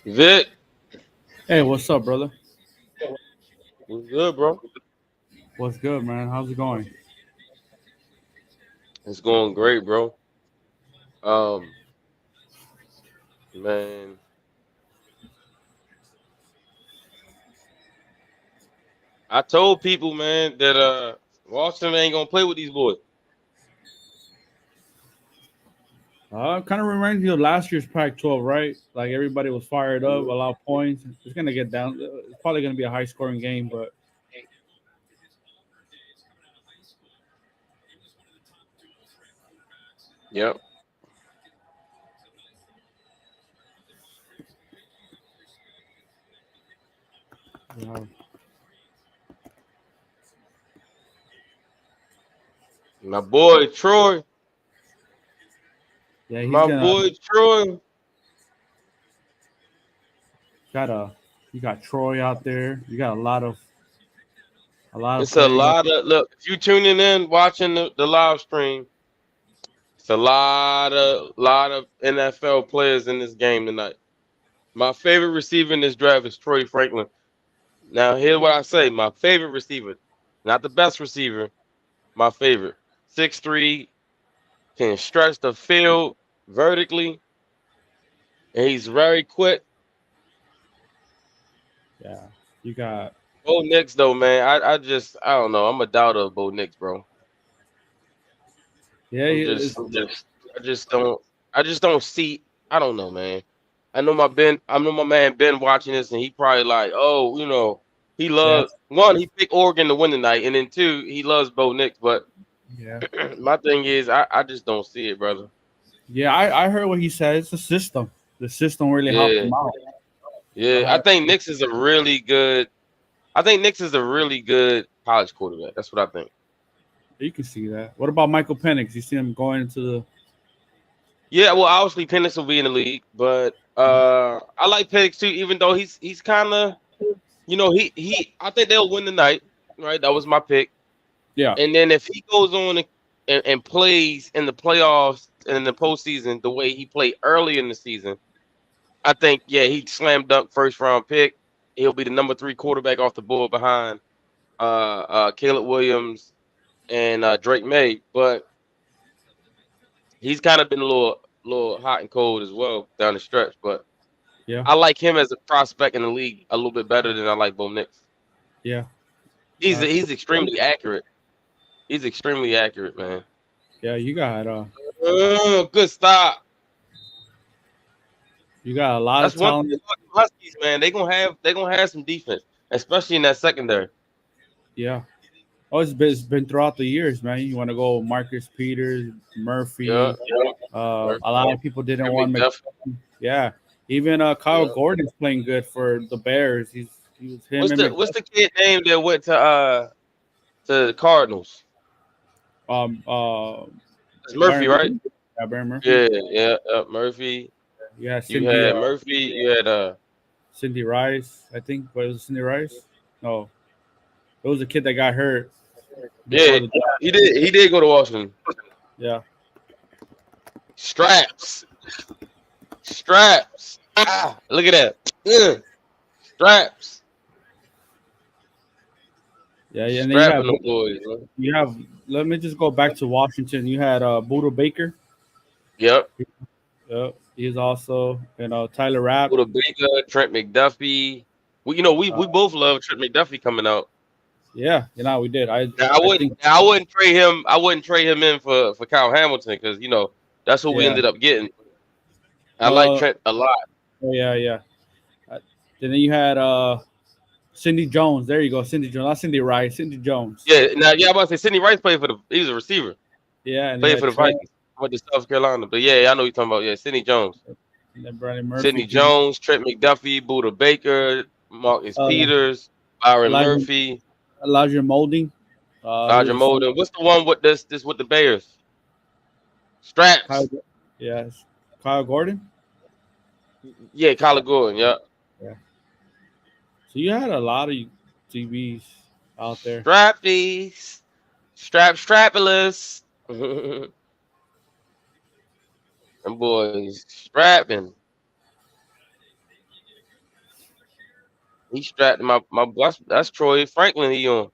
Vic, Hey, what's up, brother? what's good, bro? What's good, man? How's it going? It's going great, bro. Um, man, I told people, man, that Washington ain't gonna play with these boys. Kind of reminds me of last year's Pac-12, right? Like everybody was fired up, a lot of points. It's gonna get down. It's probably gonna be a high-scoring game, but Yep. uh, My boy Troy, yeah, he's my gonna boy Troy. got a. You got Troy out there. You got a lot of It's a players. lot of look. If you tuning in, watching the live stream, it's a lot of NFL players in this game tonight. My favorite receiver in this draft is Troy Franklin. Now, here's what I say: my favorite receiver, not the best receiver, my favorite. 6'3", can stretch the field vertically, and he's very quick. Yeah, you got. Bo Nix, though, man, I don't know. I'm a doubter of Bo Nix, bro. Yeah, I'm just, I'm just, I just don't, I just don't see. I don't know, man. I know my man Ben watching this, and he probably like, oh, he yeah, loves one. He picked Oregon to win tonight, and then two, he loves Bo Nix. But yeah, my thing is, I just don't see it, brother. yeah. I heard what he said. It's a system. The system really helped Yeah, him out. I yeah. I had, think Nix is a really good. I think Nix is a really good college quarterback. That's what I think. you can see that. What about Michael Penix? You see him going into the. Yeah, well, obviously Penix will be in the league, but I like Penix too, even though he's kind of, he I think they'll win tonight, right? That was my pick. Yeah, And then if he goes on and plays in the playoffs and in the postseason the way he played early in the season, I think he slam dunk first round pick. He'll be the number 3 quarterback off the board behind Caleb Williams and Drake May, but he's kind of been a little hot and cold as well down the stretch. But yeah, I like him as a prospect in the league a little bit better than I like Bo Nix. yeah. He's extremely accurate. He's extremely accurate, man. Yeah, Good stop. you got a lot That's of one thing talent. about the Huskies, man. They gonna have some defense, especially in that secondary. Yeah. Oh, it's been throughout the years, man. You want to go Marcus Peters, Yeah, Murphy. yeah. A lot Murphy, of people didn't want McDuff. Yeah. Even Kyle Yeah. Gordon's playing good for the Bears. He was him What's and the what's the kid name that went to the Cardinals? um uh It's Murphy, Byron right? Murphy. Yeah, Byron Murphy. Yeah, yeah. Murphy. You had You had Murphy. You had Cindy Rice, I think. What was it, Cindy Rice? No, it was a kid that got hurt yeah. before the draft. He did go to Washington. Yeah. Straps. Straps. Look at that. Straps. Yeah, yeah. And then Strapping them boys. Man. you have let me just go back to Washington. You had Buda Baker. Yep. Yep. He's also, Tyler Rapp. Buda Baker, Trent McDuffie. We both love Trent McDuffie coming out. Yeah, we did. Now I I wouldn't think now, I wouldn't trade him. I wouldn't trade him in for Kyle Hamilton because that's what we yeah. ended up getting. I like Well, Trent a lot. oh, yeah, yeah. Uh, and then you had Cindy Jones. There you go, Cindy Jones. Not Cindy Rice, Cindy Jones. Yeah. Now, I'm about to say Sidney Rice played he was a receiver. Yeah, and you Played for had the Trent Vikings. Went to South Carolina. But yeah, I know what you're talking about. Yeah, Sidney Jones. and then Brandon Murphy. Sidney Jones, Trent McDuffie, Buda Baker, Marcus Uh, Peters, Byron Elijah, Murphy, Elijah Molding. He Roger was a center. Molden. What's the one with this with the Bears? Kyle, Straps. yes, Kyle Gordon. Yeah, Kyler Gordon. Yeah. Yeah. So you had a lot of DBs out there. Strappies. Strapulous. Them boys strapping. He strapped my that's Troy Franklin he on.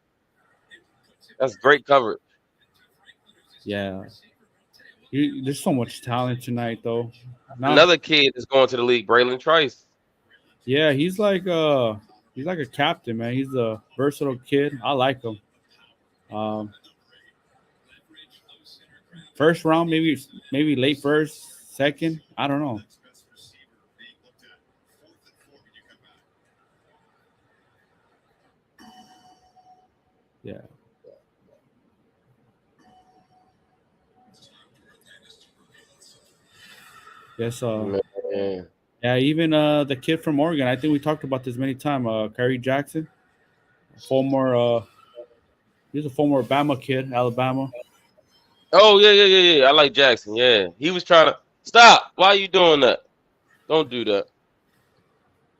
That's great coverage. Yeah, there's so much talent tonight, though. Not, Another kid is going to the league, Braylon Trice. yeah, he's like a captain, man. He's a versatile kid. I like him. Um, First round, maybe late first, second. I don't know. Yeah. Yes. Man. Yeah. Even the kid from Oregon. I think we talked about this many times. Kyrie Jackson, former. He's a former Bama kid, Alabama. Oh yeah. I like Jackson. Yeah, he was trying to stop. Why are you doing that? Don't do that.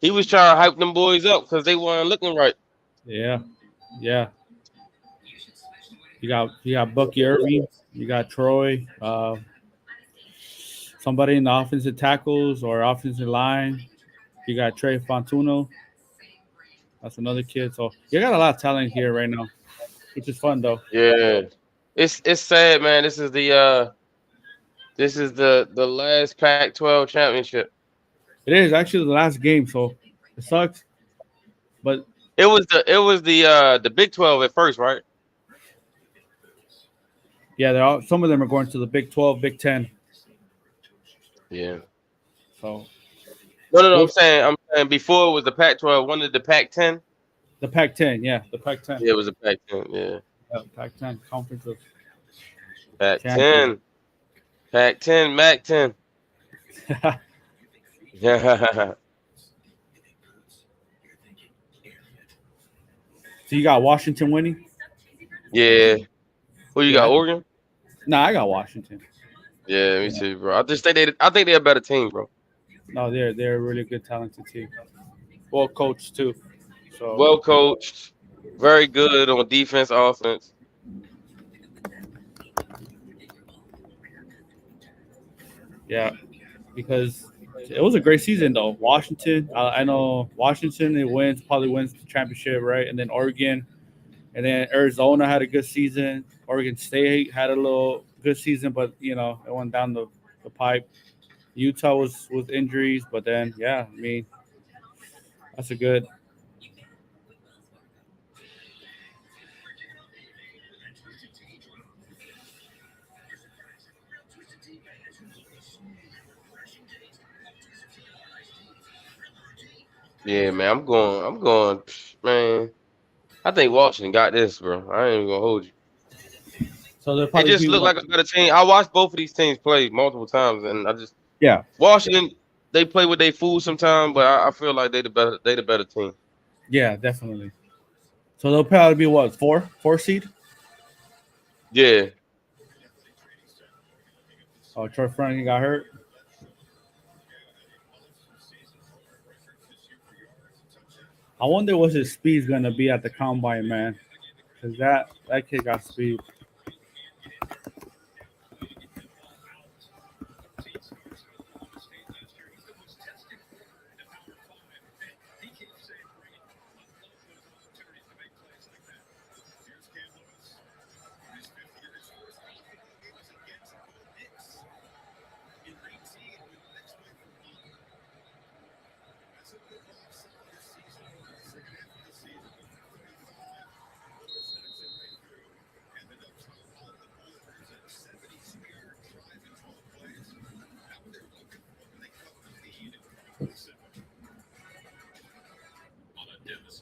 He was trying to hype them boys up because they weren't looking right. Yeah. Yeah. You got Bucky Irving. You got Troy. Somebody in the offensive tackles or offensive line. You got Trey Fontuno. That's another kid. So you got a lot of talent here right now, which is fun though. Yeah, it's sad, man. This is the last Pac-12 championship. It is actually the last game, so it sucks. But It was the Big 12 at first, right? yeah, some of them are going to the Big 12, Big 10. Yeah. So No. we'll, I'm saying before it was the Pac-12. One of the Pac-10. the Pac-10, yeah, the Pac-10, Yeah, it was a Pac-10. Yeah, yeah, Pac-10 Conference of Champions. Pac-10, Pac-10, Mac-10. Yeah, So you got Washington winning? yeah. Who you Yeah, got? Oregon? nah, I got Washington. Yeah, me too, bro. I think they're a better team, bro. No, they're a really good, talented team. Well coached too. So Well coached, very good on defense, offense. yeah, because it was a great season though. Washington, I know Washington. It probably wins the championship, right? And then Oregon, and then Arizona had a good season. Oregon State had a little good season, but it went down the pipe. Utah was with injuries, but then yeah, I mean that's a good. Yeah, man. I'm going, man. I think Washington got this, bro. I ain't even gonna hold you. So they'll It probably just be looked what? like a better team. I watched both of these teams play multiple times, and Yeah, Washington. They play with their food sometimes, but I feel like they the better team. yeah, definitely. So they'll probably be what, four seed? Yeah, Oh, Troy Franklin got hurt. I wonder what his speed's gonna be at the combine, man. Cause that kid got speed.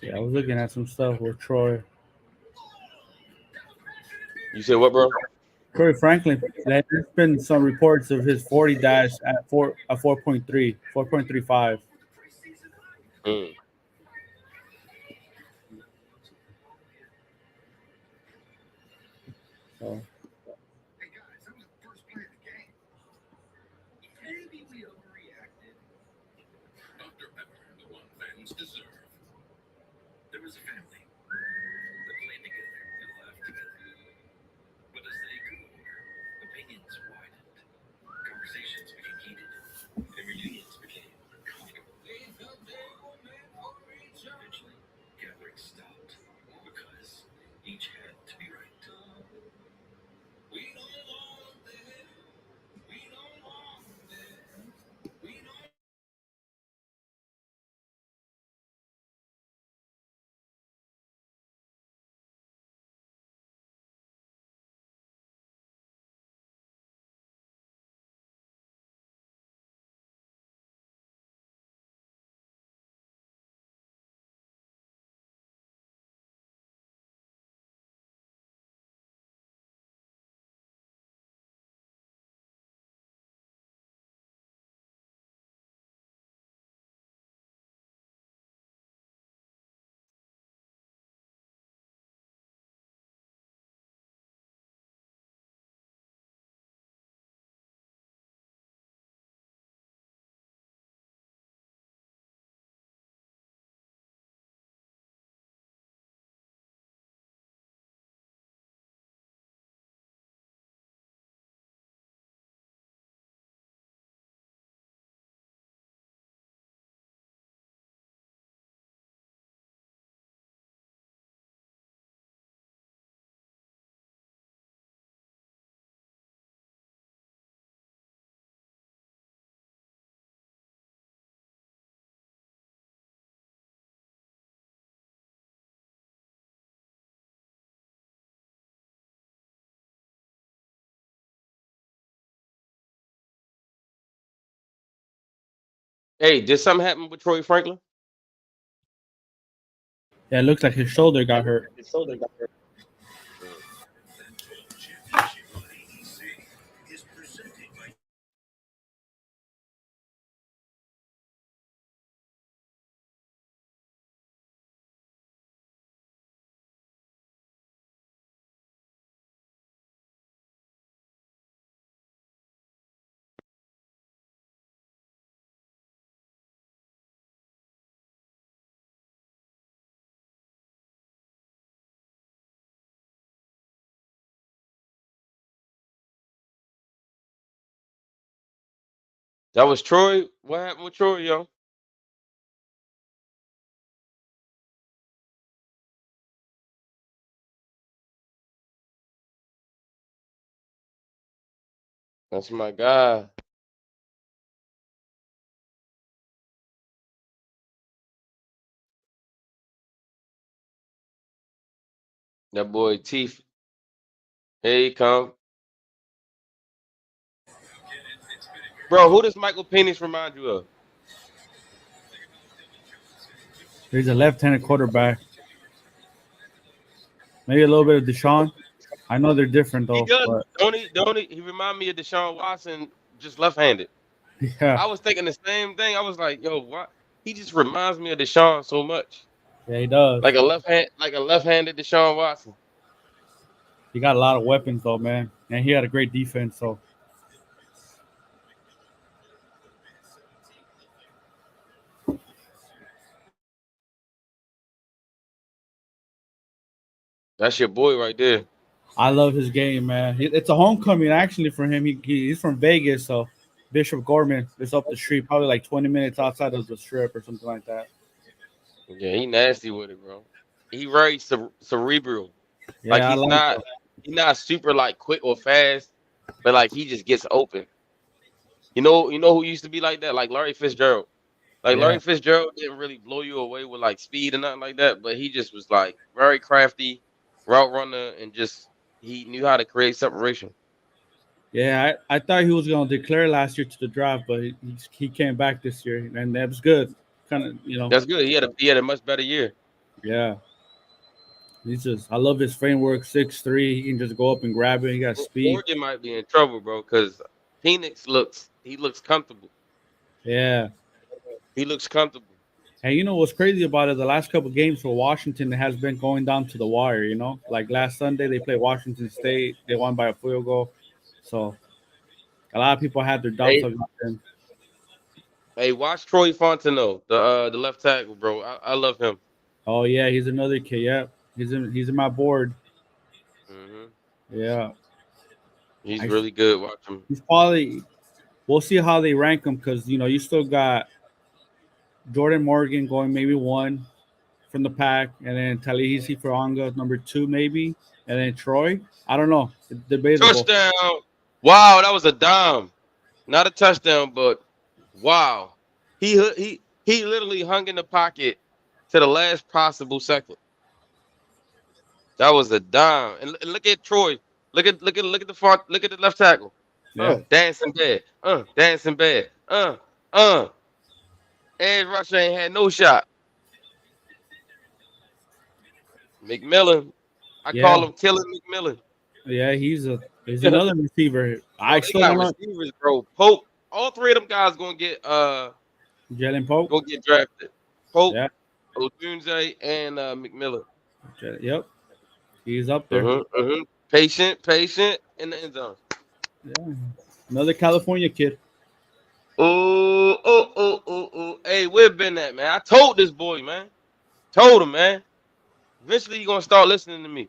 Yeah, I was looking at some stuff with Troy. you said what, bro? Troy Franklin. There's been some reports of his 40 dash at 4.3, 4.35. Mm. So Hey, did something happen with Troy Franklin? Yeah, it looks like his shoulder got hurt. Mm. That was Troy. What happened with Troy, yo? That's my guy. That boy Teeth. Here he come. Bro, who does Michael Penix remind you of? He's a left-handed quarterback. Maybe a little bit of Deshaun. I know they're different He though, does. but Don't he? He remind me of Deshaun Watson, just left-handed. yeah, I was thinking the same thing. I was like, yo, what? He just reminds me of Deshaun so much. yeah, he does. Like a left-handed Deshaun Watson. He got a lot of weapons though, man, and he had a great defense. So That's your boy right there. I love his game, man. It's a homecoming actually for him. He's from Vegas, so Bishop Gorman is up the street, probably like 20 minutes outside of the strip or something like that. Yeah, he nasty with it, bro. He very cerebral. Like Yeah, I like him. he's not super like quick or fast, but like he just gets open. You know who used to be like that? Like Larry Fitzgerald. Like Yeah, Larry Fitzgerald didn't really blow you away with like speed and nothing like that, but he just was like very crafty, route runner, and just he knew how to create separation. yeah. I thought he was gonna declare last year to the draft, but he came back this year, and that was good. Kind of, That's good. He had a much better year. yeah. He's just I love his framework. 6'3", he can just go up and grab it. He got speed. Oregon might be in trouble, bro, because Phoenix looks comfortable. Yeah. He looks comfortable. And you know what's crazy about it? The last couple games for Washington, it has been going down to the wire. Like last Sunday they played Washington State. They won by a field goal. So a lot of people had their doubts Hey, about them. hey, watch Troy Fontenot, the left tackle, bro. I love him. Oh yeah, he's another kid. Yeah, he's in my board. Hmm. Yeah, He's I, really good. Watch him. he's probably. We'll see how they rank him because you still got Jordan Morgan going maybe one. from the pack, and then Talihisi Furanga number 2 maybe, and then Troy. I don't know. It's debatable. Touchdown. Wow, that was a dime. Not a touchdown, but wow. He literally hung in the pocket to the last possible second. That was a dime. And look at Troy. Look at the front. Look at the left tackle. Yeah. Dancing bad. Dancing bad. Edge rusher ain't had no shot. McMillan. I Yeah. call him Killing McMillan. Yeah, he's another receiver. I They still got don't like receivers, bro. Pope. All three of them guys gonna get Jalen Pope. drafted. Pope, Yeah. Odunze, and McMillan. Yep. He's up there. Patient in the end zone. Yeah. Another California kid. Oh. Hey, where been at, man? I told this boy, man. Told him, man. Eventually, he gonna start listening to me.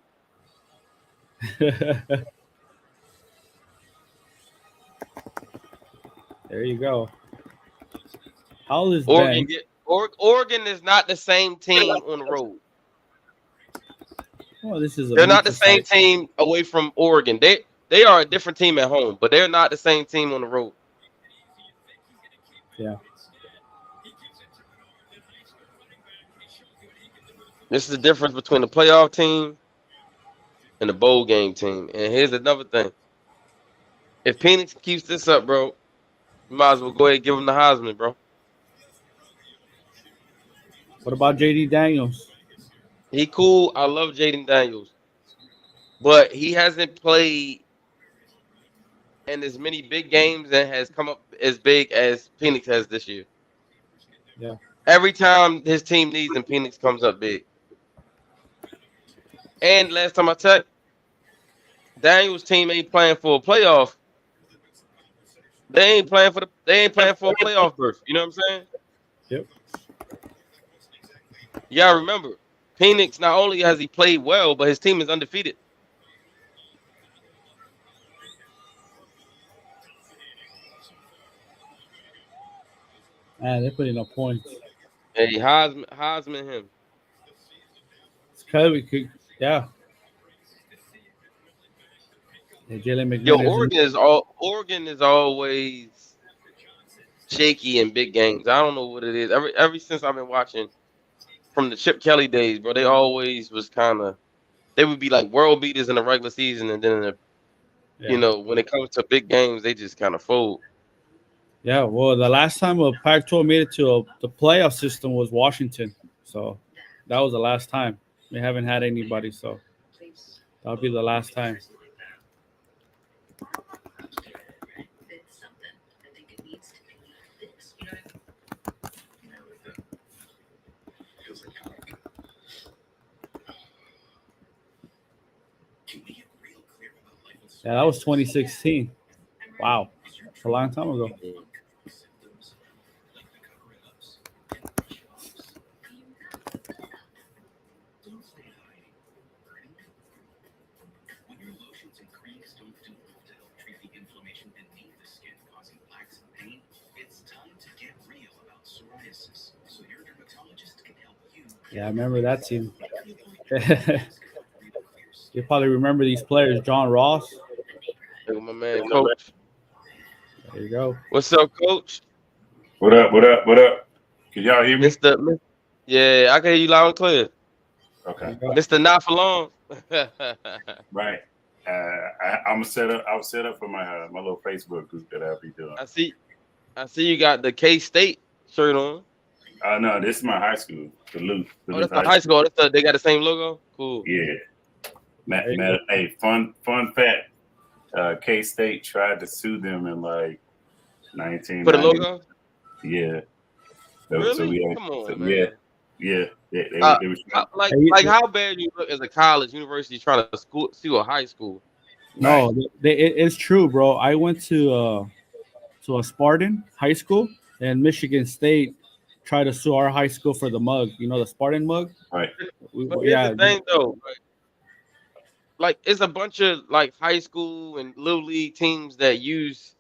There you go. How old is Oregon Ben? Oregon is not the same team on the road. Oh, this is They're not the same team away from Oregon. They are a different team at home, but they're not the same team on the road. Yeah. This is the difference between the playoff team and the bowl game team. And here's another thing. If Penix keeps this up, bro, you might as well go ahead and give him the Heisman, bro. What about JD Daniels? He cool. I love Jaden Daniels. But he hasn't played in as many big games and has come up as big as Penix has this year. Yeah. Every time his team needs him, Penix comes up big. And last time I checked, Daniels' team ain't playing for a playoff. They ain't playing for a playoff berth. You know what I'm saying? Yep. You gotta remember, Penix not only has he played well, but his team is undefeated. Man, they're putting up points. Hey, Heisman him. It's kind of yeah. Jalen McMillan. Yo, Oregon is always shaky in big games. I don't know what it is. Ever since I've been watching from the Chip Kelly days, bro, they always was they would be like world beaters in the regular season, and then when it comes to big games, they just kind of fold. Yeah, well, the last time a Pac-12 made it to the playoff system was Washington, so that was the last time. We haven't had anybody, so that'll be the last time. Yeah, that was 2016. Wow, it's a long time ago. Yeah, I remember that team. You probably remember these players, John Ross. Look at my man, Coach. There you go. What's up, Coach? What up? Can y'all hear me? Yeah, I can hear you loud and clear. Okay. Mr. Not for long. Right. I was set up for my little Facebook group that I'll be doing. I see you got the K-State shirt on. No, this is my high school, Duluth. That's the high school. They got the same logo. Cool. Yeah. Hey, fun fact. K-State tried to sue them in like 1990. For the logo? Yeah. Really? So come on, man. Yeah. They like how bad you look as a college university trying to sue a high school? No, it's true, bro. I went to a Spartan high school, and Michigan State tried to sue our high school for the mug. You know, the Spartan mug. Right. But here's the thing, though. Like it's a bunch of like high school and little league teams that use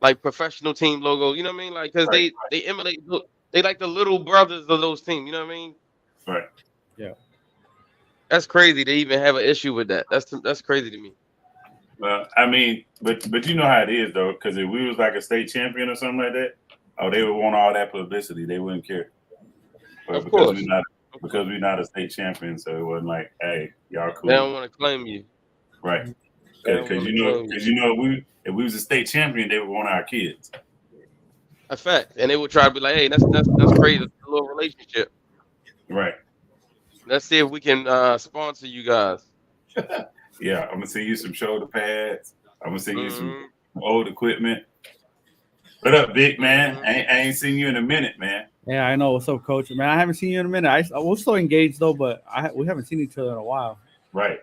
like professional team logo. You know what I mean? Like because they emulate. They like the little brothers of those teams. You know what I mean? Right. Yeah. That's crazy to even have an issue with that. That's crazy to me. Well, I mean, but you know how it is though, because if we was like a state champion or something like that, oh, they would want all that publicity. They wouldn't care. But Of because course. we're not a state champion, so it wasn't like, hey, y'all cool. They don't want to claim you. Right. They don't Because wanna claim you know, if we was a state champion, they would want our kids. A fact. And they would try to be like, hey, that's crazy. That's a little relationship. Right. Let's see if we can sponsor you guys. Yeah, I'm gonna send you some shoulder pads. I'm gonna send you some Mm-hmm. old equipment. What up, big man? Mhm. I ain't seen you in a minute, man. Yeah, I know. What's up, Coach? Man, I haven't seen you in a minute. We're still engaged though, but we haven't seen each other in a while. Right.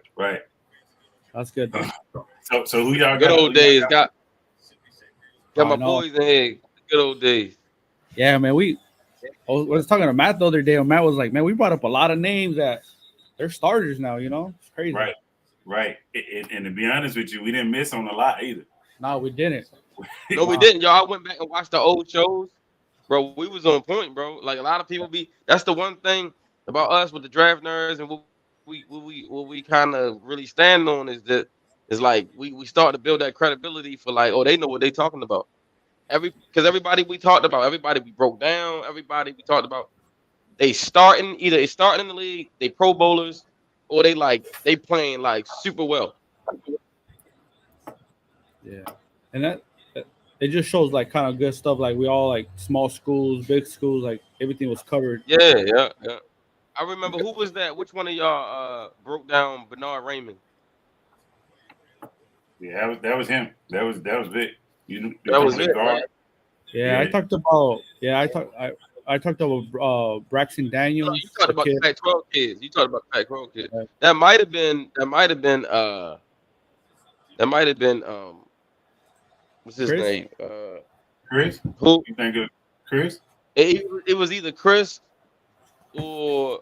That's good. Though. So who y'all Good got? old days. Got my I know. boys in here. Good old days. Yeah, man. I was talking to Matt the other day, and Matt was like, "Man, we brought up a lot of names that they're starters now. You know, it's crazy." Right. And to be honest with you, we didn't miss on a lot either. No, we didn't. No, we didn't, y'all. I went back and watched the old shows, bro. We was on point, bro. Like a lot of people be. That's the one thing about us with the draft nerds and what we kind of really stand on is that is like we start to build that credibility for like, oh, they know what they talking about. Because everybody we talked about, everybody we broke down, everybody we talked about, they starting in the league, they pro bowlers, or they playing like super well. Yeah, and that it just shows like kind of good stuff. Like we all like small schools, big schools, like everything was covered. Yeah. I remember who was that? Which one of y'all broke down Bernard Raymond? Yeah, that was him. That was Vic. That was it. Right? Yeah, I talked about. I talked about Braxton Daniels. No, you talked about the Pac-12 kids. Pac-12 kids. Right. That might have been what's his Chris? name? Chris. Who? You think of Chris? It was either Chris or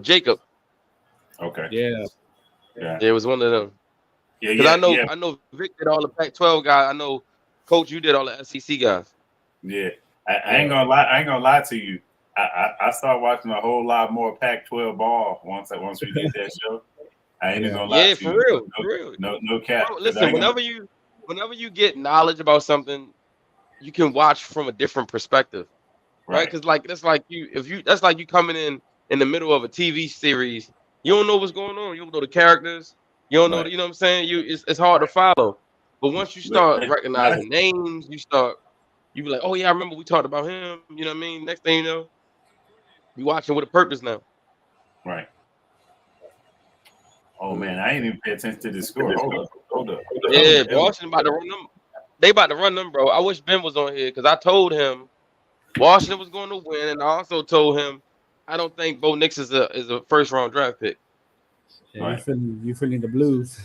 Jacob. Okay. Yeah. It was one of them. Yeah. Because I know Vic did all the Pac-12 guys. I know Coach, you did all the SEC guys. Yeah. I ain't gonna lie to you. I started watching a whole lot more Pac-12 ball once we did that show. I ain't even gonna lie to you. For real. No cap. Bro, listen, whenever you get knowledge about something, you can watch from a different perspective, right? Because that's like you coming in the middle of a TV series. You don't know what's going on. You don't know the characters. You don't know. Right. You know what I'm saying? It's hard to follow. But once you start recognizing names, you be like, oh yeah, I remember we talked about him. You know what I mean? Next thing you know, you watching with a purpose now. Right. Oh man, I ain't even pay attention to the score. Hold up. Yeah, Washington about to run them. They about to run them, bro. I wish Ben was on here because I told him Washington was going to win, and I also told him I don't think Bo Nix is a first round draft pick. Yeah, right. You feeling the blues?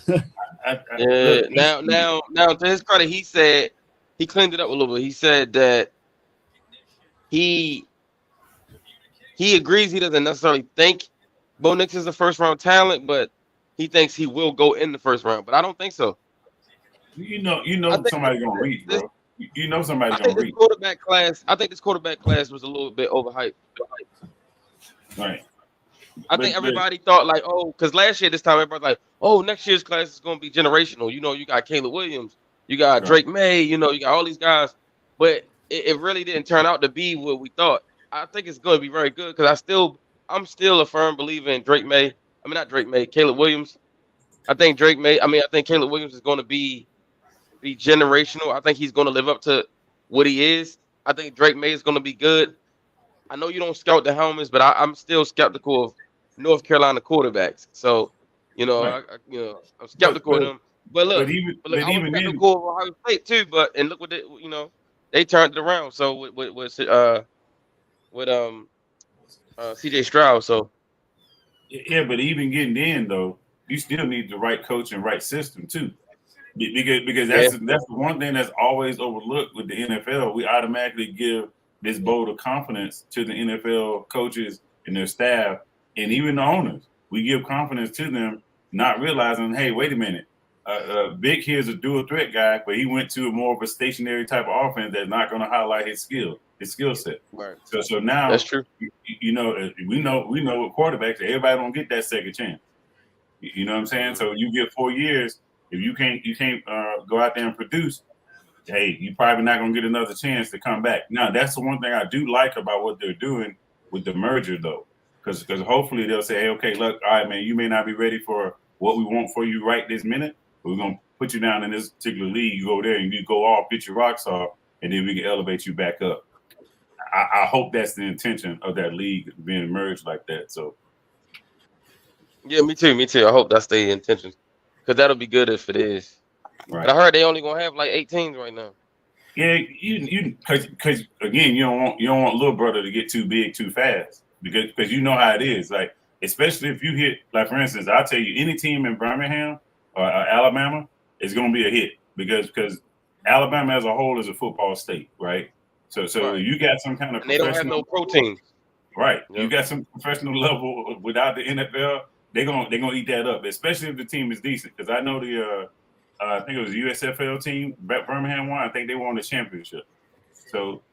Yeah. Now, to his credit, he said he cleaned it up a little bit. He said that he agrees he doesn't necessarily think Bo Nix is a first round talent, but he thinks he will go in the first round. But I don't think so. You know somebody's gonna reach, bro. You know somebody's gonna reach. I think this quarterback class was a little bit overhyped. Right. I think everybody thought like, oh, because last year this time everybody's like, oh, next year's class is gonna be generational. You know, you got Caleb Williams, you got Drake May, you know, you got all these guys, but it really didn't turn out to be what we thought. I think it's gonna be very good because I'm still a firm believer in Drake May. I mean, not Drake May, Caleb Williams. I think Caleb Williams is gonna be generational. I think he's gonna live up to what he is. I think Drake May is gonna be good. I know you don't scout the helmets, but I'm still skeptical of North Carolina quarterbacks. So, you know, right. I'm skeptical of them. But look, I'm skeptical of Ohio State too. But and look what they turned it around. So with CJ Stroud. So yeah, but even getting in though, you still need the right coach and right system too. Because that's the one thing that's always overlooked with the NFL. We automatically give this vote of confidence to the NFL coaches and their staff, and even the owners. We give confidence to them, not realizing, hey, wait a minute, Vic here is a dual threat guy, but he went to more of a stationary type of offense that's not going to highlight his skill. his skill set. Right. So now That's true. we know with quarterbacks, everybody don't get that second chance. You know what I'm saying? So you get 4 years. If you can't go out there and produce, hey, you probably not gonna get another chance to come back. Now that's the one thing I do like about what they're doing with the merger, though, because hopefully they'll say, hey, okay, look, all right, man, you may not be ready for what we want for you right this minute, but we're gonna put you down in this particular league. You go there and you go off, get your rocks off, and then we can elevate you back up. I hope that's the intention of that league being merged like that. So. Yeah, me too. I hope that's the intention, because that'll be good if it is. Right. But I heard they only gonna have like 8 teams right now. Yeah, you because again, you don't want little brother to get too big too fast, because you know how it is. Like, especially if you hit, like, for instance, I'll tell you, any team in Birmingham or Alabama is gonna be a hit, because Alabama as a whole is a football state, right? So right. You got some kind of and they don't have no pro teams. Right. Yep. You got some professional level without the NFL. They're gonna eat that up, especially if the team is decent. Because I know I think it was the USFL team, Birmingham won. I think they won the championship. So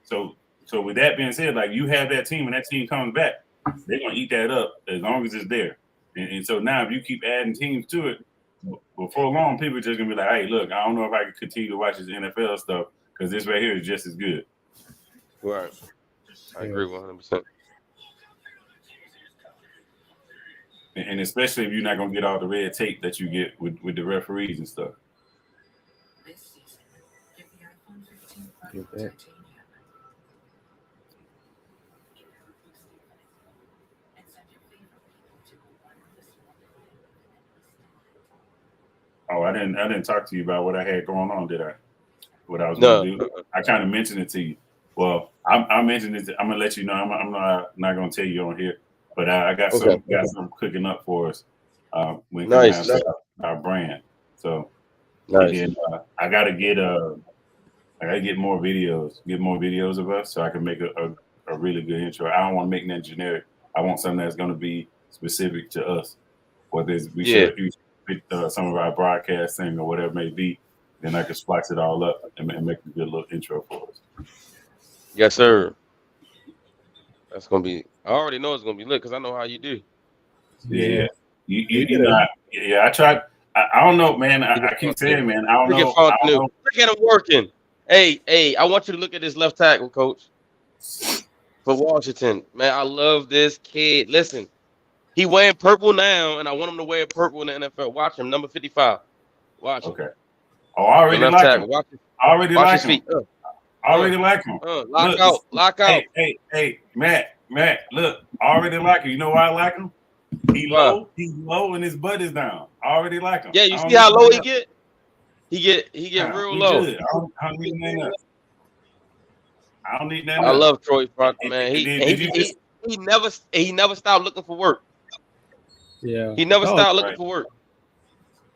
with that being said, like, you have that team and that team comes back, they're gonna eat that up as long as it's there. And so now if you keep adding teams to it, before long, people are just gonna be like, hey, look, I don't know if I can continue to watch this NFL stuff, because this right here is just as good. Right. I agree 100%. And especially if you're not gonna get all the red tape that you get with the referees and stuff. Oh, I didn't talk to you about what I had going on, did I? What I was gonna do? I kind of mentioned it to you. Well, I mentioned it. I'm gonna let you know. I'm not gonna tell you on here, but I got some cooking up for us. When nice. Our brand. So nice. Again, I gotta get more videos of us so I can make a really good intro. I don't want to make that generic. I want something that's gonna be specific to us. Whether we should use some of our broadcasting or whatever it may be, then I can splice it all up and make a good little intro for us. Yes, sir. That's gonna be. I already know it's gonna be lit because I know how you do. Yeah. You know. I tried. I don't know, man. I keep saying, man. I don't know. Look at him working. Hey, I want you to look at this left tackle, coach, for Washington. Man, I love this kid. Listen, he wearing purple now, and I want him to wear purple in the NFL. Watch him, number 55. Watch him. Okay. Oh, I already like him. I already like him. I already like him. Lock out. Hey, Matt, look, I already like him. You know why I like him? He's low, and his butt is down. I already like him. Yeah, you see how low he get? He get real low. Good. I don't need nothing else. I don't need nothing else. I love Troy Proctor, man. He never stopped looking for work. Yeah. He never stopped looking for work.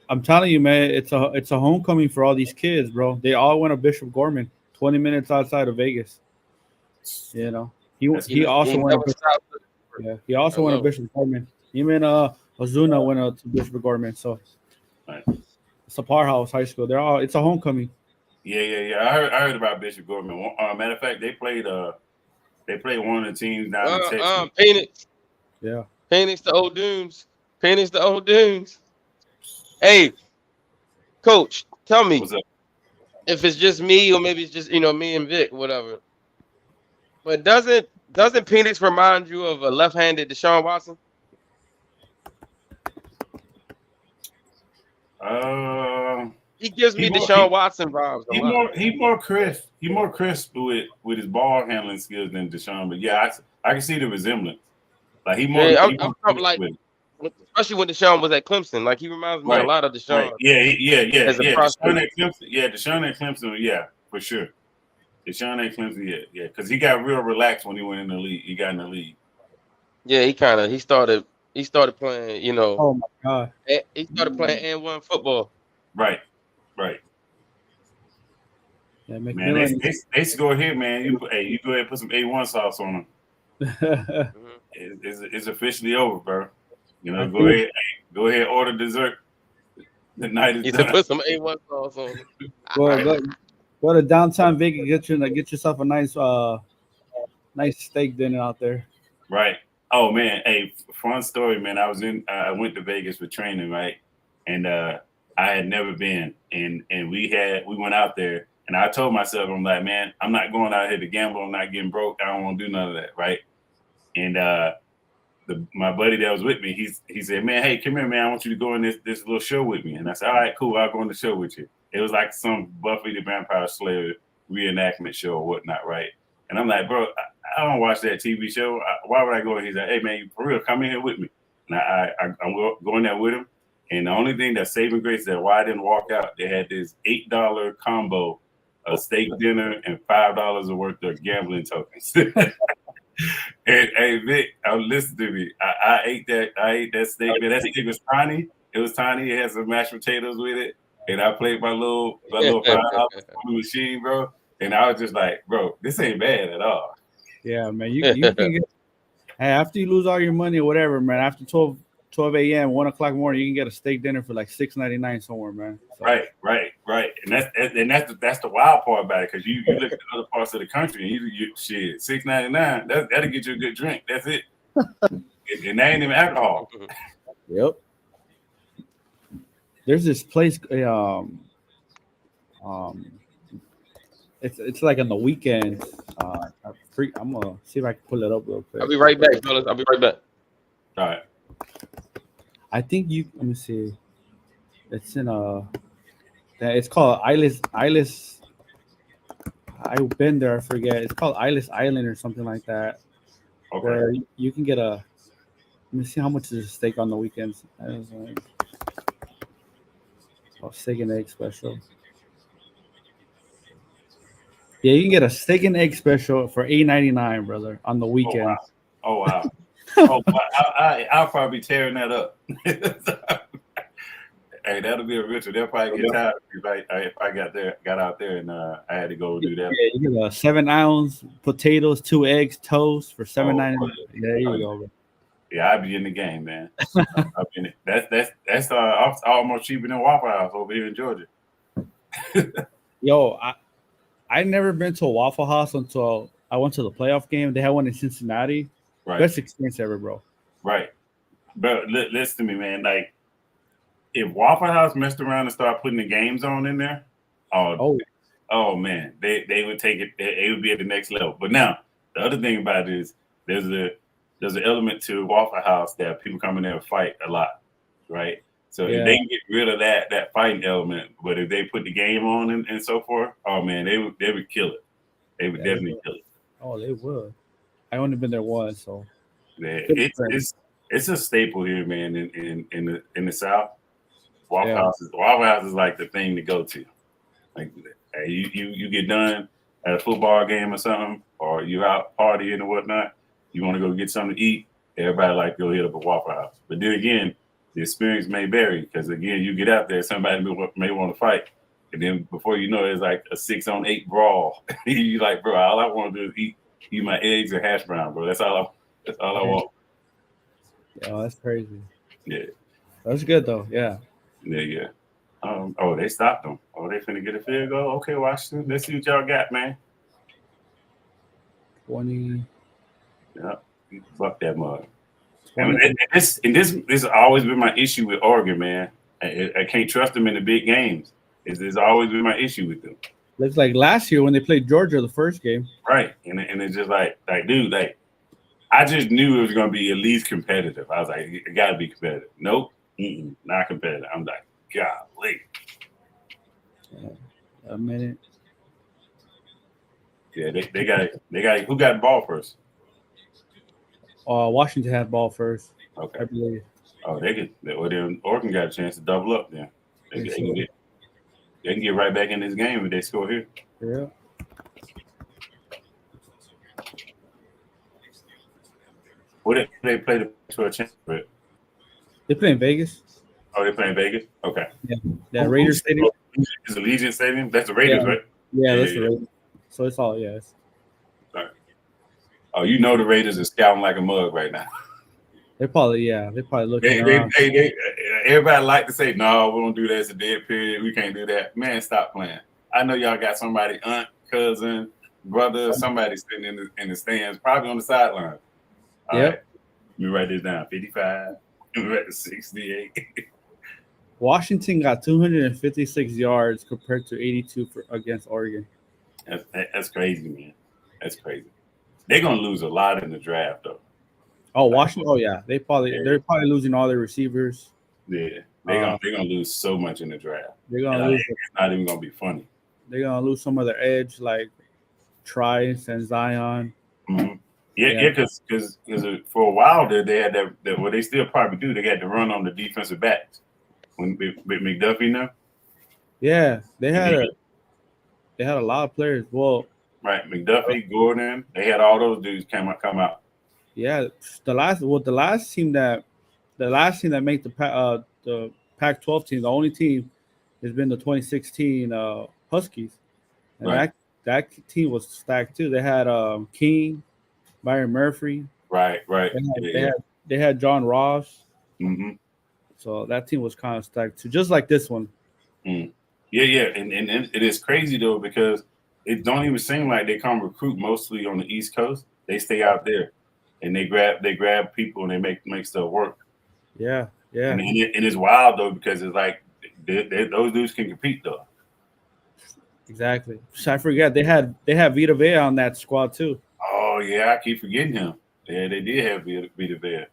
I'm telling you, man, it's a homecoming for all these kids, bro. They all went to Bishop Gorman, 20 minutes outside of Vegas. You know, he also went to Bishop Gorman. Even Ozuna went to Bishop Gorman. So it's a powerhouse high school. It's a homecoming. Yeah. I heard about Bishop Gorman. Matter of fact, they played one of the teams down in Texas. Phoenix. Yeah. Phoenix the old Dunes. Hey, coach, tell me if it's just me or maybe it's just me and Vic, whatever. But doesn't Penix remind you of a left-handed Deshaun Watson? He gives me Deshaun Watson vibes. He more crisp. He more crisp with his ball handling skills than Deshaun. But yeah, I can see the resemblance. Like I'm talking like, especially when Deshaun was at Clemson. Like, he reminds me a lot of Deshaun. Right. Yeah. Deshaun at Clemson, yeah, for sure. Deshaun at Clemson, yeah, because he got real relaxed when he went in the league. He got in the league. Yeah, he started playing. Oh my God. He started playing N1 football. Right. Yeah, man, they score here, man. You go ahead and put some A1 sauce on them. It's officially over, bro. Go ahead, order dessert. The night is done. Put some A1 sauce on them. Go to downtown Vegas, get yourself a nice nice steak dinner out there. Right. Oh man, hey, fun story, man. I went to Vegas for training, right? And I had never been, and we went out there, and I told myself, I'm like, man, I'm not going out here to gamble. I'm not getting broke. I don't want to do none of that, right? And my buddy that was with me, he said, man, hey, come here, man. I want you to go in this little show with me. And I said, all right, cool. I'll go on the show with you. It was like some Buffy the Vampire Slayer reenactment show or whatnot, right? And I'm like, bro, I don't watch that TV show. Why would I go? And he's like, hey, man, you for real, come in here with me. And I'm going there with him. And the only thing that's saving grace is that why I didn't walk out, they had this $8 combo, a steak dinner and $5 worth of gambling tokens. And hey, Vic, listen to me. I ate that steak. Man, that steak was tiny. It was tiny. It had some mashed potatoes with it. And I played my little $5 on the machine, bro. And I was just like, bro, this ain't bad at all. Yeah, man. You can get after you lose all your money or whatever, man. After 12 a.m., 1 o'clock in the morning, you can get a steak dinner for like $6.99 somewhere, man. So. Right. And that's the wild part about it, because you look at other parts of the country and you shit, $6.99. That'll get you a good drink. That's it. And that ain't even alcohol. Yep. There's this place. It's like on the weekend. I'm gonna see if I can pull it up real quick. I'll be right back, fellas. I'll be right back. All right. I think let me see. It's in it's called Isles. I've been there. I forget. It's called Isles Island or something like that. Okay. Where you can get let me see how much is a steak on the weekends. Steak and egg special. Yeah, you can get a steak and egg special for $8.99, brother, on the weekend. Oh wow. I'll probably be tearing that up. Hey, that'll be a ritual. They'll probably get tired if I got out there and I had to go do that. Yeah, you get a 7-ounce potatoes, 2 eggs, toast for $7.99. There you go, bro. Yeah, I'll be in the game, man. That's almost cheaper than Waffle House over here in Georgia. Yo, I never been to a Waffle House until I went to the playoff game. They had one in Cincinnati. Right. Best experience ever, bro. Right. But listen to me, man. Like, if Waffle House messed around and started putting the games on in there, oh man, they would take it. It would be at the next level. But now, the other thing about it is there's an element to Waffle House that people come in there and fight a lot, right? So if they can get rid of that fighting element, but if they put the game on and so forth, oh man, they would kill it. They would definitely kill it. Oh, they would. I only been there once, so yeah, it's a staple here, man. In the South, Waffle House is like the thing to go to. Like, hey, you get done at a football game or something, or you're out partying or whatnot. You want to go get something to eat. Everybody like to go hit up a Waffle House. But then again, the experience may vary, because again, you get out there, somebody may want to fight, and then before you know it, it's like a 6-on-8 brawl. You like, bro, all I want to do is eat my eggs and hash brown, bro. That's all I want. Oh, that's crazy. Yeah, that's good though. Yeah. They stopped them. Oh, they finna get a field goal. Okay, Washington. Let's see what y'all got, man. 20. Yeah, fuck that mug. And this has always been my issue with Oregon, man. I can't trust them in the big games. It's always been my issue with them. Looks like last year when they played Georgia the first game. Right, and it's just like dude, like I just knew it was gonna be at least competitive. I was like, it gotta be competitive. Nope, not competitive. I'm like, golly. A minute. Yeah, they got who got the ball first? Washington had ball first. Okay. I believe. Oh, then Oregon got a chance to double up then. They can get right back in this game if they score here. Yeah. What did they play to a chance for it? They play in Vegas. Oh, they play in Vegas? Okay. Yeah, Raiders Stadium. It's Allegiant Stadium? That's the Raiders, right? Yeah, that's the Raiders. So it's all, yes. All right. Oh, you know the Raiders are scouting like a mug right now. They're probably looking around. Everybody like to say, no, we don't do that. It's a dead period. We can't do that. Man, stop playing. I know y'all got somebody, aunt, cousin, brother, somebody sitting in the stands, probably on the sideline. All right, let me write this down. 55. Let me write the 68. Washington got 256 yards compared to 82 against Oregon. That's crazy, man. That's crazy. They're gonna lose a lot in the draft, though. Oh, Washington. Oh yeah, they're probably losing all their receivers. Yeah, they're gonna lose so much in the draft. They're gonna lose. It's not even gonna be funny. They're gonna lose some of their edge, like Trice and Zion. Mm-hmm. Yeah, because for a while there, they had that. What they still probably do. They had to run on the defensive backs with McDuffie now. Yeah, they had a lot of players. Well, right, McDuffie, Gordon, they had all those dudes come out. Yeah, the last team that made the Pac-12 team, the only team has been the 2016 Huskies, and that team was stacked too. They had King, Byron Murphy. Right. They had John Ross. Mm-hmm. So that team was kind of stacked too, just like this one. Mm. Yeah, and it is crazy though because it don't even seem like they come recruit mostly on the East Coast. They stay out there, and they grab people and they make stuff work. Yeah. And it's wild though because it's like those dudes can compete though. Exactly. I forget they had Vita Vea on that squad too. Oh yeah, I keep forgetting him. Yeah, they did have Vita Vea.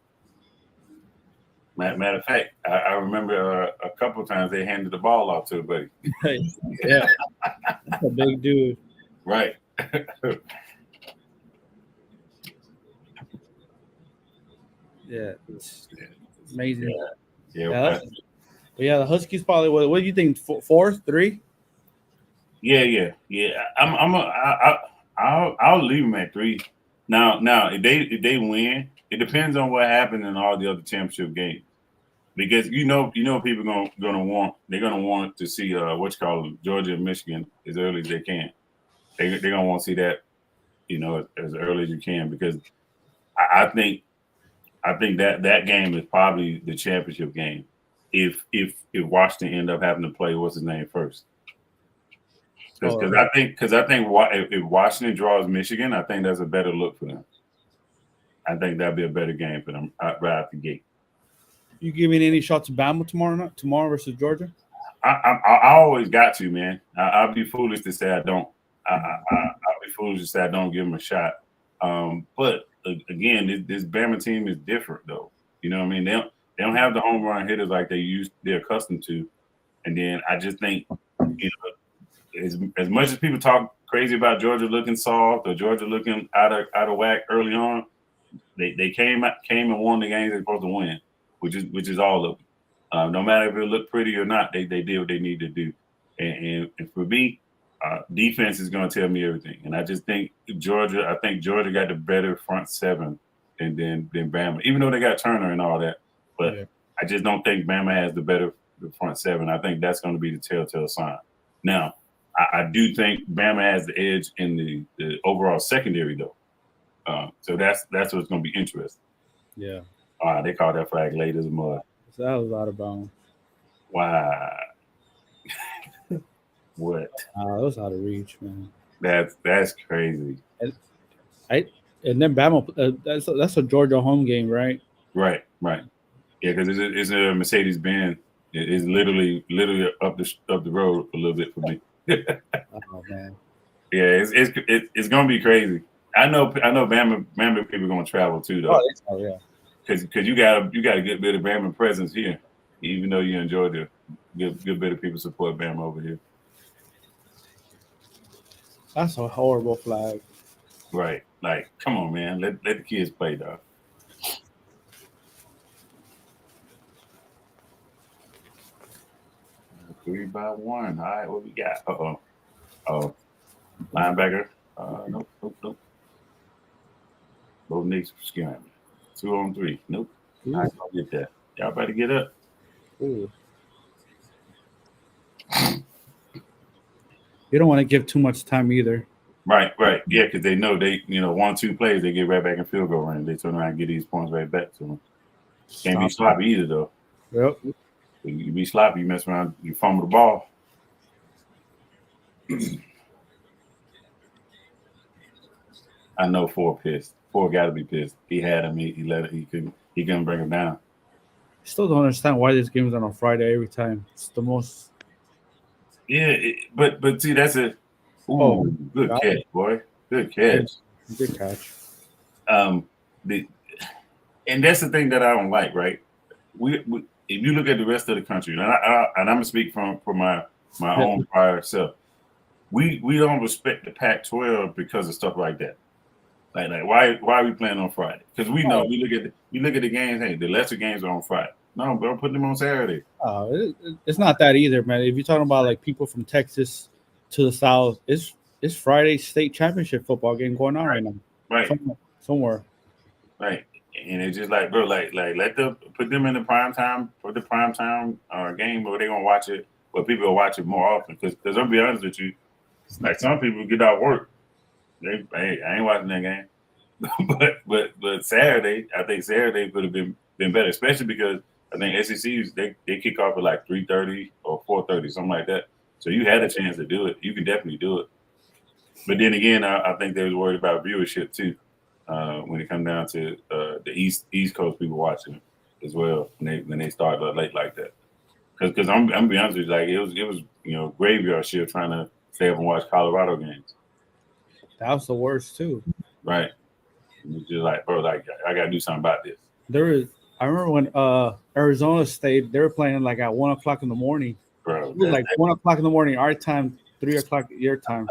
Matter of fact, I remember a couple of times they handed the ball off to a buddy. Yeah, that's a big dude. Right. Yeah, it's amazing. Yeah. The Huskies probably. What do you think? 4, 3? Yeah. I'll leave them at 3. Now, if they win, it depends on what happened in all the other championship games, because people gonna want to see Georgia and Michigan as early as they can. They're gonna want to see that, as early as you can, because I think that game is probably the championship game if Washington end up having to play what's his name first. Because I think if Washington draws Michigan, I think that's a better look for them. I think that'd be a better game for them right out the gate. You giving any shot to Bama tomorrow versus Georgia? I always got to, man. I'll be foolish to say I don't. I'll be foolish to say I don't give them a shot. But again, this Bama team is different, though. You know what I mean? They don't have the home run hitters like they're accustomed to. And then I just think, as much as people talk crazy about Georgia looking soft or Georgia looking out of whack early on, they came and won the games they're supposed to win, which is all of them. No matter if it looked pretty or not, they did what they need to do. And for me, defense is going to tell me everything. And I just think Georgia got the better front seven than Bama, even though they got Turner and all that. But I just don't think Bama has the front seven. I think that's going to be the telltale sign. Now, I do think Bama has the edge in the overall secondary, though. So that's what's going to be interesting. Yeah. They called that flag late as mud. So that was out of bounds. Wow. What? It was out of reach, man. That's crazy. And then Bama. That's a Georgia home game, right? Right. Yeah, because it's a Mercedes-Benz. It's literally up the road a little bit for me. Oh man. Yeah, it's gonna be crazy. I know Bama people are gonna travel too, though. Oh yeah. Because you got a good bit of Bama presence here, even though you enjoy the good bit of people support Bama over here. That's a horrible flag. Right. Like, come on, man. Let the kids play, dog. Three by one. All right, what we got? Oh, linebacker. Nope. Both Knicks scrambling. 2-on-3. Nope. I don't get that. Y'all better get up. Ooh. You don't want to give too much time either. Right. Yeah, because they know 1-2 plays, they get right back in field goal range. They turn around and get these points right back to them. Can't be sloppy either, though. Yep. You be sloppy, you mess around, you fumble the ball. I know Ford pissed. Ford got to be pissed. He had him. He let it. He couldn't bring him down. Still don't understand why this game is on a Friday every time. It's the most. Yeah, but see, that's a good catch, boy. Good catch. Good catch. And that's the thing that I don't like, right? We if you look at the rest of the country, and I'm gonna speak from my own prior self, we don't respect the Pac-12 because of stuff like that. Like why are we playing on Friday? Because we know we look at the games. Hey, the lesser games are on Friday. No, bro, put them on Saturday. It's not that either, man. If you're talking about like people from Texas to the South, it's Friday state championship football game going on right now. Right. Somewhere. Right. And it's just like, bro, like let them put them in the prime time for the prime time game where they're gonna watch it, but people will watch it more often. Because I'll be honest with you, like some people get out work. I ain't watching that game. but Saturday, I think Saturday could have been better, especially because I think SECs they kick off at like 3:30 or 4:30, something like that. So you had a chance to do it. You can definitely do it. But then again, I think they was worried about viewership too. When it comes down to the East Coast people watching as well when they start late like that. Because I'm gonna be honest with you, like it was graveyard shift trying to stay up and watch Colorado games. That was the worst too. Right. It's just like, bro, like I gotta do something about this. I remember when Arizona State, they were playing like at 1:00 in the morning. Bro, it was like 1:00 in the morning, our time, 3:00 your time.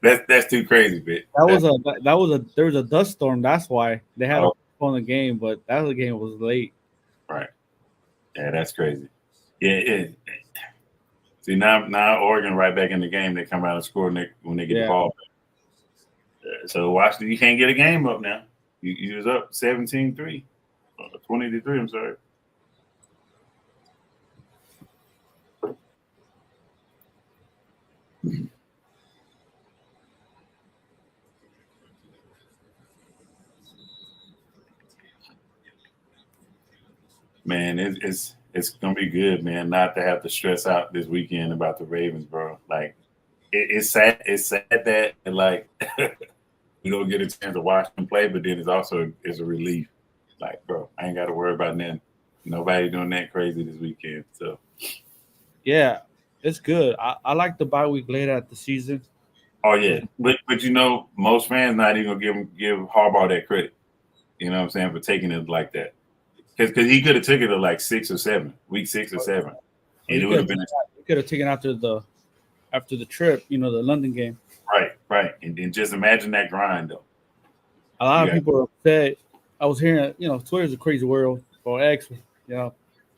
That's too crazy, bitch. There was a dust storm. That's why they had to postpone the game, but that game was late. Right. Yeah, that's crazy. Yeah. See now Oregon right back in the game. They come out and score when they get the ball back. So Washington, you can't get a game up now. You was up 17-3, 20-3. I'm sorry. Man, it's gonna be good, man. Not to have to stress out this weekend about the Ravens, bro. Like it's sad. It's sad that like we don't get a chance to watch them play, but then it's a relief. Like, bro, I ain't got to worry about nothing. Nobody doing that crazy this weekend. So yeah, it's good. I like the bye week later at the season. Oh yeah, but most fans not even gonna give Harbaugh that credit. You know what I'm saying, for taking it like that. Because he could have taken it to like 6 or 7, week 6 or 7, and it would have been. He could have taken after the trip, the London game. Right, and then just imagine that grind though. A lot of people are upset. I was hearing, Twitter's a crazy world, or X.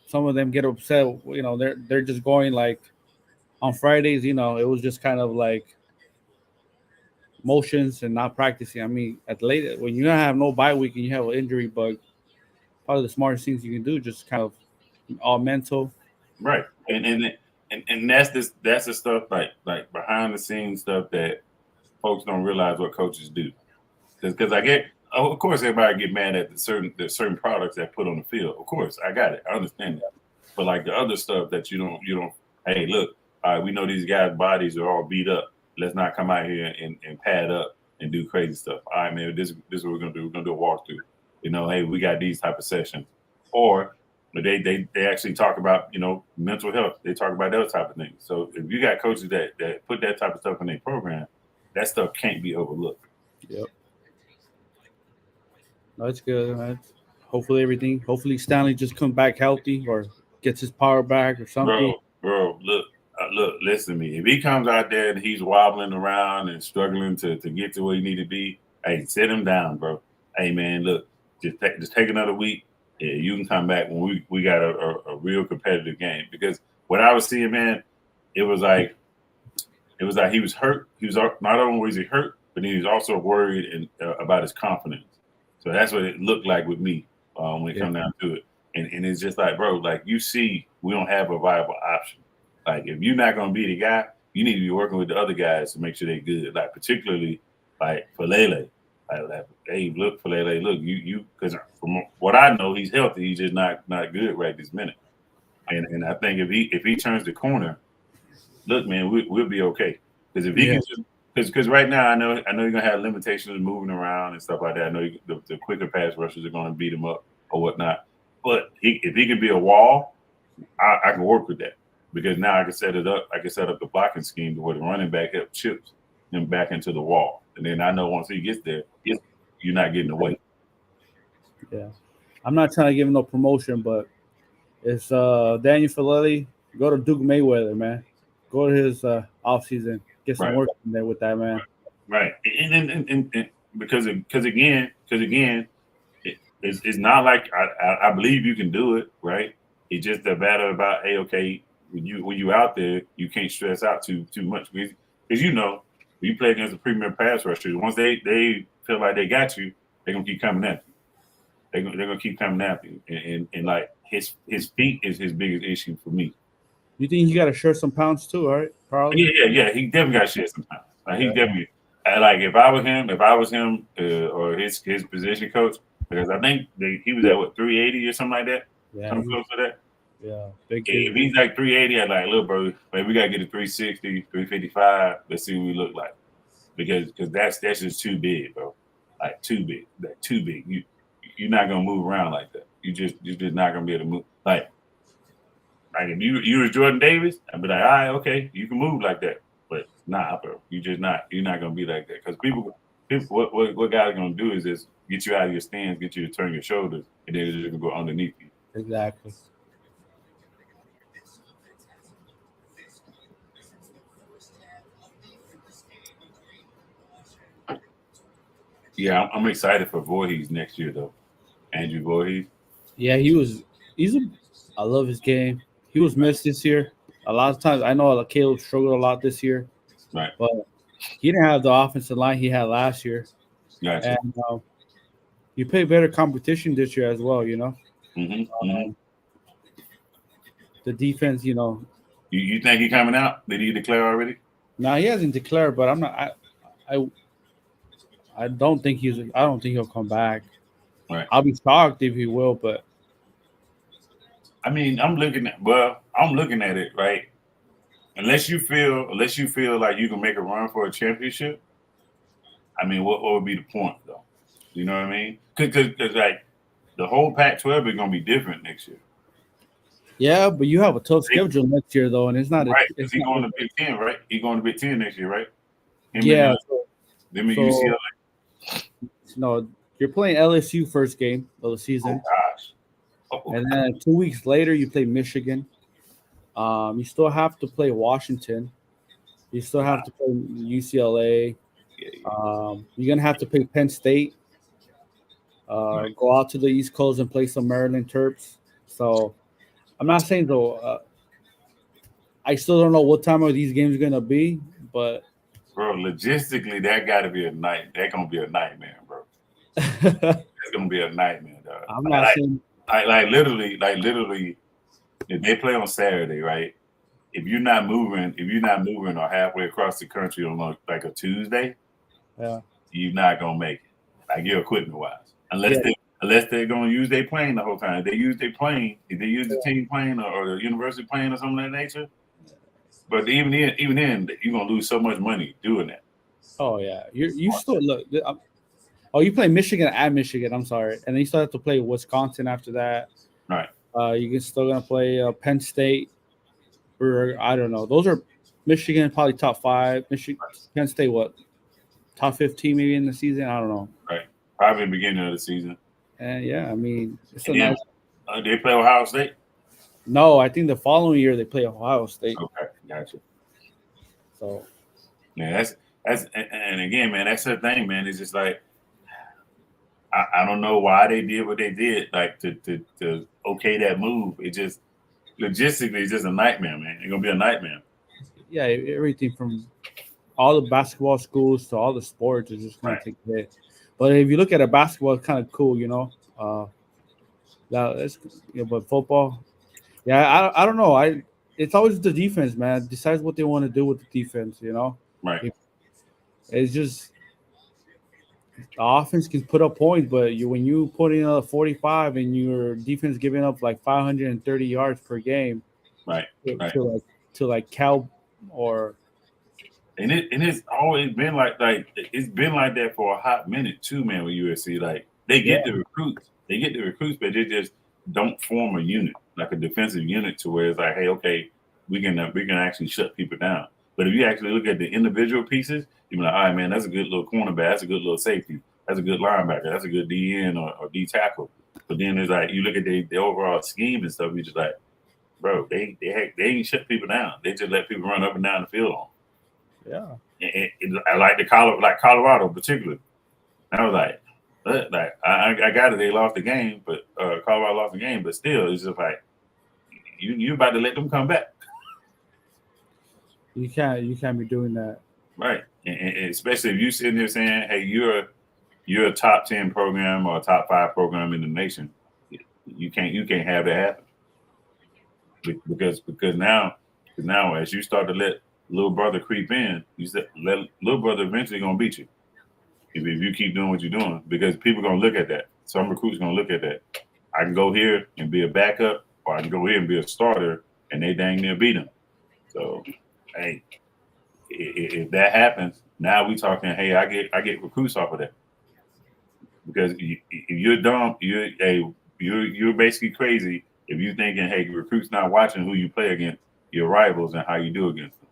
Some of them get upset. They're just going like on Fridays. It was just kind of like motions and not practicing. I mean, at late when you don't have no bye week and you have an injury bug. Probably the smartest things you can do, just kind of all mental. Right. And that's the stuff like behind the scenes stuff that folks don't realize what coaches do. Because of course everybody get mad at the certain products that put on the field. Of course, I got it. I understand that. But like the other stuff that you don't hey, look, all right, we know these guys' bodies are all beat up. Let's not come out here and pad up and do crazy stuff. All right, man, this is what we're gonna do. We're gonna do a walkthrough. Hey, we got these type of sessions. Or they actually talk about, mental health. They talk about those type of things. So if you got coaches that put that type of stuff in their program, that stuff can't be overlooked. Yep. That's good, man. Hopefully Stanley just comes back healthy or gets his power back or something. Bro, look, listen to me. If he comes out there and he's wobbling around and struggling to get to where he need to be, hey, sit him down, bro. Hey, man, look. Just take another week. Yeah, you can come back when we got a real competitive game. Because what I was seeing, man, it was like he was hurt. He was not only was he hurt, but he was also worried about his confidence. So that's what it looked like with me when it come down to it. And it's just like, bro, like you see, we don't have a viable option. Like if you're not gonna be the guy, you need to be working with the other guys to make sure they're good. Like particularly like for Lele. Like, hey, look, Falele, look, you, because from what I know, he's healthy. He's just not good right this minute. And I think if he turns the corner, look, man, we'll be okay. Because if he can because right now I know you're gonna have limitations of moving around and stuff like that. I know the quicker pass rushers are gonna beat him up or whatnot. But if he can be a wall, I can work with that because now I can set it up. I can set up the blocking scheme to where the running back help chips him back into the wall, and then I know once he gets there, you're not getting away. Yeah, I'm not trying to give him no promotion, but it's Daniel Filelli. Go to Duke Mayweather, man. Go to his off season. Get some work in there with that man. Right, and because again, it's not like I believe you can do it, right? It's just a matter about okay, when you out there, you can't stress out too much because when you play against the premier pass rushers, once they feel like they got you, they're gonna keep coming at you. They're gonna keep coming at you, and like his feet is his biggest issue for me. You think he got to share some pounds too, right? Probably. Yeah. He definitely got to share some pounds. Like he definitely like if I was him or his position coach, because I think he was at 380 or something like that. Yeah, something close to that. Yeah, big. If he's like 380, I'm like, look, bro, man, we gotta get to 360, 355. Let's see what we look like, because that's just too big, bro. Like too big. Like too big. You're not gonna move around like that. You're just not gonna be able to move. Like if you was Jordan Davis, I'd be like, all right, okay, you can move like that. But nah, bro, you're not gonna be like that. Because people, what guys are gonna do is just get you out of your stance, get you to turn your shoulders, and then they're just gonna go underneath you. Exactly. Yeah, I'm excited for Voorhees next year though. Andrew Voorhees. Yeah, I love his game. He was missed this year. A lot of times, I know Caleb struggled a lot this year, right? But he didn't have the offensive line he had last year. Gotcha. And you play better competition this year as well. The defense, You think he's coming out? Did he declare already? No, he hasn't declared, but I'm not. I don't think he'll come back. Right. I'll be shocked if he will, but I mean, I'm looking at it, right? Unless you feel like you can make a run for a championship, I mean, what would be the point, though? You know what I mean? Because like the whole Pac-12 is gonna be different next year. Yeah, but you have a tough schedule next year, though, and it's not right. He's going to Big Ten, right? He's going to Big Ten next year, right? UCLA. No, you're playing LSU first game of the season. Oh, gosh. And then 2 weeks later, you play Michigan. You still have to play Washington. You still have to play UCLA. You're going to have to play Penn State. Go out to the East Coast and play some Maryland Terps. So I'm not saying, though, I still don't know what time of these games are going to be, but. Bro, logistically, that got to be a night. That's going to be a nightmare, bro. It's going to be a nightmare, dog. I'm not saying. Like literally, if they play on Saturday, right? If you're not moving or halfway across the country on like a Tuesday, you're not gonna make it. Like your equipment wise, unless they're gonna use their plane the whole time. If they use their plane, if they use the team plane or the university plane or something of that nature. But even then, you're gonna lose so much money doing that. Oh yeah, you still look. Oh, you play Michigan at Michigan. I'm sorry, and then you still have to play Wisconsin after that. Right. You're still gonna play Penn State, or I don't know. Those are Michigan probably top 5. Penn State what? Top 15 maybe in the season. I don't know. Right. Probably the beginning of the season. And yeah, I mean, it's nice. They play Ohio State. No, I think the following year they play Ohio State. Okay, gotcha. So. Yeah, that's and again, man, that's the thing, man. It's just like. I don't know why they did what they did, like to okay that move. It just logistically, it's just a nightmare, man. It's gonna be a nightmare. Yeah, everything from all the basketball schools to all the sports is just gonna take a hit. But if you look at basketball, it's kind of cool, but football, I don't know. It's always the defense, man. Decides what they want to do with the defense, Right. It's just. The offense can put up points, but when you put in a 45 and your defense giving up like 530 yards per game, right, to like Cal or And it's always been like it's been like that for a hot minute too, man. With USC, like they get the recruits, but they just don't form a unit, like a defensive unit, to where it's like, hey, okay, we can actually shut people down. But if you actually look at the individual pieces, you're like, all right, man, that's a good little cornerback, that's a good little safety, that's a good linebacker, that's a good DN or D tackle. But then it's like you look at the overall scheme and stuff, you're just like, bro, they ain't shut people down. They just let people run up and down the field on. Yeah. I like Colorado particularly. I was like I got it. They lost the game, but Colorado lost the game. But still, it's just like you about to let them come back. You can't be doing that, right? And especially if you sitting there saying, "Hey, you're a top 10 program or a top 5 program in the nation." You can't have that happen because now as you start to let little brother creep in, you said little brother eventually gonna beat you if you keep doing what you're doing, because people are gonna look at that. Some recruits gonna look at that. I can go here and be a backup, or I can go here and be a starter, and they dang near beat them. So, hey, if that happens, now we talking. Hey, I get recruits off of that, because if you're dumb, you're basically crazy if you thinking, hey, recruits not watching who you play against, your rivals, and how you do against them.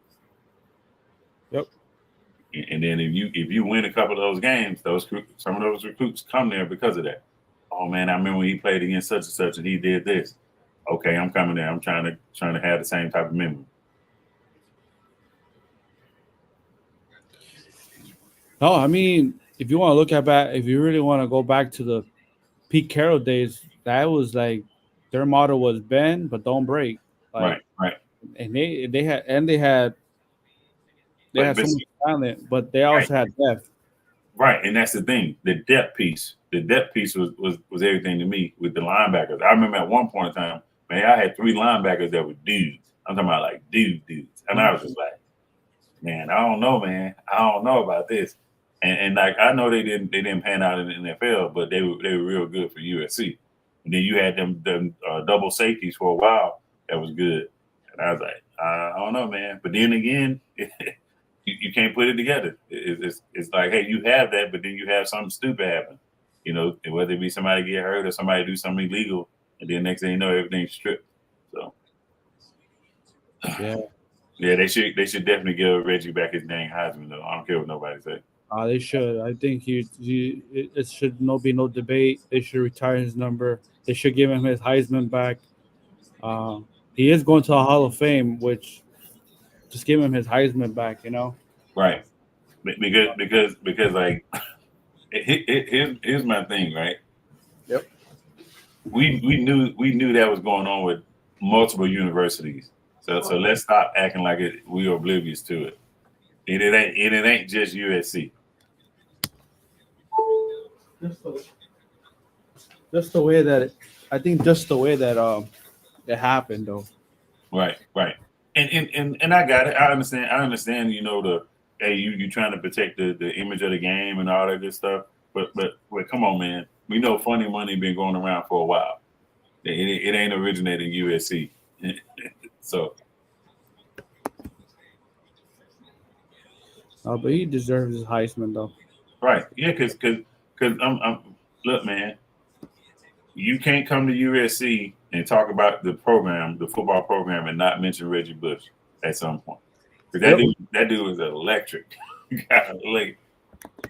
Yep. And then if you win a couple of those games, some of those recruits come there because of that. Oh man, I remember when he played against such and such and he did this. Okay, I'm coming there. I'm trying to have the same type of memory. No, I mean, if you want to look at back, if you really want to go back to the Pete Carroll days, that was like their motto was bend but don't break. Like, right. And they had so much talent, but they also had depth. Right, and that's the thing. The depth piece was everything to me with the linebackers. I remember at one point in time, man, I had 3 linebackers that were dudes. I'm talking about like dudes, and I was just like, man, I don't know, man. I don't know about this. And like I know they didn't pan out in the NFL, but they were real good for USC. And then you had them double safeties for a while. That was good. And I was like, I don't know, man. But then again, you can't put it together. It's like, hey, you have that, but then you have something stupid happen. You know, whether it be somebody get hurt or somebody do something illegal, and then next thing you know, everything's stripped. So yeah, they should definitely give Reggie back his dang Heisman though. I don't care what nobody say. They should. I think it should be no debate. They should retire his number. They should give him his Heisman back. He is going to the Hall of Fame, which just give him his Heisman back, you know? Right. Because like here's my thing, right? Yep. We knew that was going on with multiple universities. So let's stop acting like we are oblivious to it. And it ain't just USC. Just the way that it happened though. Right. And I got it. I understand, you know, you trying to protect the image of the game and all that good stuff. But come on, man. We know funny money been going around for a while. It ain't originated in USC. So but he deserves his Heisman though. Right. Yeah, because I'm look, man, you can't come to USC and talk about the football program, and not mention Reggie Bush at some point. Because that dude was electric. Like,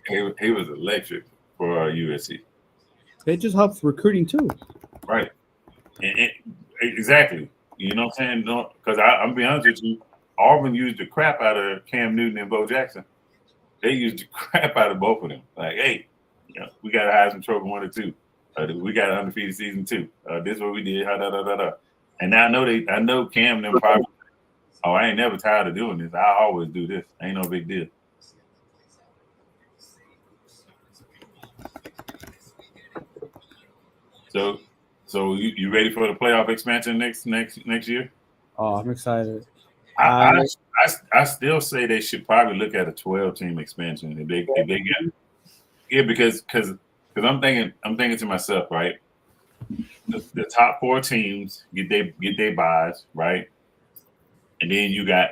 he was electric for USC. It just helps recruiting too. Right. And exactly. You know what I'm saying? No, because I'm be honest with you, Auburn used the crap out of Cam Newton and Bo Jackson. They used the crap out of both of them. Like, hey, you know, we got a Heisman Trophy 1 or 2. We got an undefeated season 2. This is what we did. And now I know Cam and them probably. Oh, I ain't never tired of doing this. I always do this. Ain't no big deal. So you ready for the playoff expansion next year? Oh, I'm excited. I still say they should probably look at a 12-team expansion if they get because I'm thinking to myself, right? The top 4 teams get their buys, right? and then you got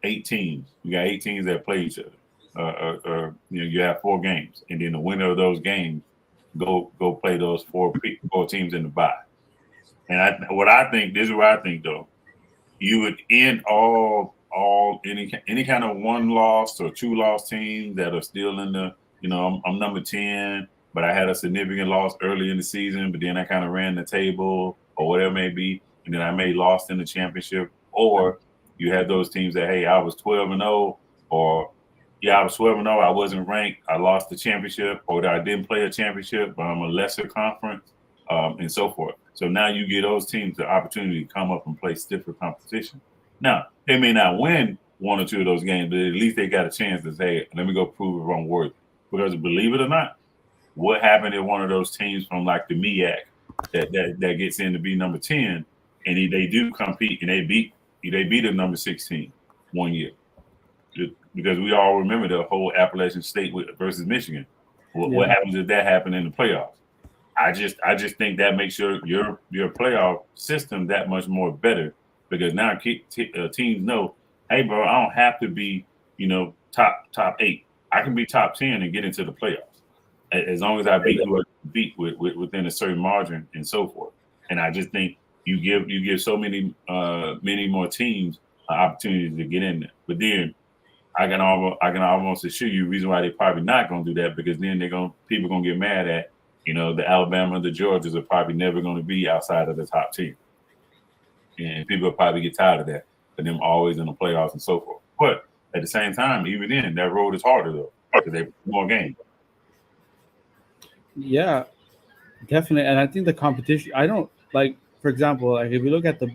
8 teams. You got 8 teams that play each other. You have 4 games, and then the winner of those games go play those 4 teams in the bye. And this is what I think though, you would end all any kind of 1-loss or 2-loss teams that are still in the, I'm number 10, but I had a significant loss early in the season, but then I kind of ran the table or whatever it may be, and then I may lost in the championship. Or you had those teams that, hey, I was 12-0, or I was 12-0, I wasn't ranked, I lost the championship, or I didn't play a championship, but I'm a lesser conference, and so forth. So now you give those teams the opportunity to come up and play stiffer competition. Now, they may not win 1 or 2 of those games, but at least they got a chance to say, let me go prove if I'm worthy. Because believe it or not, what happened if one of those teams from like the MEAC that gets in to be number 10, and they do compete and they beat the number 16 one year? Because we all remember the whole Appalachian State versus Michigan. What happens if that happened in the playoffs? I just think that makes your playoff system that much more better, because now teams know, hey, bro, I don't have to be top 8. I can be top 10 and get into the playoffs as long as I beat within a certain margin and so forth. And I just think you give so many more teams an opportunity to get in there. But then I can almost assure you the reason why they're probably not going to do that, because then people going to get mad at, the Alabama and the Georgias are probably never going to be outside of the top 10. And people will probably get tired of that, for them always in the playoffs and so forth. But at the same time, even then, that road is harder, though, because they play more games. Yeah, definitely. And I think the competition, I don't, like, for example, like if you look at the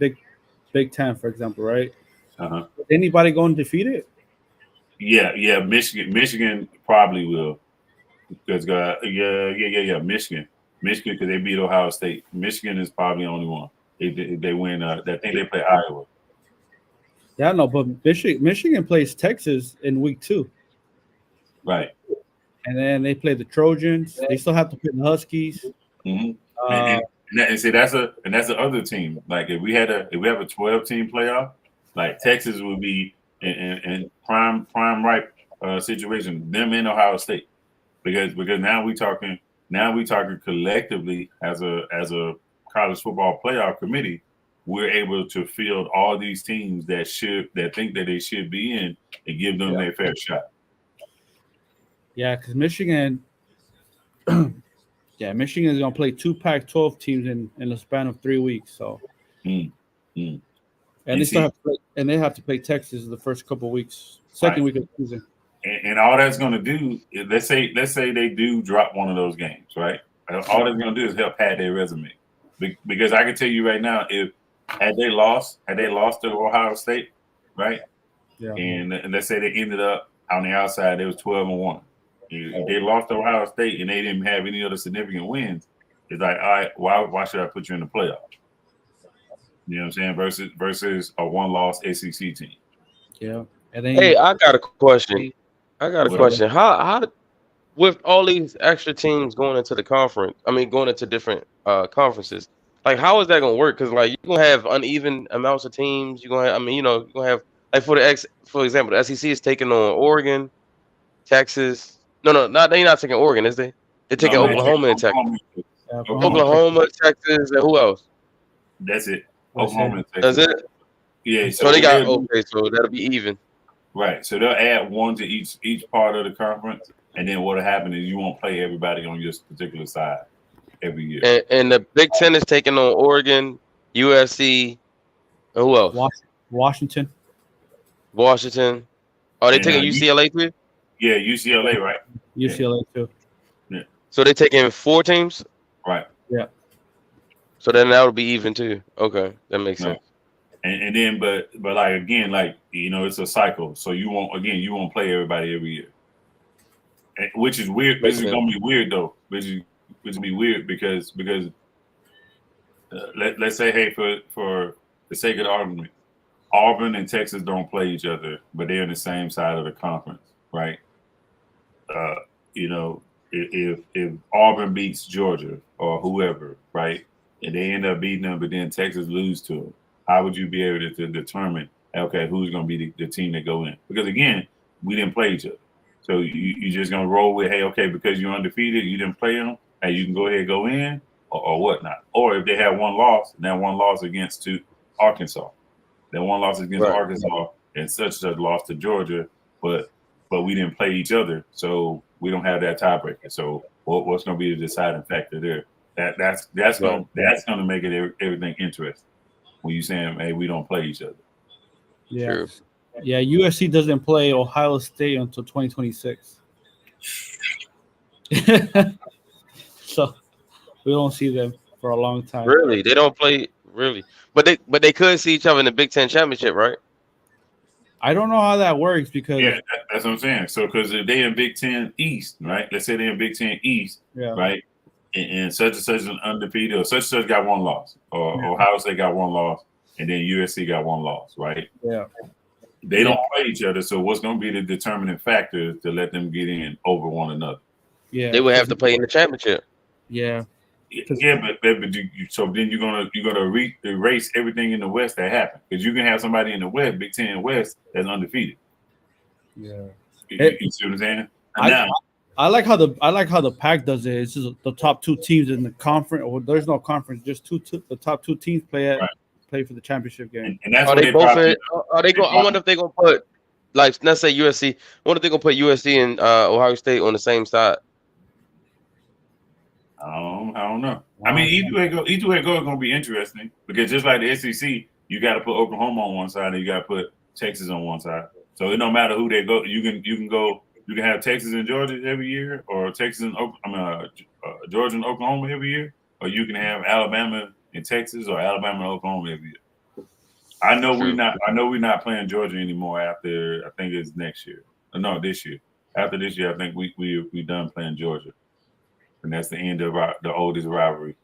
Big Ten, for example, right? Uh-huh. Is anybody going undefeated? Yeah. Michigan probably will. Because Michigan, because they beat Ohio State. Michigan is probably the only one. They win. I think they play Iowa. Yeah, no, but Michigan plays Texas in week 2. Right. And then they play the Trojans. They still have to play the Huskies. Mm-hmm. And see, that's the other team. Like if we have a 12-team playoff, like Texas would be in prime ripe situation. Them in Ohio State. Because now we talking collectively as a college football playoff committee, we're able to field all these teams that think that they should be in and give them their fair shot. Yeah, because Michigan, Michigan is gonna play 2 Pac-12 teams in the span of 3 weeks. So, and they have to play Texas the first couple of weeks, second week of the season. And all that's going to do is let's say they do drop one of those games, right? All that's going to do is help pad their resume, because I can tell you right now, if had they lost to Ohio State, right? Yeah. And let's say they ended up on the outside, they was 12-1. If they lost to Ohio State and they didn't have any other significant wins, it's like, all right, why should I put you in the playoff? You know what I'm saying? Versus a 1-loss SEC team. Yeah. And then, hey, I got a question. How with all these extra teams going into the conference, going into different conferences, like how is that gonna work? Because like you're gonna have uneven amounts of teams. You're gonna have, you're gonna have, like for example, the SEC is taking on Oregon, Texas. No, they're not taking Oregon, is they? They're taking Oklahoma and Texas. Oklahoma, Texas, and who else? That's it. Oklahoma and Texas. That's it. Yeah. So they got so that'll be even. Right. So they'll add one to each part of the conference, and then what'll happen is you won't play everybody on your particular side every year. And the Big Ten is taking on Oregon, USC, and who else? Washington. Are they taking UCLA too? Yeah, UCLA, right? UCLA too. Yeah. So they're taking 4 teams? Right. Yeah. So then that would be even too. Okay, that makes sense. And then, but like again, like it's a cycle. So you won't play everybody every year, which is weird. This is gonna be weird though. Which will be weird because let's say, hey, for the sake of the argument, Auburn and Texas don't play each other, but they're on the same side of the conference, right? If Auburn beats Georgia or whoever, right, and they end up beating them, but then Texas lose to them, how would you be able to determine okay, who's going to be the team that go in? Because again, we didn't play each other. So you just going to roll with, hey, okay, because you're undefeated, you didn't play them, hey, you can go ahead and go in or whatnot. Or if they have one loss, and that one loss against Arkansas, that one loss against Arkansas, and such loss to Georgia, but we didn't play each other, so we don't have that tiebreaker. So what's going to be the deciding factor there? That's going to make it everything interesting when you saying, hey, we don't play each other. Yeah. True. Yeah, USC doesn't play Ohio State until 2026. So we don't see them for a long time. Really, they don't play really, but they could see each other in the Big Ten championship, right? I don't know how that works because that's what I'm saying. So because if they in Big Ten East, right? Let's say they're in Big Ten East, right? And such and such an undefeated, or such and such got one loss, or Ohio State got one loss, and then USC got one loss, right? Yeah. They don't play each other, so what's going to be the determining factor to let them get in over one another? Yeah, they would have to play in the championship. Yeah. Yeah, but so then you're gonna erase everything in the West that happened, because you can have somebody in the West, Big Ten West, that's undefeated. Yeah. You see what I'm saying? I like how the Pac does it. It's just the top two teams in the conference. Or there's no conference, just the top two teams play for the championship game. And that's are they both? Are they going? I wonder if they're gonna put, like, let's say USC. I wonder if they're gonna put USC and Ohio State on the same side. I don't know. I mean, either way it goes, it's gonna be interesting, because just like the SEC, you got to put Oklahoma on one side and you got to put Texas on one side. So it don't matter who they go. You can have Texas and Georgia every year, or Texas and Georgia and Oklahoma every year, or you can have Alabama and Texas, or Alabama and Oklahoma every year. I know we're not playing Georgia anymore after, I think it's next year. No, this year. After this year, I think we done playing Georgia, and that's the end of the oldest rivalry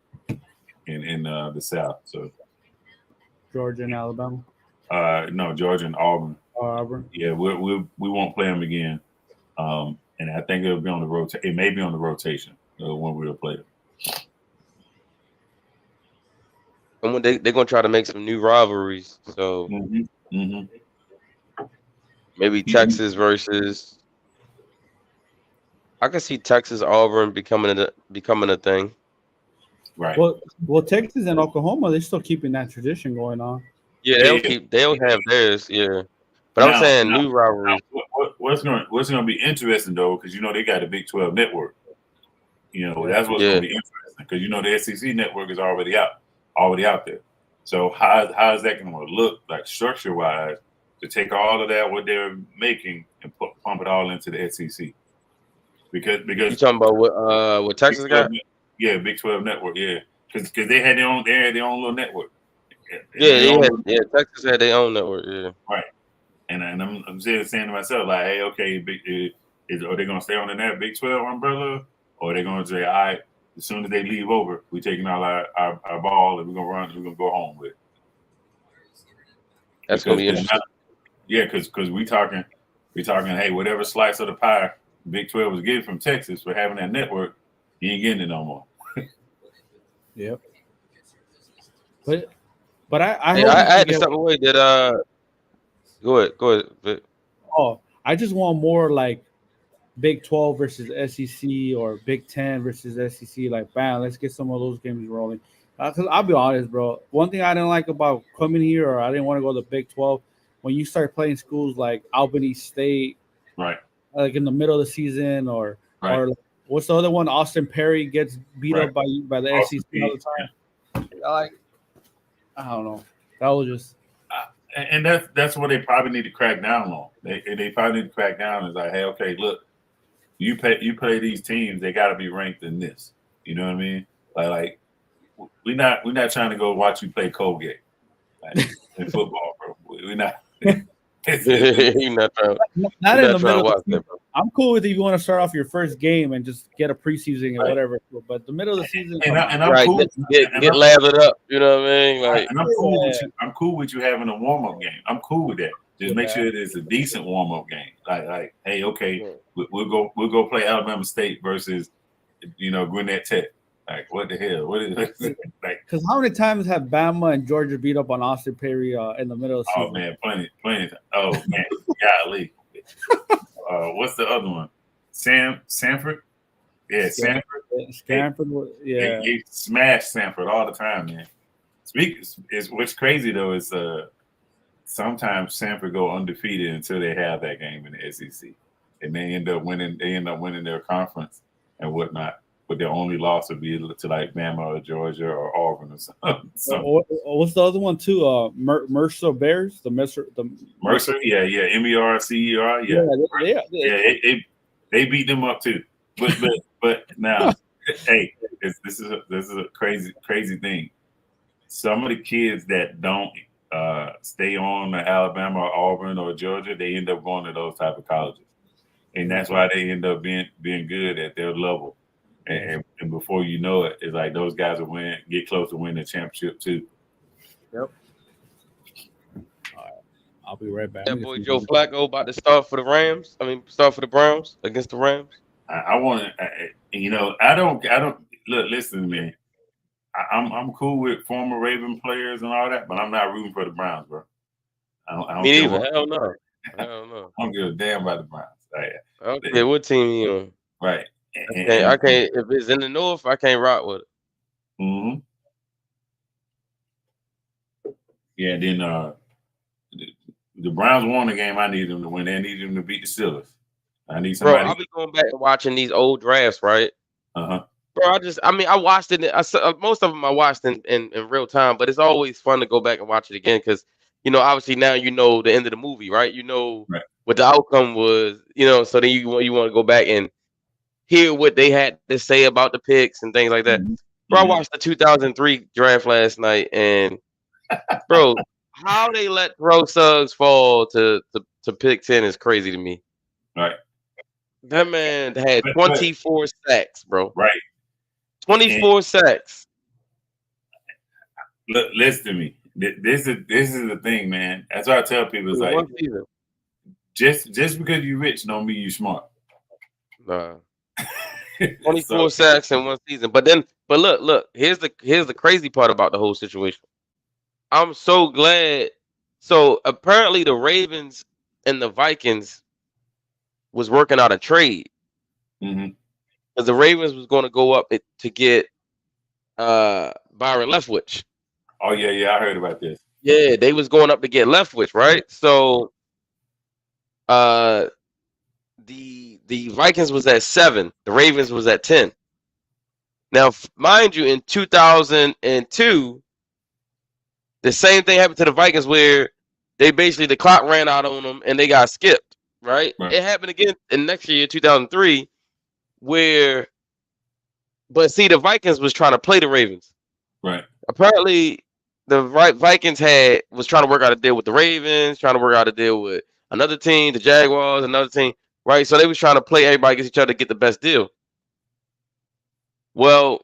in the South. So Georgia and Alabama. No, Georgia and Auburn. Auburn. Yeah, we won't play them again. And I think it'll be on the rotation. It may be on the rotation when we'll play them. And when they're gonna try to make some new rivalries, so maybe Texas versus. I can see Texas Auburn becoming a thing. Right. Well, Texas and Oklahoma, they're still keeping that tradition going on. Yeah, they'll have theirs. Yeah, but I'm saying new rivalries. What's going to be interesting though, because they got a Big 12 network. That's what's going to be interesting, because the SEC network is already out there. So how is that going to look, like, structure wise, to take all of that what they're making and pump it all into the SEC? Because you talking about what Texas got? Yeah, Big 12 network. Yeah, because they had their own little network. Texas had their own network. Yeah, right. And I'm saying to myself, like, hey, okay, are they gonna stay on the Big 12 umbrella, or are they gonna say, all right, as soon as they leave over, we taking all our ball and we're gonna go home with it? That's gonna be interesting. Yeah, because we talking, hey, whatever slice of the pie Big 12 was getting from Texas for having that network, you ain't getting it no more. Yep. But I had to step away. Go ahead. Oh, I just want more like Big 12 versus SEC, or Big 10 versus SEC. Like, bam, let's get some of those games rolling. Because I'll be honest, bro. One thing I didn't like about coming here, or I didn't want to go to Big 12, when you start playing schools like Albany State, right, like in the middle of the season, or what's the other one? Austin Perry gets beat up by the Austin SEC all the time. Like, I don't know. That was just. And that's what they probably need to crack down on. They probably need to crack down. Is like, hey, okay, look, you play these teams, they got to be ranked in this. You know what I mean? Like we're not trying to go watch you play Colgate in football, bro. We're not. You're not trying. Not in the middle of the season. I'm cool with if you want to start off your first game and just get a preseason and whatever. But the middle of the season, I'm cool. Get lathered up. You know what I mean? Like, and I'm cool with you. I'm cool with you having a warm up game. I'm cool with that. Just make sure it's a decent warm up game. Like, hey, okay, we'll go play Alabama State versus Gwinnett Tech. Like, what the hell? What is it? Like? Because how many times have Bama and Georgia beat up on Austin Perry in the middle of the season? Oh man, plenty. Oh man, golly. What's the other one? Sanford. Yeah, Sanford. Stanford. Yeah, he smashed Sanford all the time, man. What's crazy though is sometimes Sanford go undefeated until they have that game in the SEC, and they end up winning. They end up winning their conference and whatnot. But their only loss would be to like Bama or Georgia or Auburn or something. What's the other one too? Mercer Bears, Mercer, yeah, MERCER, yeah. They beat them up too. But now, hey, this is a crazy thing. Some of the kids that don't stay on to Alabama or Auburn or Georgia, they end up going to those type of colleges, and that's why they end up being good at their level. And before you know it, it's like those guys will get close to winning the championship too. Yep. All right. I'll be right back. That boy Joe Flacco about to start for the Rams. Start for the Browns against the Rams. I want to, I don't look. Listen, man. I'm cool with former Raven players and all that, but I'm not rooting for the Browns, bro. I don't Me neither. Hell no. I don't give a damn about the Browns. Right? Okay, what team you on? Right. I can't. If it's in the North, I can't rock with it. Mm-hmm. Yeah. Then the Browns won the game. I need them to win. They need them to beat the Steelers. I need somebody. Bro, I'll be going back and watching these old drafts, right? Bro, I watched it. Most of them I watched in real time, but it's always fun to go back and watch it again because obviously now you know the end of the movie, right? You know what the outcome was, so then you want to go back and hear what they had to say about the picks and things like that. Mm-hmm. Bro, I watched the 2003 draft last night, and bro, how they let Terrell Suggs fall to pick 10 is crazy to me. Right. That man had 24 sacks, bro. Right. 24 sacks. Look, listen to me. This is the thing, man. That's why I tell people, it's like just because you're rich don't mean you're smart. Nah. 24 sacks in one season. But look, here's the crazy part about the whole situation. I'm so glad. So apparently the Ravens and the Vikings was working out a trade. Mm-hmm. Because the Ravens was going to go up to get Byron Leftwich. Oh yeah, I heard about this. Yeah, they was going up to get Leftwich, right? So the Vikings was at 7, the Ravens was at 10. Now, mind you, in 2002, the same thing happened to the Vikings where they basically the clock ran out on them and they got skipped, right? It happened again in next year, 2003, but see, the Vikings was trying to play the Ravens. Right. Apparently, the Vikings was trying to work out a deal with the Ravens, trying to work out a deal with another team, the Jaguars, another team, right? So they was trying to play everybody against each other to get the best deal. Well,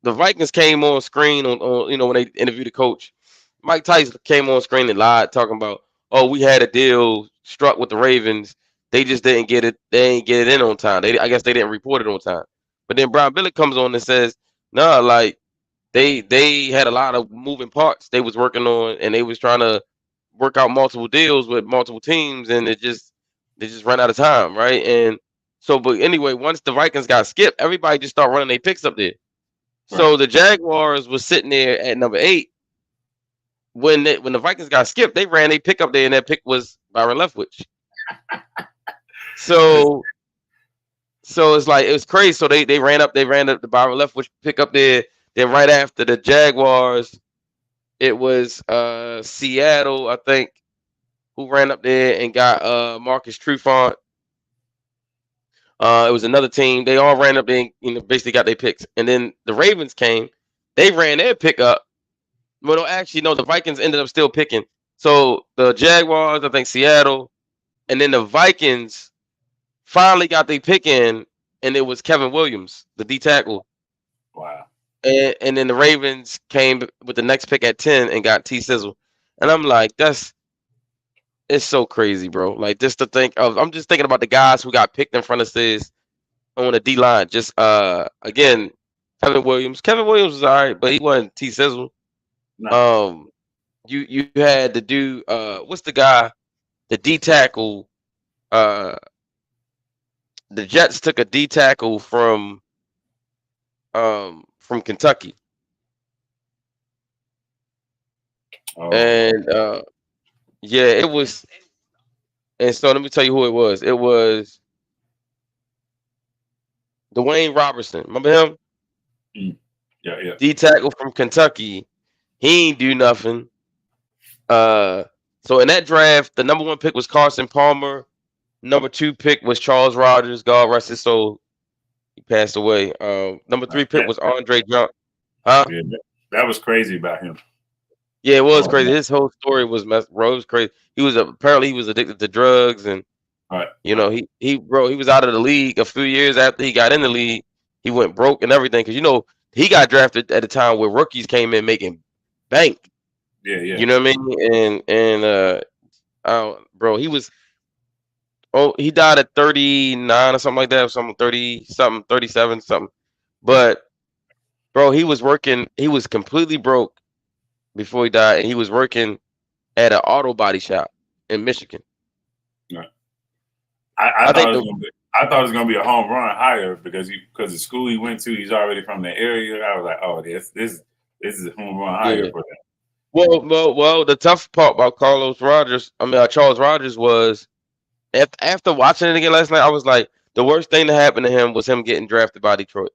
the Vikings came on screen on when they interviewed the coach. Mike Tyson came on screen and lied, talking about, oh, we had a deal struck with the Ravens. They just didn't get it. They ain't get it in on time. I guess they didn't report it on time. But then Brian Billick comes on and says, no, like they had a lot of moving parts they was working on, and they was trying to work out multiple deals with multiple teams, and they just ran out of time, right? And so, but anyway, once the Vikings got skipped, everybody just started running their picks up there. Right. So the Jaguars was sitting there at number 8. When the Vikings got skipped, they ran their pick up there, and that pick was Byron Leftwich. So it's like it was crazy. So they ran up the Byron Leftwich pick up there. Then right after the Jaguars, it was Seattle, I think, who ran up there and got Marcus Trufant. It was another team. They all ran up there and basically got their picks. And then the Ravens came. They ran their pick up. Well, actually, no, the Vikings ended up still picking. So the Jaguars, I think Seattle, and then the Vikings finally got their pick in, and it was Kevin Williams, the D tackle. Wow. And then the Ravens came with the next pick at 10 and got T Sizzle. And I'm like, it's so crazy, bro. Like, just to think of, I'm just thinking about the guys who got picked in front of this on the D line. Just again, Kevin Williams. Kevin Williams was all right, but he wasn't T Sizzle. No. You had the dude. What's the guy? The D tackle. The Jets took a D tackle from Kentucky, and yeah, it was. And so let me tell you who it was. It was Dwayne Robertson. Remember him? Yeah. D tackle from Kentucky. He ain't do nothing. So in that draft, the number 1 pick was Carson Palmer. Number 2 pick was Charles Rogers. God rest his soul. He passed away. Number 3 pick was Andre Johnson. Huh? Yeah, that was crazy about him. Yeah, it was crazy. His whole story was messed. Bro, it was crazy. Apparently he was addicted to drugs, and he was out of the league a few years after he got in the league. He went broke and everything because he got drafted at a time where rookies came in making bank. Yeah. You know what I mean? And bro, he died at 39 or something like that, or something 30 something, 37 something. But bro, he was completely broke before he died, and he was working at an auto body shop in Michigan. Right. I thought it was gonna be a home run hire because the school he went to, he's already from the area. I was like, oh, this is a home run hire for them. Well, the tough part about Charles Rogers was after watching it again last night, I was like, the worst thing that happened to him was him getting drafted by Detroit.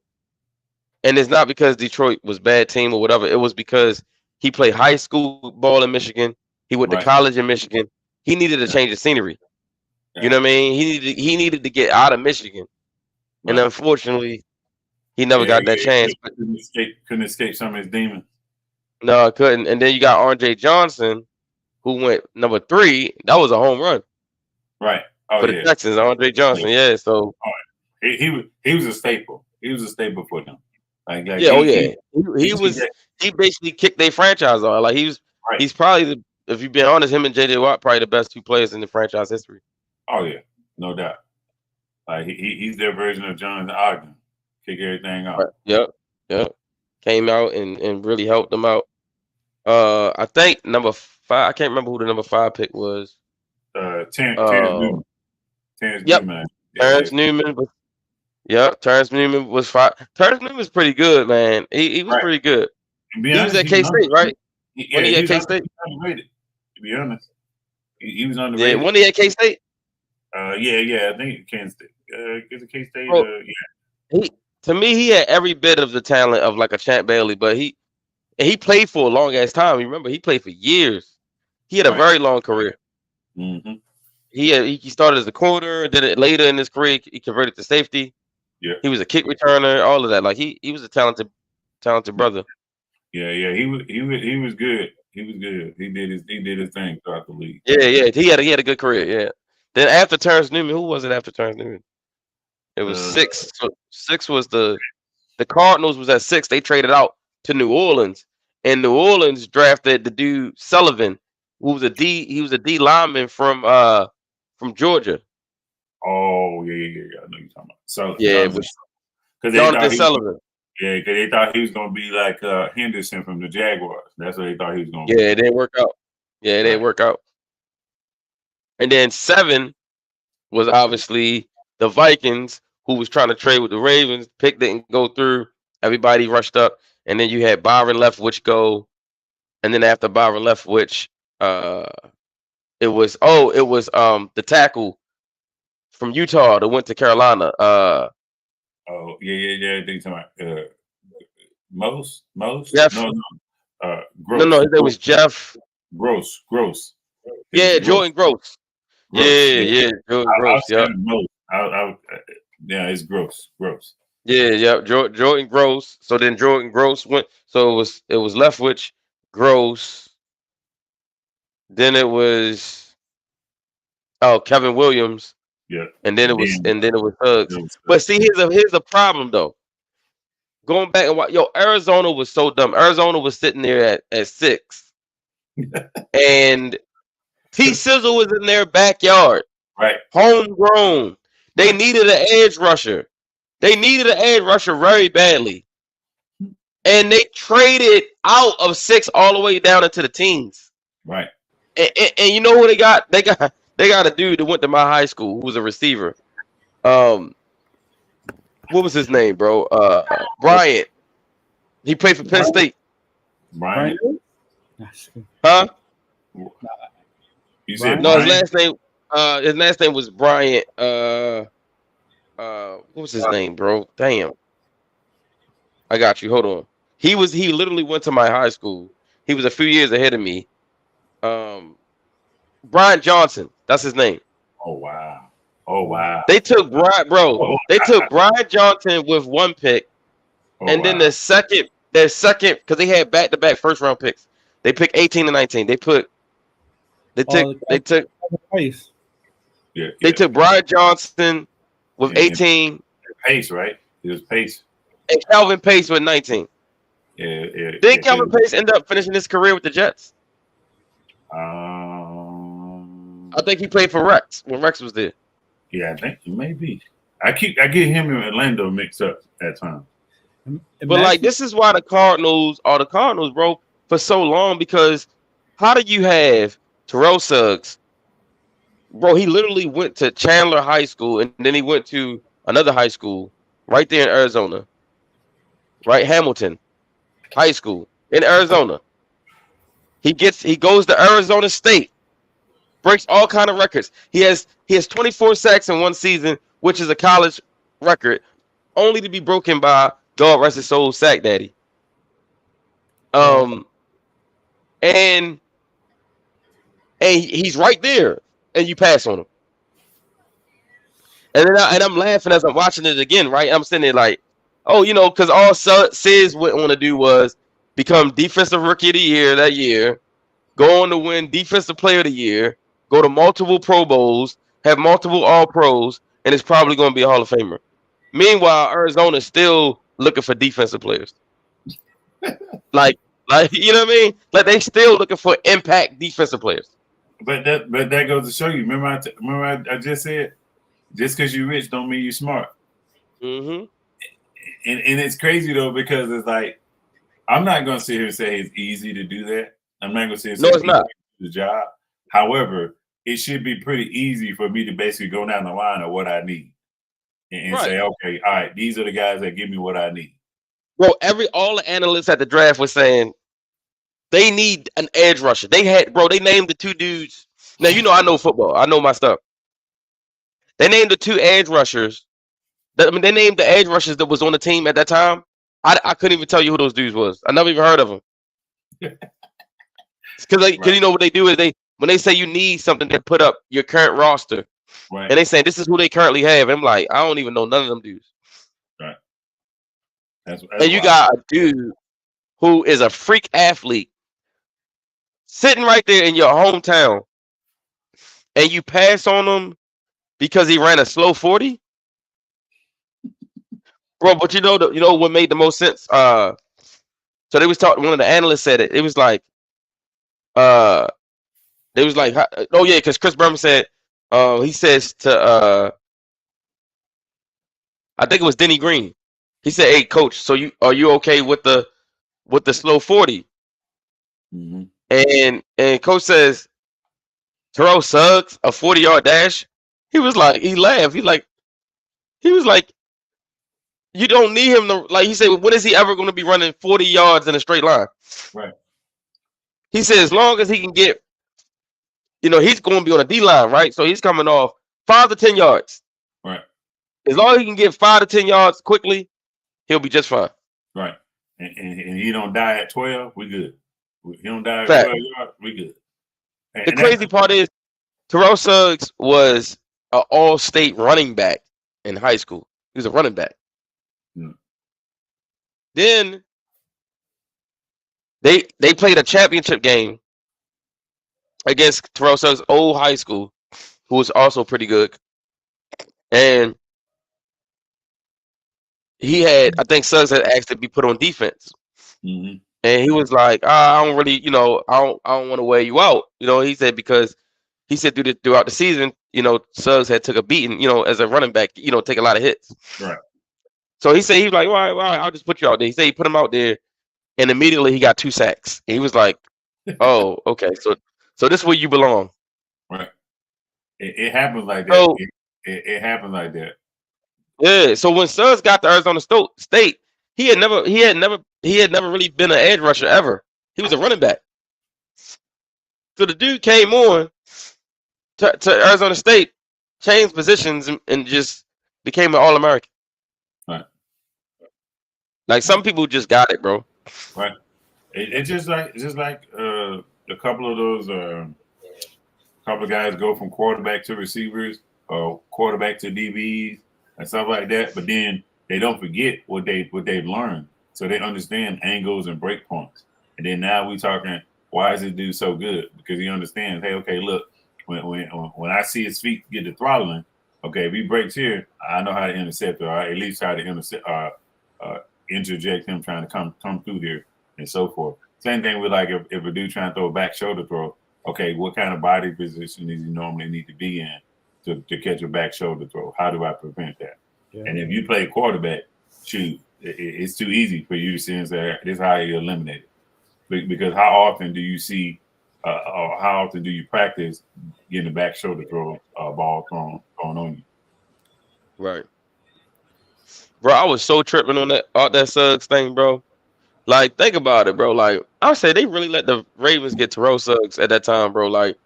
And it's not because Detroit was a bad team or whatever. It was because he played high school ball in Michigan. He went to college in Michigan. He needed to change the scenery. Yeah. You know what I mean? He needed to get out of Michigan. Right. And unfortunately, he never got that chance. Couldn't escape some of his demons. No, I couldn't. And then you got Andre Johnson, who went number 3. That was a home run. Right. For the Texans, Andre Johnson. Yeah. So he was a staple. He was a staple for them. He basically kicked their franchise on. Like he's probably if you've been honest, him and JJ Watt probably the best 2 players in the franchise history. Oh yeah, no doubt. Like he's their version of Jonathan Ogden. Kick everything out. Right. Yep. Came out and really helped them out. I think number 5. I can't remember who the number 5 pick was. Terrence Newman. Newman. Terrence Newman. Terrence Newman was 5. Terrence Newman was pretty good, man. He was pretty good. He was at K-State, right? When he at K-State? To be honest. He was underrated. Yeah, when he at K-State? I think Kansas State. Is it K-State? To me, he had every bit of the talent of like a Champ Bailey, but he played for a long ass time. Remember, he played for years. He had a very long career. Mm-hmm. He started as a corner, did it later in his career. He converted to safety. Yeah, he was a kick returner, all of that. Like he was a talented brother. Yeah, he was good. He was good. He did his thing throughout the league. Yeah. He had a good career. Yeah. Then after Terrence Newman, who was it after Terrence Newman? It was 6. So 6 was the Cardinals was at 6. They traded out to New Orleans, and New Orleans drafted the dude Sullivan, who was a D. He was a D lineman from Georgia. Oh yeah. I know you're talking about. So because Jonathan Sullivan. Because they thought he was gonna be like Henderson from the Jaguars. That's what they thought he was gonna be. Yeah, it didn't work out. It didn't work out. And then 7 was obviously the Vikings, who was trying to trade with the Ravens. Pick didn't go through. Everybody rushed up, and then you had Byron Leftwich go, and then after Byron Leftwich, it was the tackle from Utah that went to Carolina. I think talking about Gross. Jeff. Gross. No, it was Jeff. Gross. Yeah, Jordan Gross. Yeah, Jordan Gross. It's Gross. Yeah. Jordan Gross. So then Jordan Gross went. So it was Leftwich, Gross. Then it was Kevin Williams. Yeah. And then it was Huggs. But see, here's a problem though. Going back and watch, Arizona was so dumb. Arizona was sitting there at 6. And T Sizzle was in their backyard. Right. Homegrown. They needed an edge rusher. Very badly. and they traded out of 6 all the way down into the teens. Right. And you know who they got? They got a dude that went to my high school who was a receiver. What was his name, bro? Bryant. He played for Penn State. Bryant. Huh? You said no. Bryant? His last name was Bryant. What was his name, bro? Damn. I got you. Hold on. He literally went to my high school. He was a few years ahead of me. Brian Johnson. That's his name. Oh wow. They took Brian, bro. They took Brian Johnson with 1 pick, and then their second, because they had back-to-back first-round picks. They picked 18 and 19. They took Brian Johnson with 18. Pace, right? It was Pace. And Calvin Pace with 19. Yeah. Did Calvin Pace end up finishing his career with the Jets? I think he played for Rex when Rex was there. Yeah, I think it may be. I get him and Orlando mixed up at times. But like, this is why the Cardinals are the Cardinals, bro, for so long. Because how do you have Terrell Suggs, bro? He literally went to Chandler High School, and then he went to another high school right there in Arizona, right? Hamilton High School in Arizona. He goes to Arizona State, breaks all kind of records. He has 24 sacks in one season, which is a college record, only to be broken by God rest his soul, Sack Daddy. And he's right there, and you pass on him. And then I'm laughing as I'm watching it again, right? I'm sitting there like, oh, because all Sis went on to do was become Defensive Rookie of the Year that year, go on to win Defensive Player of the Year, go to multiple Pro Bowls, have multiple All-Pros, and is probably going to be a Hall of Famer. Meanwhile, Arizona's still looking for defensive players. like, you know what I mean? Like, they still looking for impact defensive players. But that goes to show you. Remember I just said, just because you're rich don't mean you're smart. Mm-hmm. And it's crazy though, because it's like, I'm not going to sit here and say it's easy to do that. I'm not going to say it's not the job. However, it should be pretty easy for me to basically go down the line of what I need and say, okay, all right, these are the guys that give me what I need. Bro, all the analysts at the draft were saying they need an edge rusher. They named the 2 dudes. Now, I know football. I know my stuff. They named the 2 edge rushers. They named the edge rushers that was on the team at that time. I couldn't even tell you who those dudes was. I never even heard of them. Because you know what they do is when they say you need something, they put up your current roster. Right. And they say this is who they currently have. And I'm like, I don't even know none of them dudes. Right. That's and you got a dude who is a freak athlete sitting right there in your hometown, and you pass on him because he ran a slow 40? Bro, but you know what made the most sense? So they was talking, one of the analysts said it. It was like, oh yeah, because Chris Berman said, he says to, I think it was Denny Green. He said, "Hey, coach, so are you okay with the slow 40?" Mm-hmm. And coach says, Terrell Suggs, a 40-yard dash. He laughed. He was like, you don't need him to, like, he said, when is he ever going to be running 40 yards in a straight line? Right. He said, as long as he can get, he's going to be on a D line, right? So he's coming off 5 to 10 yards. Right. As long as he can get 5 to 10 yards quickly, he'll be just fine. Right. And he don't die at 12, we good. He don't die at 12 yards, we good. The crazy part is Terrell Suggs was an all-state running back in high school. He was a running back. Hmm. Then they played a championship game against Terrell Suggs' old high school, who was also pretty good. And I think Suggs had asked to be put on defense. Mm-hmm. And he was like, I don't really, I don't want to wear you out. He said, because he said throughout the season, Suggs had took a beating, as a running back, take a lot of hits. Right. So he said, he's like, well, I'll just put you out there. He said he put him out there, and immediately he got 2 sacks. And he was like, "Oh, okay, so this is where you belong." Right. It happens like that. So It happens like that. yeah, so when Suggs got to Arizona State, he had never really been an edge rusher ever. He was a running back. So the dude came on to Arizona State, changed positions, and just became an All-American. Right. Like some people just got it, bro. Right. It's just like a couple of those couple of guys go from quarterback to receivers or quarterback to DBs and stuff like that, but then they don't forget what they've learned. So they understand angles and break points. And then now we talking, why is this dude so good? Because he understands, hey, okay, look, when I see his feet get to throttling, okay, if he breaks here, I know how to intercept, or at least how to interject him trying to come through there and so forth. Same thing with like if a dude trying to throw a back shoulder throw, okay, what kind of body position does he normally need to be in to catch a back shoulder throw? How do I prevent that? Yeah. And if you play quarterback, shoot, it's too easy for you to say this is how you eliminate it. Because how often do you see, or how often do you practice getting a back shoulder throw, ball thrown on you? Right. Bro, I was so tripping on that Suggs thing, bro. Like, think about it, bro. Like, I would say they really let the Ravens get Terrell Suggs at that time, bro. Like,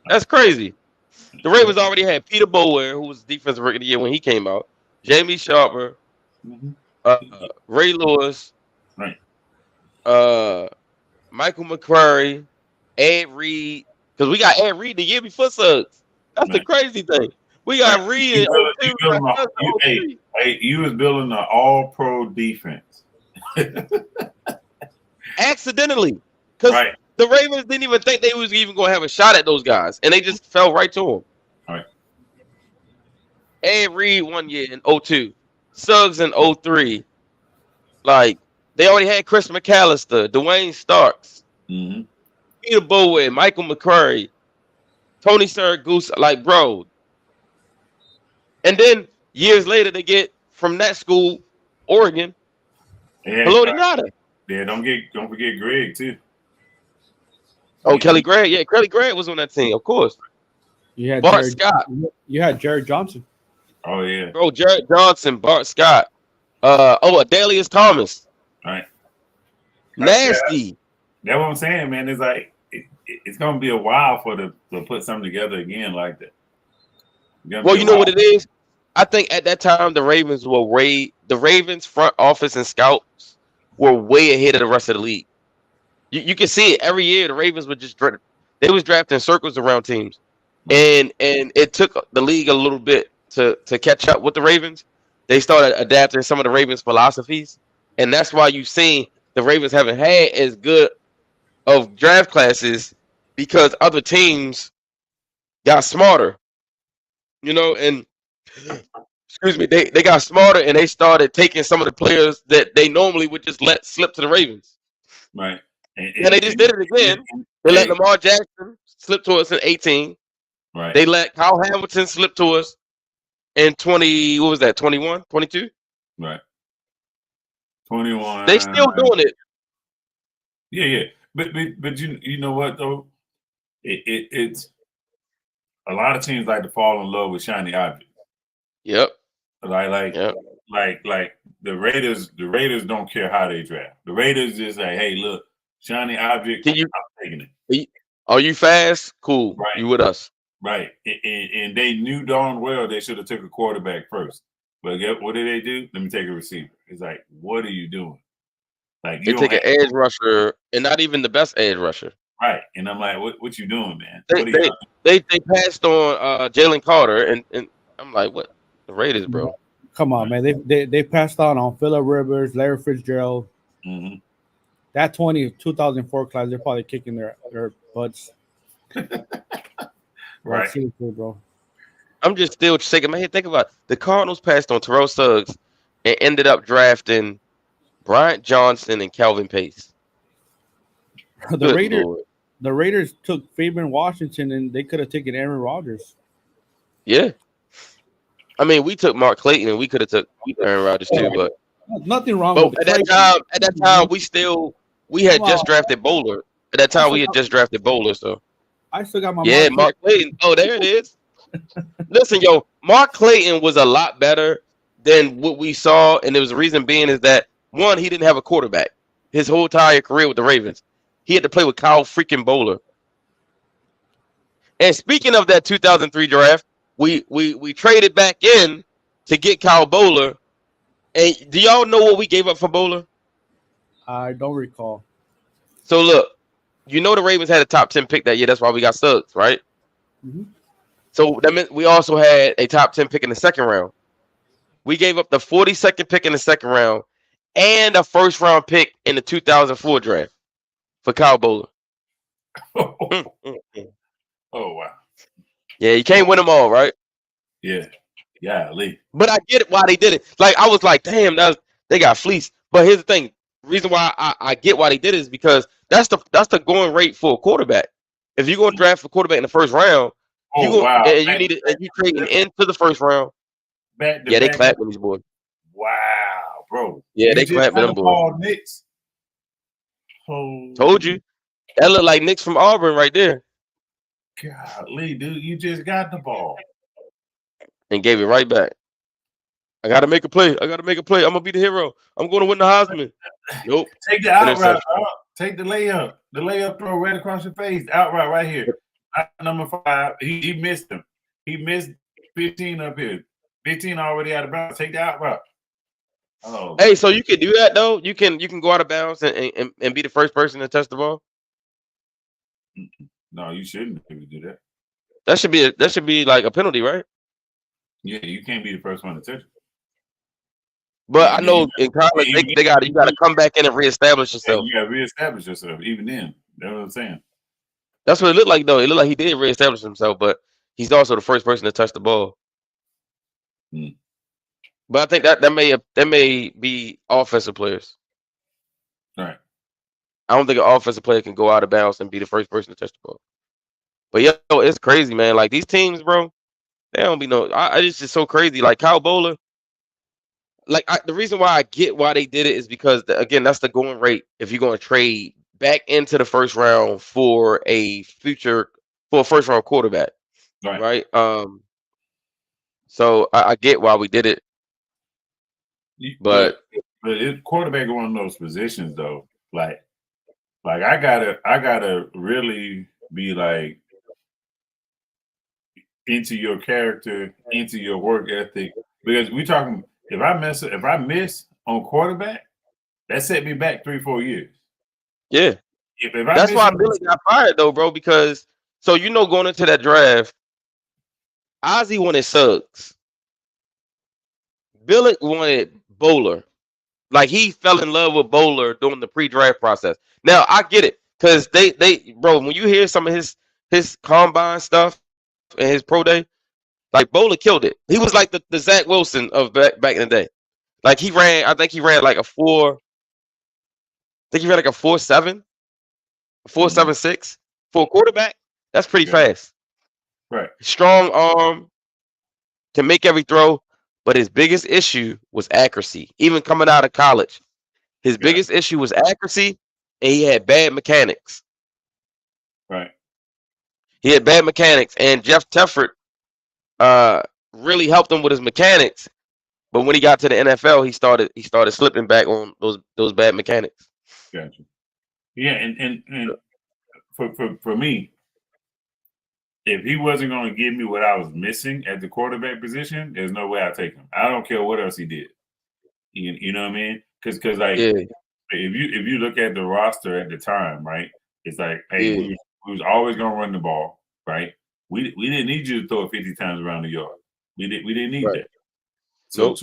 that's crazy. The Ravens already had Peter Bower, who was defensive rookie of the year when he came out, Jamie Sharper, Ray Lewis, right, Michael McCurry, Ed Reed, because we got Ed Reed the year before Suggs. That's the crazy thing. We got Reed. You was building an all-pro defense. Accidentally. Because the Ravens didn't even think they was even going to have a shot at those guys. And they just fell right to them. Right. Ed Reed 1 year in 2002. Suggs in 2003. Like, they already had Chris McAllister, Dwayne Starks, Peter Bower, Michael McCurry, Tony Siragusa. Like, bro. And then years later, they get from that school, Oregon, Haloti Ngata. Yeah, don't forget Greg too. Oh, Kelly Gregg. Yeah, Kelly Gregg was on that team, of course. You had Bart Scott. You had Jared Johnson. Oh yeah, bro, Jared Johnson, Bart Scott. Adalius Thomas. Right. Nasty. That's what I'm saying, man. It's like it's gonna be a while to put something together again like that. Well, you know what it is? I think at that time the Ravens front office and scouts were way ahead of the rest of the league. You can see it every year. The Ravens would they was drafting circles around teams, and it took the league a little bit to catch up with the Ravens. They started adapting some of the Ravens' philosophies, and that's why you've seen the Ravens haven't had as good of draft classes because other teams got smarter, and excuse me, they got smarter and they started taking some of the players that they normally would just let slip to the Ravens. Right. And they just did it again. They let Lamar Jackson slip to us in 18. Right. They let Kyle Hamilton slip to us in 20, what was that, 21, 22? Right. 21. They still doing it. Yeah. But you know what though? It's a lot of teams like to fall in love with shiny objects. Yep. Like the Raiders don't care how they draft. The Raiders just say, hey, look, shiny object, I'm taking it. Are you fast? Cool. Right. You with us. Right. And they knew darn well they should have took a quarterback first. But what did they do? Let me take a receiver. It's like, what are you doing? Like they take an edge rusher and not even the best edge rusher. Right. And I'm like, what you doing, man? They passed on Jalen Carter and I'm like, what? The Raiders, bro. Come on, man. They passed on Phillip Rivers, Larry Fitzgerald. Mm-hmm. That 2004 class, they're probably kicking their butts. Right. Seriously, bro. I'm just still shaking my head. Think about it. The Cardinals passed on Terrell Suggs and ended up drafting Bryant Johnson and Calvin Pace. The Raiders took Fabian Washington and they could have taken Aaron Rodgers. Yeah. I mean, we took Mark Clayton and we could have took Aaron Rodgers too, but nothing wrong with at that time we still we had just drafted Bowler. At that time, we had just drafted Bowler. So I still got my Mark Clayton. Oh, there it is. Listen, yo, Mark Clayton was a lot better than what we saw, and there was a reason being is that one, he didn't have a quarterback his whole entire career with the Ravens. He had to play with Kyle freaking Bowler. And speaking of that 2003 draft, we traded back in to get Kyle Bowler. And do y'all know what we gave up for Bowler? I don't recall. So look, you know the Ravens had a top 10 pick that year. That's why we got Suggs, right? Mm-hmm. So that meant we also had a top 10 pick in the second round. We gave up the 42nd pick in the second round and a first round pick in the 2004 draft for Kyle Bowler. Oh, wow. Yeah, you can't win them all, right? Yeah. Yeah, Lee. But I get it why they did it. Like, I was like, damn, they got fleeced. But here's the thing. Reason why I get why they did it is because that's the going rate for a quarterback. If you're going to draft a quarterback in the first round, wow. And you need it, and you trading into the first round. They clapped with these boys. Wow, bro. Yeah, they clapped with them boys. Told you. That looked like Knicks from Auburn right there. Golly, dude, you just got the ball. And gave it right back. I got to make a play. I'm going to be the hero. I'm going to win the Heisman. Nope. Take the outright. Take the layup. The layup throw right across your face. Outright right here. Number 5. He missed him. He missed 15 up here. 15 already out of bounds. Take the outright. Oh. Hey, so you can do that though? You can go out of bounds and be the first person to touch the ball? No, you shouldn't be able to do that. That should be like a penalty, right? Yeah, you can't be the first one to touch it. But I know in college you got to come back in and reestablish yourself. You got to reestablish yourself, even then. That's what I'm saying. That's what it looked like, though. It looked like he did reestablish himself, but he's also the first person to touch the ball. But I think that may be offensive players. All right. I don't think an offensive player can go out of bounds and be the first person to touch the ball. But yo, it's crazy, man. Like these teams, bro, they don't be it's just so crazy. Like Kyle Bowler. Like the reason why I get why they did it is because again, that's the going rate. If you're going to trade back into the first round for a first round quarterback, right? So I get why we did it, but it's quarterback one of those positions though. Like I gotta really be like into your character, into your work ethic, because we talking. If I miss on quarterback, that set me back 3-4 years. Yeah. That's why Billy got fired though, bro, because going into that draft, Ozzie wanted Suggs. Billy wanted Bowler. Like he fell in love with Bowler during the pre-draft process. Now I get it. Cause they bro, when you hear some of his combine stuff and his pro day, like Bowler killed it. He was like the Zach Wilson of back in the day. Like I think he ran like a 4. I think he ran like a 4.7, 4.76 for a quarterback. That's pretty fast. Right. Strong arm, can make every throw, but his biggest issue was accuracy. Even coming out of college, his biggest issue was accuracy, and he had bad mechanics. Right. He had bad mechanics, and Jeff Tefford really helped him with his mechanics. But when he got to the NFL, he started slipping back on those bad mechanics. Gotcha. Yeah, and for me, if he wasn't going to give me what I was missing at the quarterback position, there's no way I'd take him. I don't care what else he did. You know what I mean? Because if you look at the roster at the time, right? It's like, hey, we was always going to run the ball, right? We didn't need you to throw it 50 times around the yard. We didn't need that. So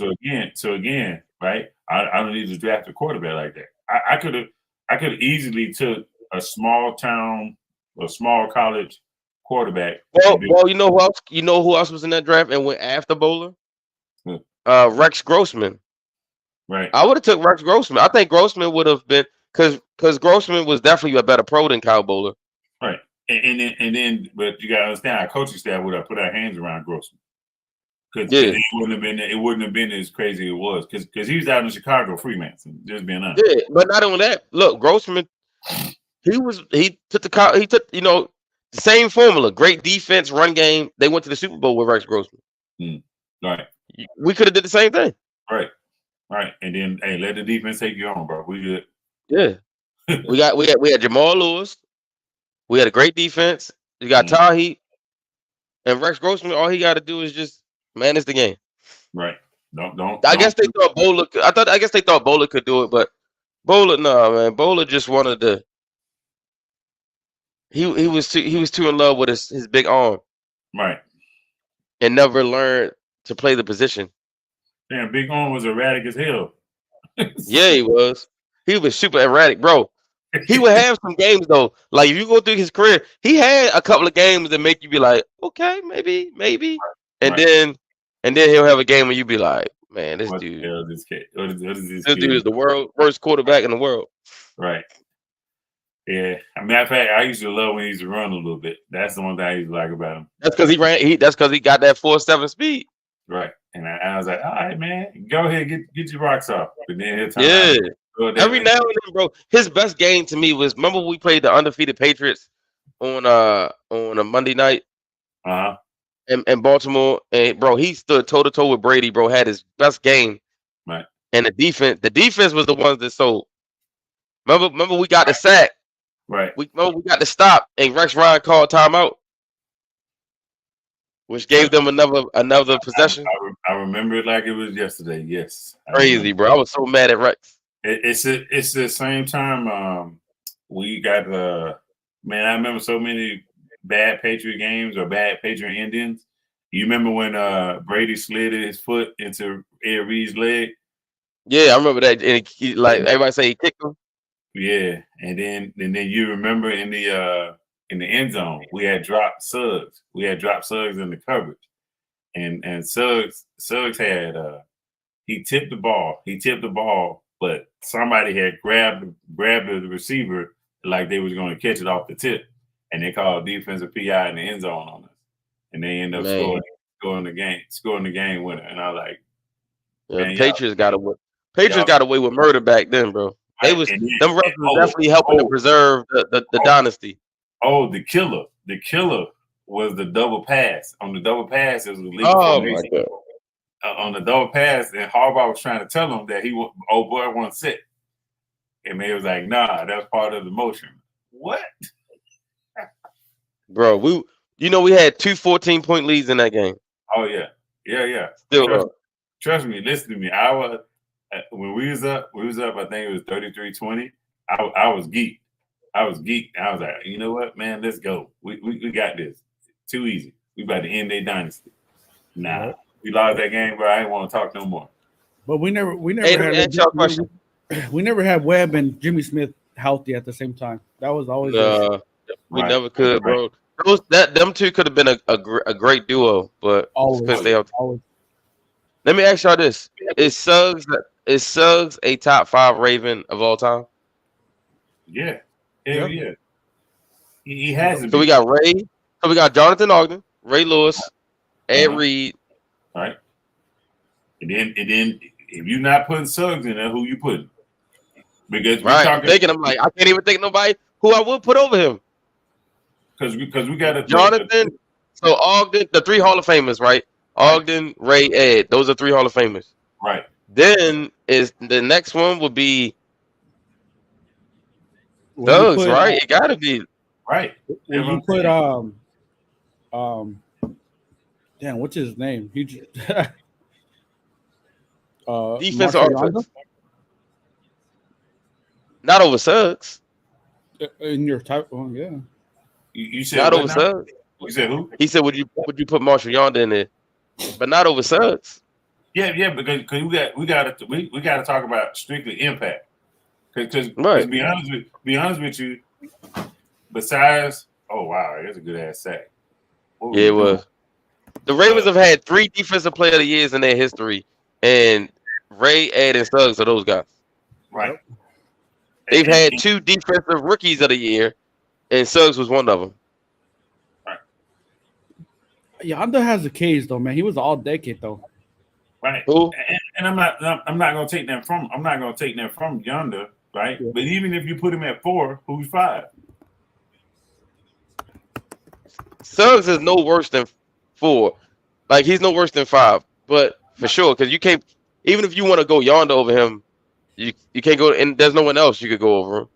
again, right? I don't need to draft a quarterback like that. I could have easily took a small town or small college quarterback. Well, you know who else? You know who else was in that draft and went after Bowler? Rex Grossman. Right. I would have took Rex Grossman. I think Grossman would have been because Grossman was definitely a better pro than Kyle Bowler. Right. And then, but you gotta understand, our coaching staff would have put our hands around Grossman. Because it wouldn't have been as crazy as it was. Because he was out in Chicago, Freemanson, just being honest. Yeah, but not only that. Look, Grossman He took the same formula, great defense, run game. They went to the Super Bowl with Rex Grossman. Right. We could have did the same thing. Right. And then let the defense take you on, bro. We good. Yeah. we had Jamal Lewis. We had a great defense. You got Tahi and Rex Grossman. All he got to do is just manage the game. Right. I guess they thought Bowler could do it, but Bowler, no, man. Bowler just wanted to. He was too in love with his big arm. Right. And never learned to play the position. Damn, Big Arm was erratic as hell. Yeah, he was. He was super erratic, bro. He would have some games though. Like if you go through his career, he had a couple of games that make you be like, okay, maybe. And then he'll have a game where you be like, man, this dude. This dude is the worst quarterback in the world. Right. Yeah. As a matter of fact, I used to love when he used to run a little bit. That's the one thing I used to like about him. That's because he ran. That's because he got that 4.7 speed. Right. And I was like, all right, man, go ahead, get your rocks off. But then every now and then, bro. His best game to me was remember we played the undefeated Patriots on a Monday night. In Baltimore, and bro, he stood toe to toe with Brady. Bro, had his best game. Right. And the defense was the ones that sold. Remember we got the sack. Right. We got the stop, and Rex Ryan called timeout, which gave them another possession. I remember it like it was yesterday. Yes. Crazy, bro. I was so mad at Rex. It's the same time. We got man. I remember so many bad Patriot games or bad Patriot endings. You remember when Brady slid his foot into Ed Reed's leg? Yeah, I remember that. And everybody say he kicked him. Yeah, and then you remember in the end zone we had dropped Suggs. We had dropped Suggs in the coverage, and Suggs had he tipped the ball, but somebody had grabbed the receiver like they was going to catch it off the tip, and they called defensive PI in the end zone on us, and they end up scoring the game winner. And I was like, man, Patriots got away. Got away with murder back then, bro. They was them refs was definitely helping to preserve the dynasty. Oh, the killer was the double pass. On the double pass, it was legal formation. My God. On the double pass, and Harbaugh was trying to tell him that old boy wasn't sick. And they was like, nah, that's part of the motion. What? Bro, we had 2 14-point leads in that game. Oh, yeah. Yeah. Still trust me, listen to me. When we was up, I think it was 33-20. I was geeked. I was like, you know what, man, let's go. We got this. Too easy. We about to end their dynasty. Nah. We lost that game, bro. I ain't want to talk no more. But we never had we never had Webb and Jimmy Smith healthy at the same time. That was always we never could, bro. Them two could have been a great duo, but because they are. Let me ask y'all this: Is Suggs a top 5 Raven of all time? Yeah. Hell yeah. He has it. So we got Ray. So we got Jonathan Ogden, Ray Lewis, Ed Reed. All right. And then if you're not putting Suggs in there, who you putting? Because I'm like, I can't even think nobody who I would put over him. Because we got a Jonathan. So Ogden, the 3 Hall of Famers, right? Ogden, Ray, Ed. Those are 3 Hall of Famers. Right. Then is the next one would be Suggs, right? It gotta be right. When you put damn, what's his name? He defensive offense. Not over Suggs. In your type, yeah. You said not over Suggs. You said who? He said, "Would you put Marshall Yonder in there?" But not over Suggs. Yeah, because we got to talk about strictly impact. Because right. be honest with you, besides, oh wow, that's a good ass sack. Yeah, it was. The Ravens have had 3 defensive player of the years in their history, and Ray, Ed, and Suggs are those guys. Right. They've had 2 defensive rookies of the year, and Suggs was one of them. Right. Yonder has a case though, man. He was all decade though. Right. Who? And I'm not gonna take that from Yonder. right? Yeah. But even if you put him at 4, who's 5? Suggs is no worse than 4. Like, he's no worse than 5. But for sure, because you can't, even if you want to go yonder over him, you can't go, and there's no one else you could go over him.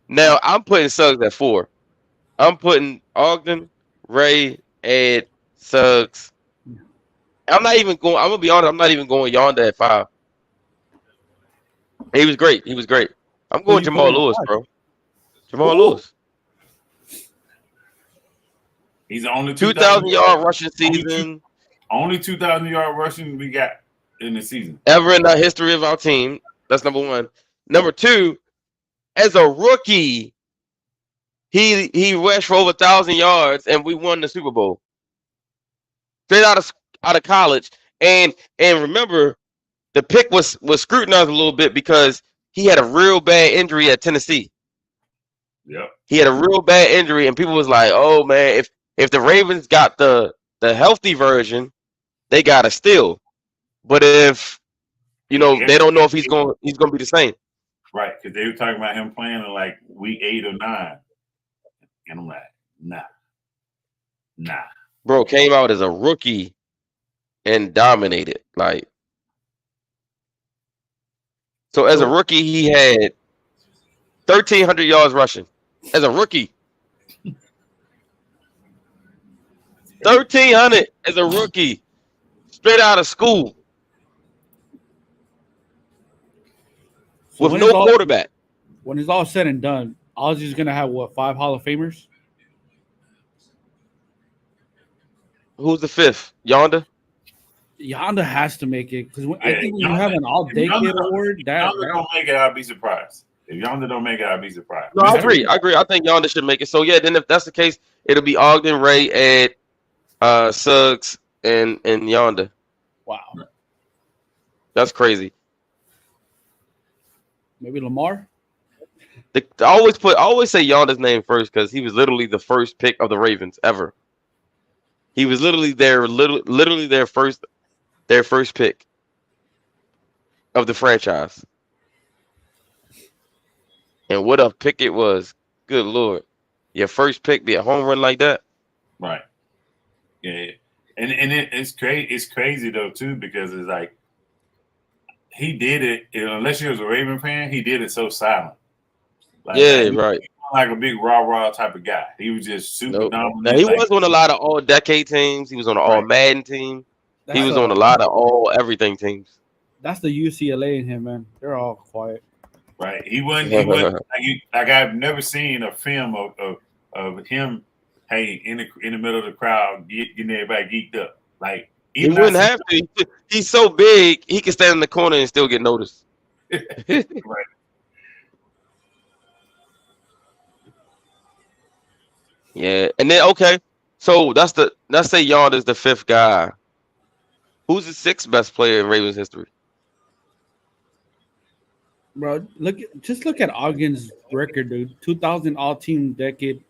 Now, I'm putting Suggs at 4. I'm putting Ogden, Ray, Ed, Suggs. I'm going to be honest, I'm not even going yonder at 5. He was great. I'm going Jamal Lewis, bro. Jamal Lewis. He's the only 2,000-yard rushing season. Only 2,000-yard rushing we got in the season. Ever in the history of our team. That's number 1. Number 2, as a rookie, he rushed for over 1,000 yards, and we won the Super Bowl. Straight out of college. And remember, the pick was scrutinized a little bit because he had a real bad injury at Tennessee. Yep. He had a real bad injury, and people was like, "Oh man, if the Ravens got the healthy version, they got to steal. But if they don't know if he's going to be the same." Right, because they were talking about him playing in like week 8 or 9, and I'm like, nah. Bro came out as a rookie and dominated. Like, so as a rookie, he had 1,300 yards rushing. As a rookie. 1,300 as a rookie. Straight out of school. So with no quarterback. When it's all said and done, Ozzy's going to have, 5 Hall of Famers? Who's the 5th? Yonder? Yonder has to make it. Because I think when you have an all-decade award, Yonder don't make it, I'd be surprised. If Yonder don't make it, I'd be surprised. No, I agree. I think Yonder should make it. So, yeah, then if that's the case, it'll be Ogden, Ray, Ed, Suggs, and Yonder. Wow. That's crazy. Maybe Lamar? I always say Yonder's name first because he was literally the first pick of the Ravens ever. He was literally their first pick of the franchise. And what a pick it was. Good Lord. Your first pick be a home run like that? Right. Yeah. And it's crazy though too, because it's like he did it, unless you was a Raven fan, he did it so silent. Like, right. Like a big rah-rah type of guy. He was just super dominant. Now, he was on a lot of all-decade teams. He was on an all-Madden team. He was on a lot of all-everything teams. That's the UCLA in him, man. They're all quiet. Right. He wasn't like I've never seen a film of him, hey, in the middle of the crowd, getting everybody geeked up. Like, he wouldn't have to. He's so big, he can stand in the corner and still get noticed. Right. Yeah, and then so let's say Yonder's the 5th guy. Who's the 6th best player in Ravens history? Bro, look at Ogden's record, dude. 2000 all-team decade,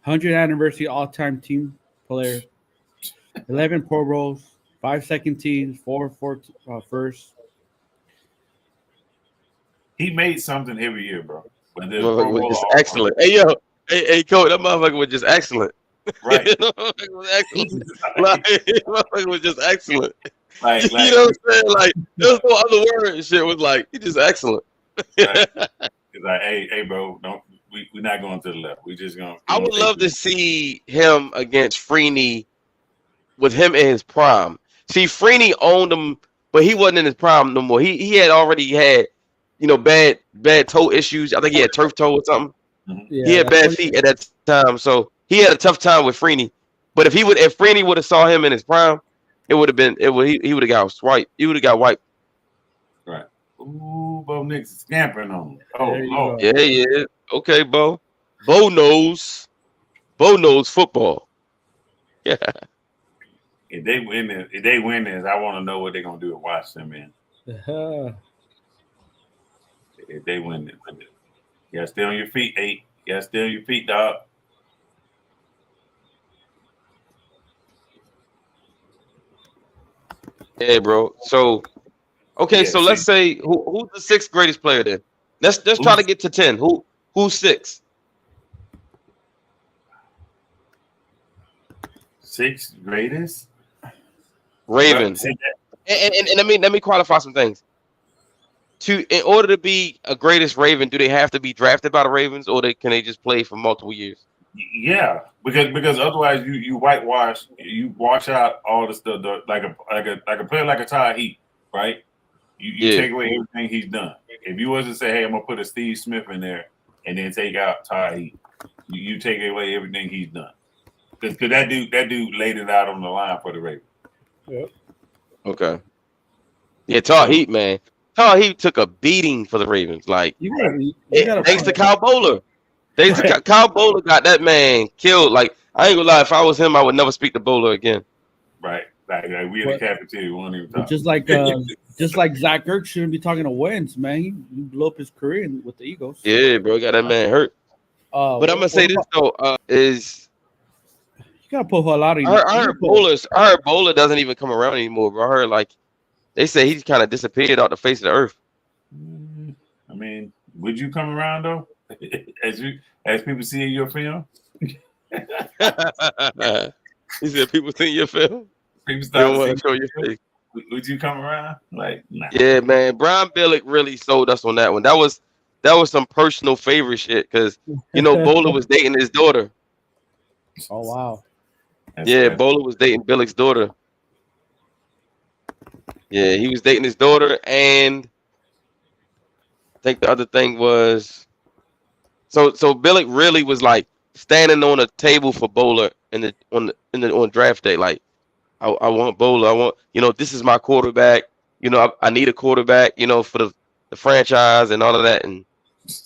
100th anniversary all-time team player, 11 Pro Bowls, 5 second teams, 4 first. He made something every year, bro. Was just excellent. Hey, Coach, that motherfucker was just excellent. Right. It was excellent. Motherfucker was just excellent. Like, you know what I'm saying? Like, there's no other word and shit. Was like, he just excellent. Right. It's like, hey, bro, we're not going to the left. We just going. I would love to see him against Freeney with him in his prime. See, Freeney owned him, but he wasn't in his prime no more. He had already had, bad toe issues. I think he had turf toe or something. Mm-hmm. Yeah, he had bad feet at that time, so he had a tough time with Freeney. But if Freeney would have saw him in his prime, he would have got swiped. He would have got wiped. Right. Ooh, Bo Nix is scampering on him. Oh. Yeah. Okay, Bo. Bo knows football. Yeah. If they win this, I want to know what they're gonna do at Washington, man. If they win this. You gotta stay on your feet, 8. You gotta stay on your feet, dog. Yeah, bro. So, so let's say who's the 6th greatest player then? Let's try to get to 10. Who's 6? 6 greatest Ravens. And let me qualify some things. In order to be a greatest Raven, do they have to be drafted by the Ravens, or can they just play for multiple years? Yeah, because otherwise you wash out all the stuff like a player like a Ty Heat, right? You take away everything he's done. If you was to say, hey, I'm gonna put a Steve Smith in there and then take out Ty Heat, you take away everything he's done. Because that dude laid it out on the line for the Ravens. Yep. Okay. Yeah, Ty Heat, man. Ty Heat took a beating for the Ravens. Like, thanks to Kyle Bowler. Kyle Bowler got that man killed. Like, I ain't gonna lie, if I was him, I would never speak to Bowler again. Right. Like we in the cafeteria, we won't even talk. Just like Zach Ertz shouldn't be talking to Wentz, man. He blew up his career with the Eagles. Yeah, bro, got that man hurt. But I'm gonna say this though, is you gotta put a lot of. I heard Bowler doesn't even come around anymore, bro. I heard like they say he's kind of disappeared off the face of the earth. I mean, would you come around though, as people see in your film? He said people see your film. People don't want to show your face. Would you come around? Like, nah. Yeah, man. Brian Billick really sold us on that one. That was some personal favorite shit because Bowler was dating his daughter. Oh wow. Bowler was dating Billick's daughter. Yeah, he was dating his daughter, and I think the other thing was so Billick really was like standing on a table for Bowler on draft day, like I want Bowler. I want this is my quarterback. I need a quarterback. For the franchise and all of that, and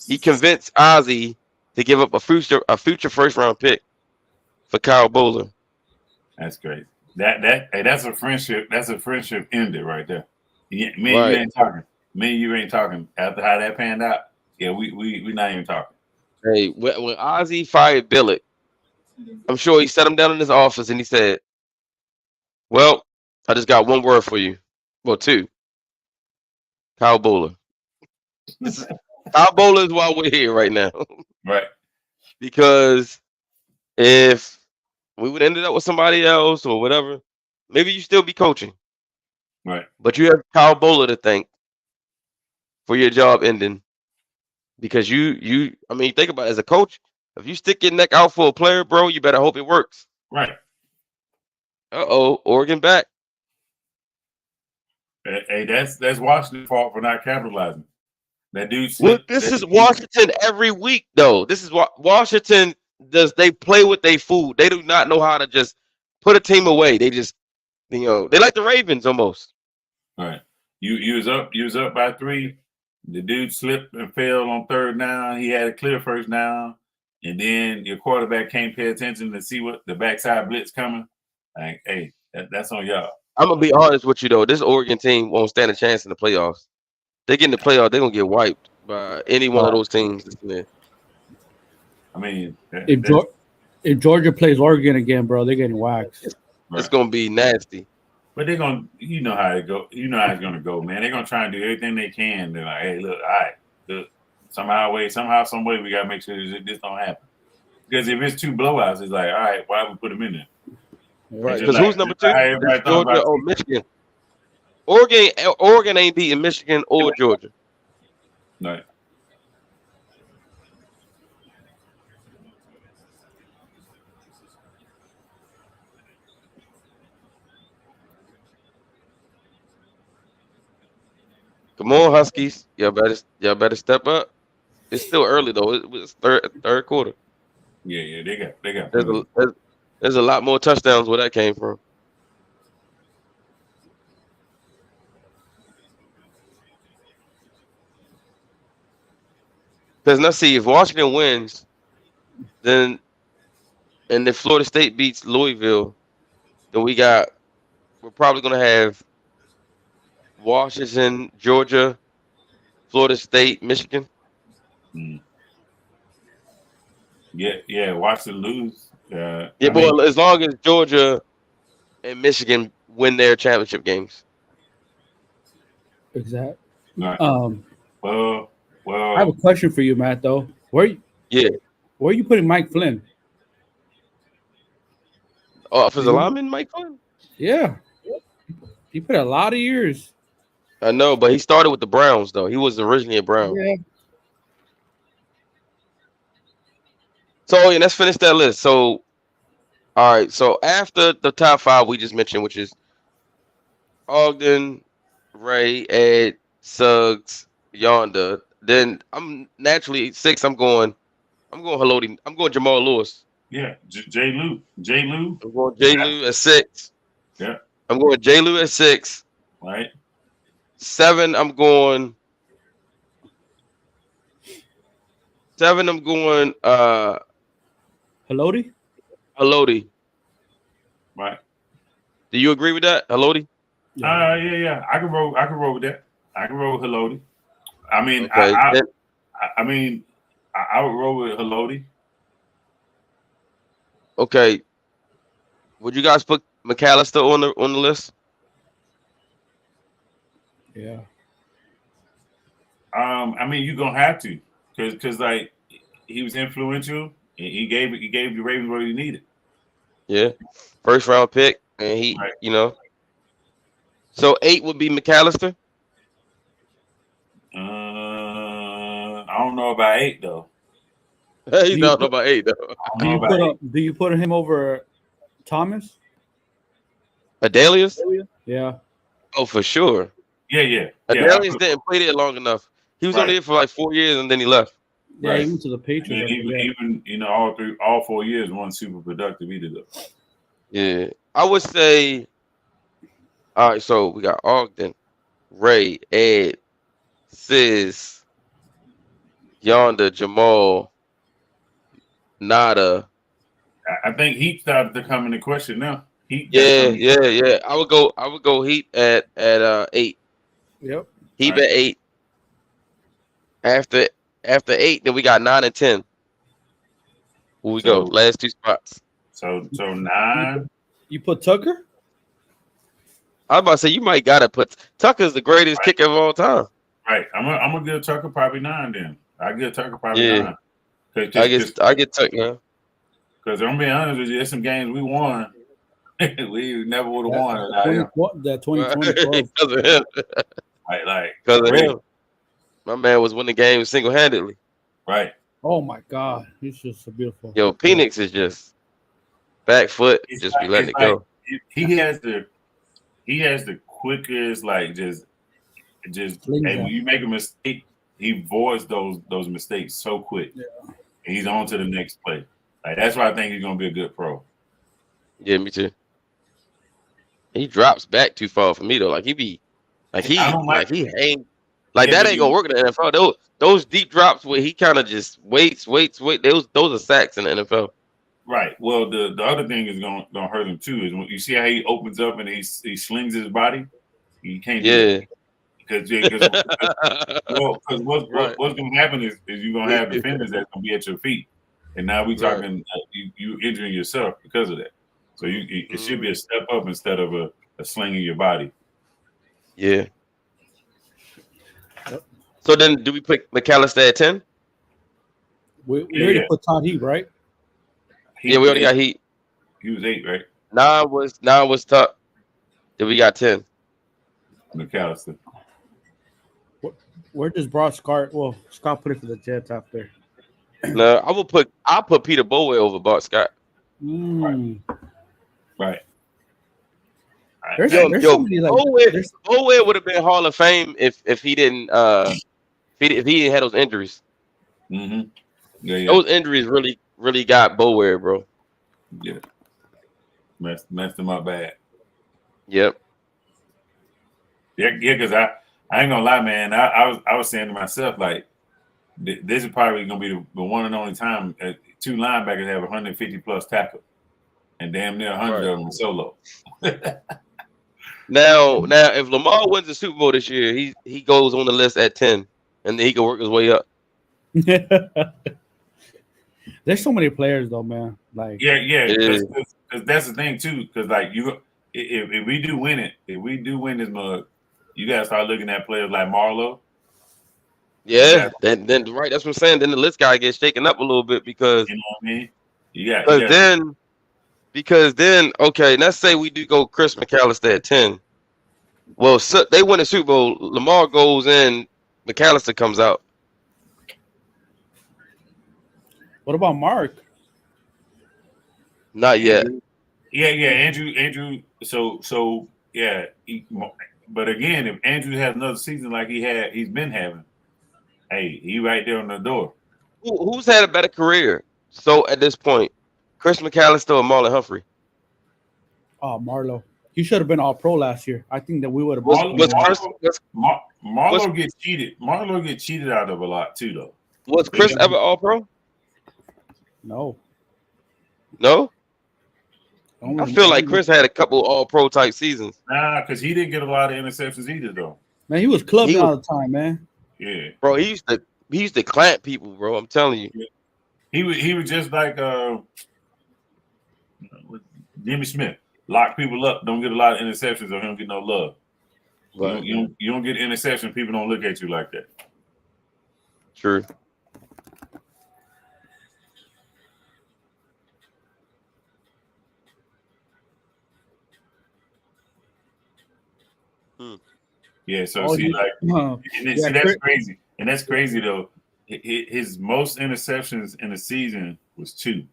he convinced Ozzie to give up a future first round pick for Kyle Bowler. That's great. That's a friendship. That's a friendship ended right there. Me and you ain't talking. Me and you ain't talking after how that panned out. Yeah, we not even talking. Hey, when Ozzie fired Billick, I'm sure he sat him down in his office and he said, "Well, I just got one word for you. Well, 2. Kyle Bowler. Kyle Bowler is why we're here right now. Right. Because if we would ended up with somebody else or whatever, maybe you still be coaching. Right. But you have Kyle Bowler to thank for your job ending. Because you think about it, as a coach, if you stick your neck out for a player, bro, you better hope it works. Right. Oregon back. Hey, that's Washington's fault for not capitalizing. That dude. This is Washington every week, though. This is what Washington does. They play with their food. They do not know how to just put a team away. They just, they like the Ravens almost. All right. You was up by 3. The dude slipped and fell on 3rd down. He had a clear first down, and then your quarterback can't pay attention to see what the backside blitz coming. Like, hey, that's on y'all. I'm gonna be honest with you though. This Oregon team won't stand a chance in the playoffs. They get in the playoffs, they're gonna get wiped by any one of those teams. I mean, if Georgia plays Oregon again, bro, they're getting waxed. It's gonna be nasty. But they're gonna, how it go. You know how it's gonna go, man. They're gonna try and do everything they can. They're like, hey, look, all right, look, somehow, some way, we gotta make sure this don't happen. Because if it's 2 blowouts, it's like, all right, why we put them in there? Right. Because who's number 2? Georgia or Michigan? Oregon ain't beating Michigan or Georgia. Right. Come on, Huskies. Y'all better step up. It's still early though. It was third quarter. Yeah, they got. There's a lot more touchdowns where that came from. Because let's see, if Washington wins, then and if Florida State beats Louisville, then we're probably gonna have Washington, Georgia, Florida State, Michigan. Yeah. Washington lose. As long as Georgia and Michigan win their championship games. Exactly. Right. Well, Well, I have a question for you, Matt. Though, where are you putting Mike Flynn? Offensive lineman, Mike Flynn. Yeah, he put a lot of years. I know, but he started with the Browns though. He was originally a Brown. Yeah. So let's finish that list. So, all right. So after the top 5 we just mentioned, which is Ogden, Ray, Ed, Suggs, Yonder. Then I'm naturally 6. I'm going Haloti. I'm going Jamal Lewis. yeah, J. Lou. I'm going J. Lou at 6. Yeah. I'm going J. Lou at 6. Right. 7. I'm going. Haloti? Haloti. Right. Do you agree with that, Haloti? Yeah. I can roll with that. I can roll with Haloti. I mean, Okay. I would roll with Haloti. Okay. Would you guys put McAllister on the list? Yeah. I mean, you're gonna have to, because like he was influential. He gave the Ravens what he needed. Yeah. First round pick, and he, So 8 would be McAllister. I don't know about 8 though. He's not about 8 though. Do you put him over Thomas? Adalius? Yeah. Oh, for sure. Yeah. Adalius didn't play there long enough. He was only there for like 4 years, and then he left. Yeah, he went to the Patriots. Even all 4 years wasn't super productive either though. Yeah, I would say. All right, so we got Ogden, Ray, Ed, Sis, Yonder, Jamal, Nada. I think Heat started to come into question now. Yeah. I would go Heat at 8. Yep. Heat at 8. After 8, then we got 9 and 10. Where we go? Last 2 spots. So 9. You put Tucker? I was about to say you might gotta put Tucker's the greatest kicker of all time. Right. I'm gonna give Tucker probably 9 then. I give Tucker probably 9. I get Tucker now. Because I'm being honest with you, there's some games we won. We never would have won without him. That 2020 because of him. Because of him. My man was winning games single-handedly. Right. Oh my God, he's just so beautiful. Yo, Penix is just back foot, just be letting it go. He has the quickest, just when you make a mistake, he voids those mistakes so quick. Yeah. And he's on to the next play. That's why I think he's gonna be a good pro. Yeah, me too. He drops back too far for me though. He ain't that ain't gonna work in the NFL. Those deep drops where he kind of just waits. Those are sacks in the NFL. Right. Well, the other thing is gonna hurt him too is when you see how he opens up and he slings his body. He can't. Yeah. Because what's gonna happen is you're gonna have defenders that's gonna be at your feet, and now we talking you injuring yourself because of that. So it should be a step up instead of a sling in your body. Yeah. So then, do we put McAllister at 10? We already put Todd Heat, right? We already got Heat. He was 8, right? 9 was Tuck. Then we got 10. McAllister. Where does Scott? Well, Scott put it for the Jets after. No, I'll put Peter Bowe over Bart Scott. Right. There's so many, Bowe would have been Hall of Fame if he didn't if he didn't have those injuries. Mm-hmm. Yeah. Those injuries really got Bowe, bro. Yeah. Messed him up bad. Yep. Yeah, because I ain't gonna lie, man. I was saying to myself, this is probably gonna be the one and only time 2 linebackers have 150 plus tackles, and damn near 100 of them solo. Now, if Lamar wins the Super Bowl this year, he goes on the list at 10, and then he can work his way up. There's so many players, though, man. Because that's the thing too. Because if we do win this mug, you gotta start looking at players like Marlowe. Yeah, then right. That's what I'm saying. Then the list guy gets shaken up a little bit because You know what I mean? You got because then okay, let's say we do go Chris McAllister at 10. Well, so they win the Super Bowl. Lamar goes in. McAllister comes out. What about Mark? Not yet. Yeah, Andrew. So yeah. But again, if Andrew has another season like he's been having, hey, he right there on the door. Who's had a better career? So at this point, Chris McAllister or Marlon Humphrey? Oh, Marlo. He should have been all pro last year. I think that we would have. Marlo gets cheated. Marlo gets cheated out of a lot too, though. Was Chris ever all pro? No. No. I feel like Chris had a couple all pro type seasons. Nah, because he didn't get a lot of interceptions either, though. Man, he was clubbing all the time, man. Yeah, bro. He used to clamp people, bro. I'm telling you. Yeah. He was just like Jimmy Smith. Lock people up. Don't get a lot of interceptions, or he don't get no love. Right. You don't get interceptions. People don't look at you like that. True. Yeah, so that's crazy. And that's crazy, though. His most interceptions in the season was 2.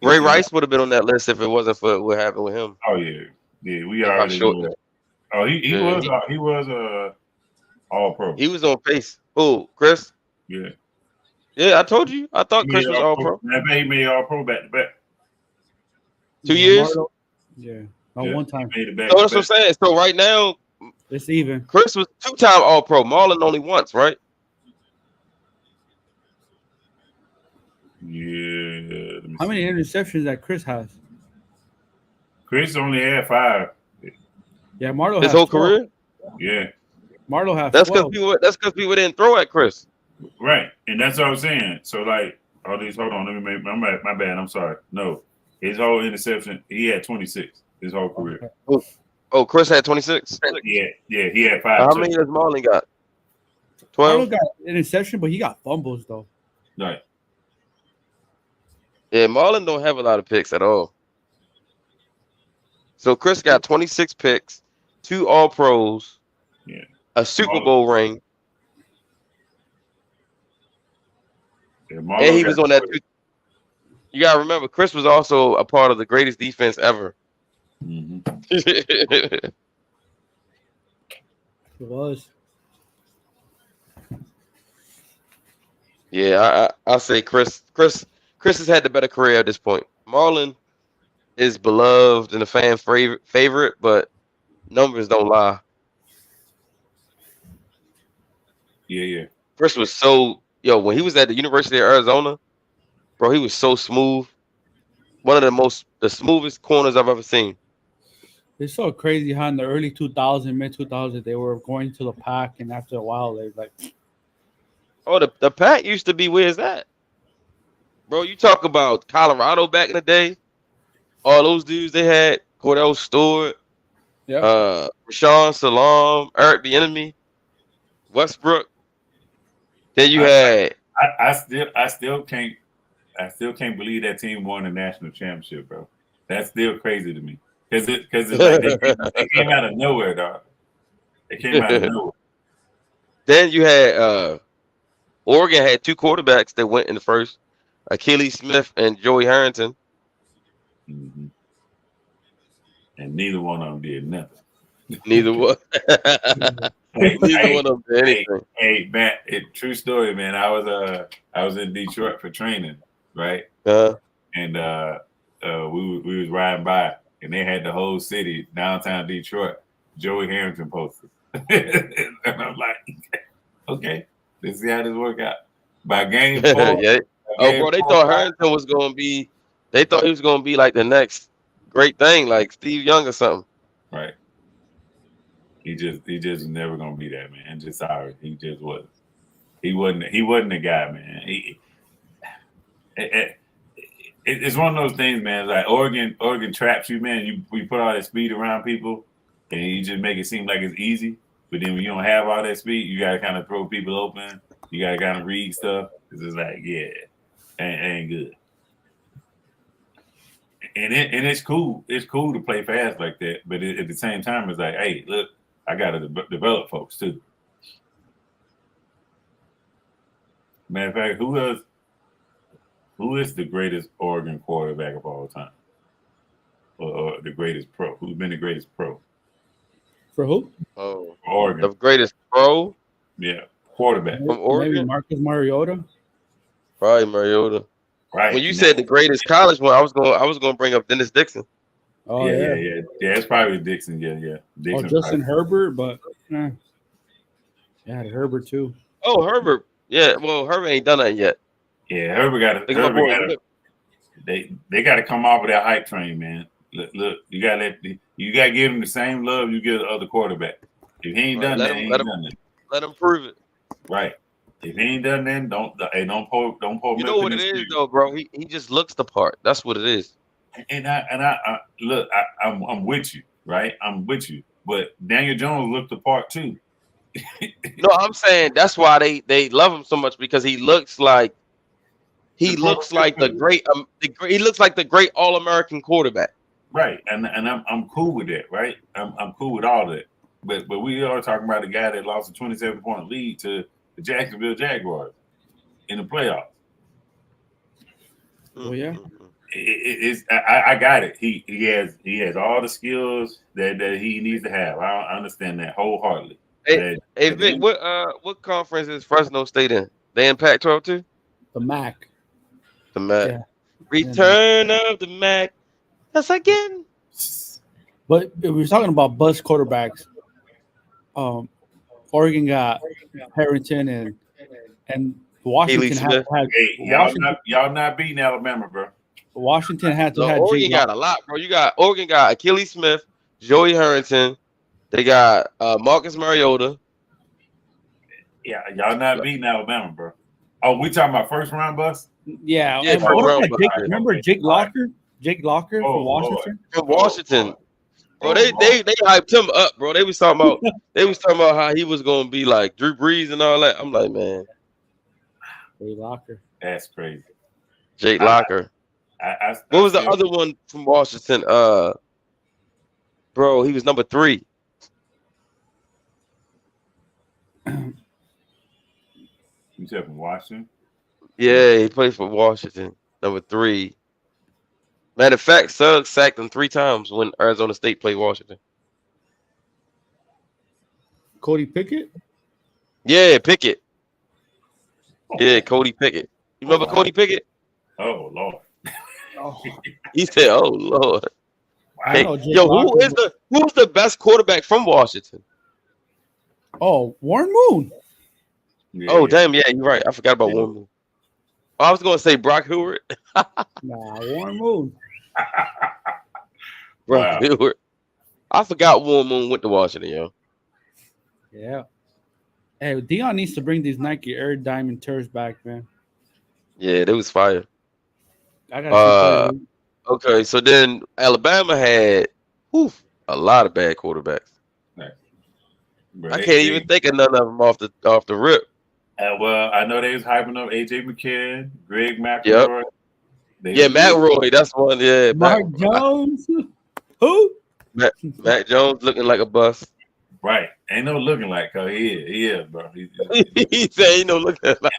Ray Rice would have been on that list if it wasn't for what happened with him. Oh, yeah. Yeah, we already know that. Oh, he was all pro. He was on pace. Who, Chris? Yeah. Yeah, I told you. I thought Chris was all pro. I bet he made all pro back to back. 2 years? Yeah. One time. So that's what I'm saying. So right now, it's even. Chris was 2-time all pro. Marlon only once, right? Yeah. How many interceptions that Chris has? Chris only had 5. Yeah, Marlo his has whole 12. career. Yeah. Marlo has. That's because people didn't throw at Chris. Right, and that's what I was saying. So like all these. Hold on, let me make my bad. I'm sorry. No, his whole interception. He had 26. His whole career. Oh, Chris had 26. Yeah, he had 5. How many does Marlon got? 12. Marlo got interception, but he got fumbles though. Right. Yeah, Marlon don't have a lot of picks at all. So Chris got 26 picks, 2 All Pros, a Super Bowl ring, and he was on that. You gotta remember, Chris was also a part of the greatest defense ever. Mm-hmm. It was. Yeah, I'll say Chris has had the better career at this point. Marlon is beloved and a fan favorite, but numbers don't lie. Yeah. Chris was when he was at the University of Arizona, bro, he was so smooth. One of the smoothest corners I've ever seen. It's so crazy how in the early 2000s, mid 2000s, they were going to the pack, and after a while, they like. Oh, the pack used to be where's that, bro? You talk about Colorado back in the day. All those dudes they had, Cordell Stewart, Rashawn Salam, Eric Bieniemy, Westbrook. Then you had. I still can't believe that team won a national championship, bro. That's still crazy to me because it's like they came out of nowhere, dog. They came out of nowhere. Then you had Oregon had 2 quarterbacks that went in the first, Achilles Smith and Joey Harrington. Mm-hmm. And neither one of them did nothing. Neither one. Neither one of them did anything. Hey, Matt, true story, man. I was in Detroit for training, right? And we was riding by, and they had the whole city, downtown Detroit, Joey Harrington posted. And I'm like, okay, let's see how this work out. By game 4. Yeah. Bro, they thought Harrington was gonna be. They thought he was gonna be like the next great thing, like Steve Young or something. Right. He just never gonna be that, man. Just sorry, he just wasn't. He wasn't the guy, man. It's one of those things, man. Like Oregon traps you, man. We put all that speed around people, and you just make it seem like it's easy. But then when you don't have all that speed, you gotta kind of throw people open. You gotta kind of read stuff. It's just like, yeah, ain't good. And it's cool. It's cool to play fast like that. But at the same time, it's like, hey, look, I gotta develop folks too. Matter of fact, who is the greatest Oregon quarterback of all time? Or the greatest pro? Who's been the greatest pro? For who? Oh, For Oregon. the greatest pro Yeah, quarterback. from Oregon? Maybe Marcus Mariota. Probably Mariota. Right. When you said the greatest college one, I was going to bring up Dennis Dixon. Oh yeah. It's probably Dixon. Yeah. Dixon. Oh, Justin Herbert, but yeah, Herbert too. Oh, Herbert. Yeah, well, Herbert ain't done that yet. Yeah, Herbert got to. They got to come off of that hype train, man. Look, you got to give him the same love you give the other quarterback. If he ain't done that, he ain't done that. Let him prove it. Right. If he ain't done that, don't pull. You know what it is, though, bro. He just looks the part. That's what it is. And I look, I'm with you, right? I'm with you. But Daniel Jones looked the part too. No, I'm saying that's why they love him so much, because he looks like the great All-American quarterback. Right, and I'm cool with that, right? I'm cool with all that. But we are talking about a guy that lost a 27-point lead to the Jacksonville Jaguars in the playoffs. Oh yeah. I got it. He has all the skills that he needs to have. I understand that wholeheartedly. Hey Vic, what conference is Fresno State in? They in Pac-12 too? The MAC. The MAC. Yeah. Return of the MAC. That's again. But if we're talking about bust quarterbacks, Oregon got Harrington and Washington had. Hey, y'all not beating Alabama, bro. Washington had to have. Oregon got a lot, bro. Oregon got Achilles Smith, Joey Harrington. They got Marcus Mariota. Yeah, y'all not beating Alabama, bro. Oh, we talking about first round bus? Yeah. Remember Jake Locker? Jake Locker from Washington. From Washington. Bro, they hyped him up, bro. They was talking about how he was gonna be like Drew Brees and all that. I'm like, man. Jake Locker. That's crazy. Jake Locker. What was the other one from Washington? Bro, he was number 3. You said from Washington? Yeah, he played for Washington. Number 3. Matter of fact, Suggs sacked him 3 times when Arizona State played Washington. Cody Pickett? Yeah, Pickett. Yeah, Cody Pickett. You remember Cody Pickett? Oh, Lord. He said, "Oh Lord." Hey, yo, who's the best quarterback from Washington? Oh, Warren Moon. Yeah. Oh, damn, yeah, you're right. I forgot about Warren Moon. Oh, I was gonna say Brock Hewart. Warren Moon. Brock Hewart. I forgot Warren Moon went to Washington, yo. Yeah. Hey, Dion needs to bring these Nike Air Diamond Tours back, man. Yeah, they was fire. I got okay, so then Alabama had a lot of bad quarterbacks. Right. I can't even think of none of them off the rip. Well, I know they was hyping up AJ McCann, Greg McElroy. Yep. McElroy, that's one. Yeah, Mark Jones. Who? Mac Jones looking like a bust. Right. Ain't no looking like, cause he is, bro. He said ain't no looking like.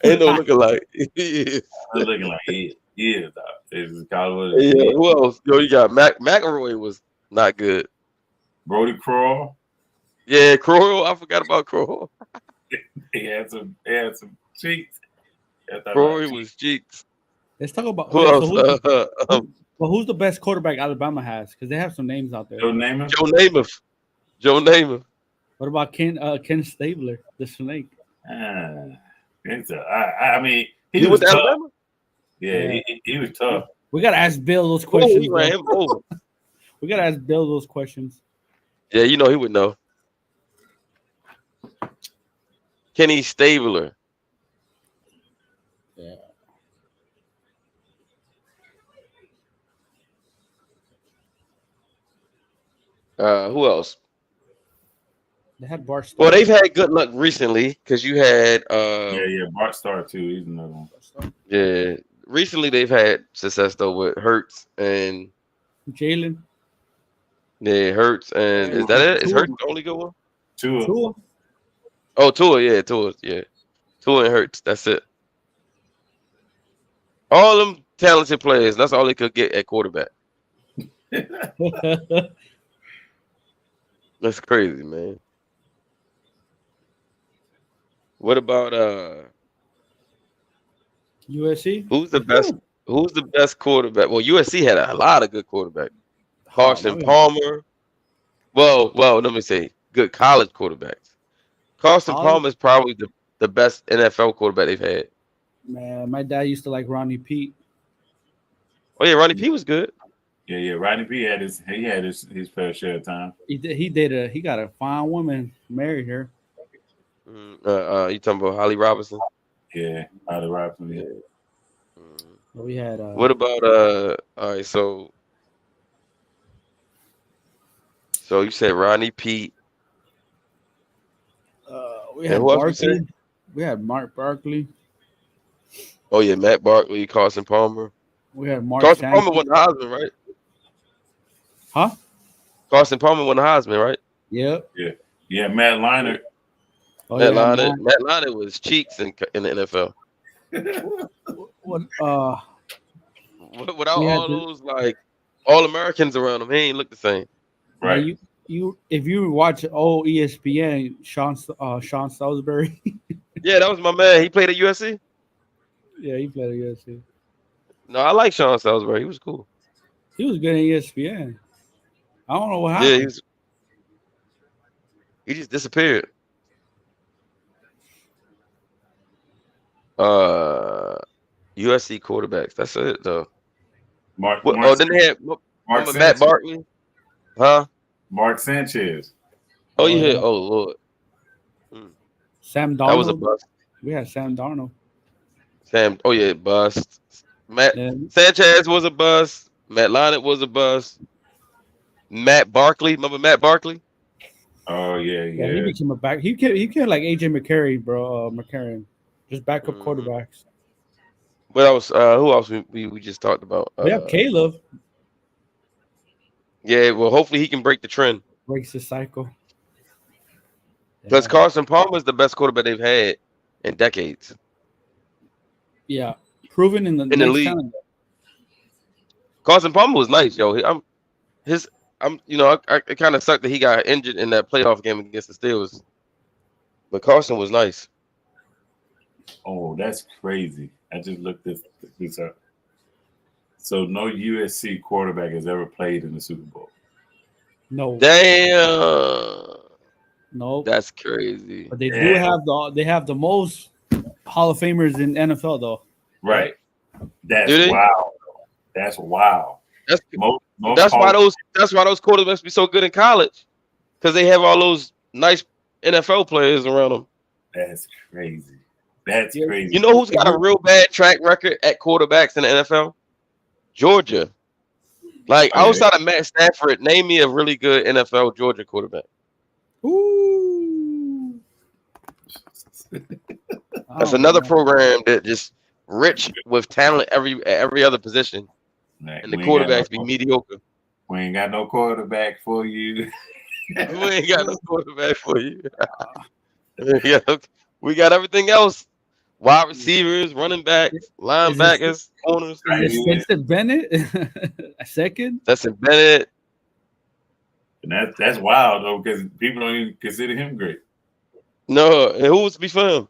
Ain't no looking like. He is. Looking like he is, dog. Yeah, who else? Yo, you got McElroy was not good. Brody Crowell. Yeah, Crowell. I forgot about Crowell. He had some cheeks. Crowell was cheeks. Let's talk about who else? Who's the best quarterback Alabama has? Because they have some names out there. Joe Namath. Joe Namath. What about Ken Stabler, the Snake? I mean, he was tough. Alabama. Yeah, he was tough. We gotta ask Bill those questions. He ran him over. We gotta ask Bill those questions. Yeah, you know he would know. Kenny Stabler. Yeah. Who else? They had Bart Starr. Well, they've had good luck recently because you had Bart Starr too. He's another one. yeah. Recently they've had success though with Hurts and Jalen. yeah, Hurts and is that it? Is Hurts the only good one? Tua. Oh, Tua, yeah. Tua and Hurts. That's it. All them talented players. That's all they could get at quarterback. That's crazy, man. What about USC? Who's the best? Who's the best quarterback? Well, USC had a lot of good quarterbacks. Carson Palmer. Well, let me say good college quarterbacks. Carson Palmer is probably the best NFL quarterback they've had. Man, my dad used to like Ronnie Pete. Oh yeah, Ronnie Pete was good. Yeah. Ronnie Pete had his fair share of time. He got a fine woman, married her. You talking about Holly Robinson? Yeah, Holly Robinson. Yeah. We had. What about all right, so you said Ronnie Pete. We had Barkley. We had Mark Barkley. Oh yeah, Matt Barkley, Carson Palmer. We had Mark. Carson Palmer won the Heisman, right? Huh? Carson Palmer won the Heisman, right? Yep. Yeah. Matt Leinart. Matt Leinart was cheeks in the NFL. Without all those like all Americans around him, he ain't look the same. Right. If you watch old ESPN, Sean Salisbury. Yeah, that was my man. He played at USC. Yeah, he played at USC. No, I like Sean Salisbury. He was cool. He was good at ESPN. I don't know what happened. Yeah, he just disappeared. USC quarterbacks. That's it though. Then they had Matt Barkley. Huh? Mark Sanchez. Oh yeah. Oh Lord. Sam Darnold. That was a bust. We had Sam Darnold. Oh yeah, bust. Sanchez was a bust. Matt Leinart was a bust. Matt Barkley. Remember Matt Barkley? Oh yeah. He became a back. He can like AJ McCarron, bro. McCarron. Just backup quarterbacks. What else? Who else we just talked about? We have Caleb. Yeah, well, hopefully he can break the trend. Breaks the cycle. Because Carson Palmer is the best quarterback they've had in decades. Yeah, proven in the league. Calendar. Carson Palmer was nice, yo. I kind of sucked that he got injured in that playoff game against the Steelers. But Carson was nice. Oh, that's crazy. I just looked this up. So no USC quarterback has ever played in the Super Bowl. No. Damn. No. That's crazy. But they do have the most Hall of Famers in NFL though. Right. That's wow. That's wow. That's why those quarterbacks be so good in college. Because they have all those nice NFL players around them. That's crazy. That's crazy. You know who's got a real bad track record at quarterbacks in the NFL? Georgia. Like outside of Matt Stafford, name me a really good NFL Georgia quarterback. Ooh. That's another program that just rich with talent at every other position. And the quarterbacks be mediocre. We ain't got no quarterback for you. We ain't got no quarterback for you. We got everything else. Wide receivers, running backs, linebackers, corners. Stetson Bennett, a second. Stetson Bennett. And that's wild though, because people don't even consider him great. No, and who was before him?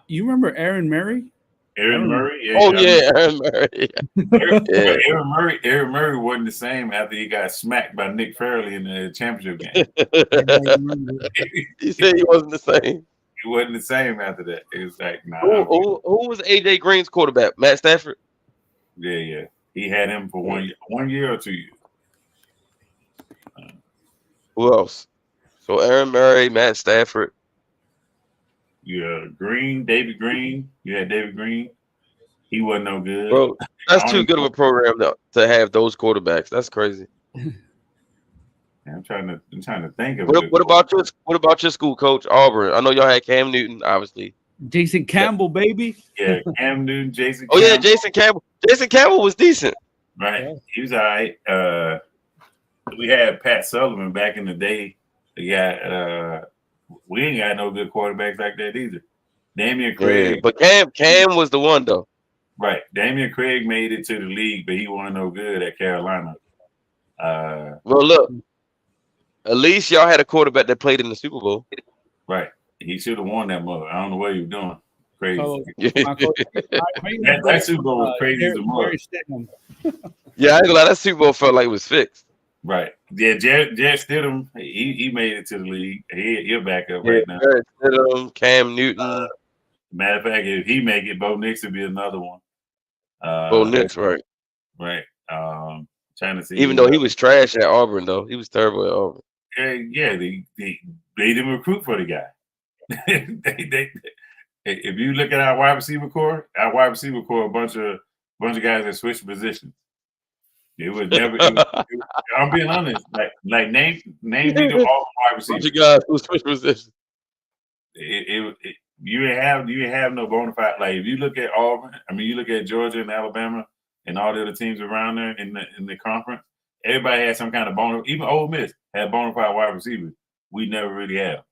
You remember Aaron Murray? Aaron Murray. Yeah, Aaron Murray. Aaron Murray wasn't the same after he got smacked by Nick Fairley in the championship game. He said he wasn't the same. He wasn't the same after that. It was like, nah. Who was AJ Green's quarterback? Matt Stafford? Yeah. He had him for 1 year or 2 years. Who else? So Aaron Murray, Matt Stafford. Yeah, David Green. You had David Green. He wasn't no good. Bro, that's too good of a program to have those quarterbacks. That's crazy. I'm trying to think of What about your school coach, Auburn? I know y'all had Cam Newton, obviously. Jason Campbell, baby. Yeah, Cam Newton, Jason. Oh yeah, Jason Campbell. Jason Campbell was decent. Right, Yeah. he was all right. We had Pat Sullivan back in the day. We ain't got no good quarterbacks like that either. Damian Craig. Yeah, but Cam was the one though. Right. Damian Craig made it to the league, but he wasn't no good at Carolina. Well, look, at least y'all had a quarterback that played in the Super Bowl. Right. He should have won that mother. I don't know what he was doing. Crazy. That Super Bowl was crazy as a mother. Yeah, I ain't gonna lie, that Super Bowl felt like it was fixed. Right. Yeah, Jared Stidham, he made it to the league. He'll back up right now. Jared Stidham, Cam Newton. Matter of fact, if he make it, Bo Nix would be another one. Bo Nix, right. Right. Trying to see. Even though he was trash at Auburn, though. He was terrible at Auburn. Yeah, they didn't recruit for the guy. If you look at our wide receiver core, a bunch of guys that switched positions. It was never. I'm being honest. Like name me the all wide receivers. Bunch of guys who switched positions. You ain't have no bona fide. Like if you look at Auburn, you look at Georgia and Alabama and all the other teams around there in the conference. Everybody had some kind of bona. Even Ole Miss had bona fide wide receivers. We never really have.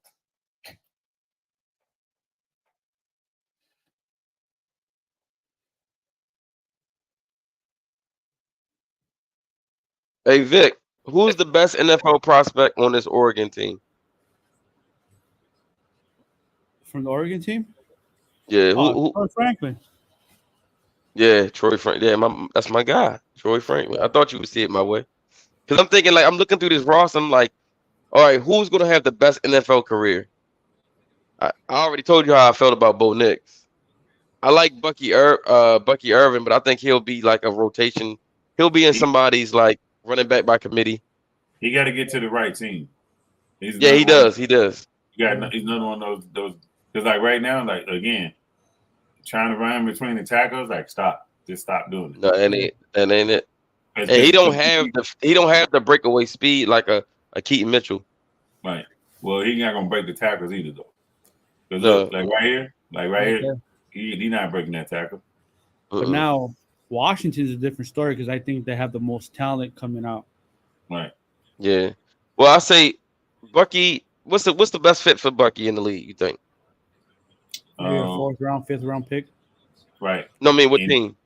Hey Vic, who's the best NFL prospect on this Oregon team? From the Oregon team? Yeah, who Troy Franklin. Yeah, Troy Franklin. Yeah, that's my guy, Troy Franklin. I thought you would see it my way. Because I'm thinking, like, I'm looking through this roster. I'm like, all right, who's going to have the best NFL career? I already told you how I felt about Bo Nix. I like Bucky Irvin, but I think he'll be like a rotation. He'll be in somebody's like running back by committee. He got to get to the right team. He does. He does. He's another one of those. Because like right now, like again, trying to run between the tackles, like just stop doing it. No, and ain't it. And he don't have the breakaway speed like a Keaton Mitchell. Right. Well, he's not gonna break the tackles either though. Because look, like right here, he's not breaking that tackle. But now Washington's a different story because I think they have the most talent coming out. Right. Yeah. Well, I say Bucky. What's the best fit for Bucky in the league? You think? Maybe a 4th round, 5th round pick. Right. No, I mean what team?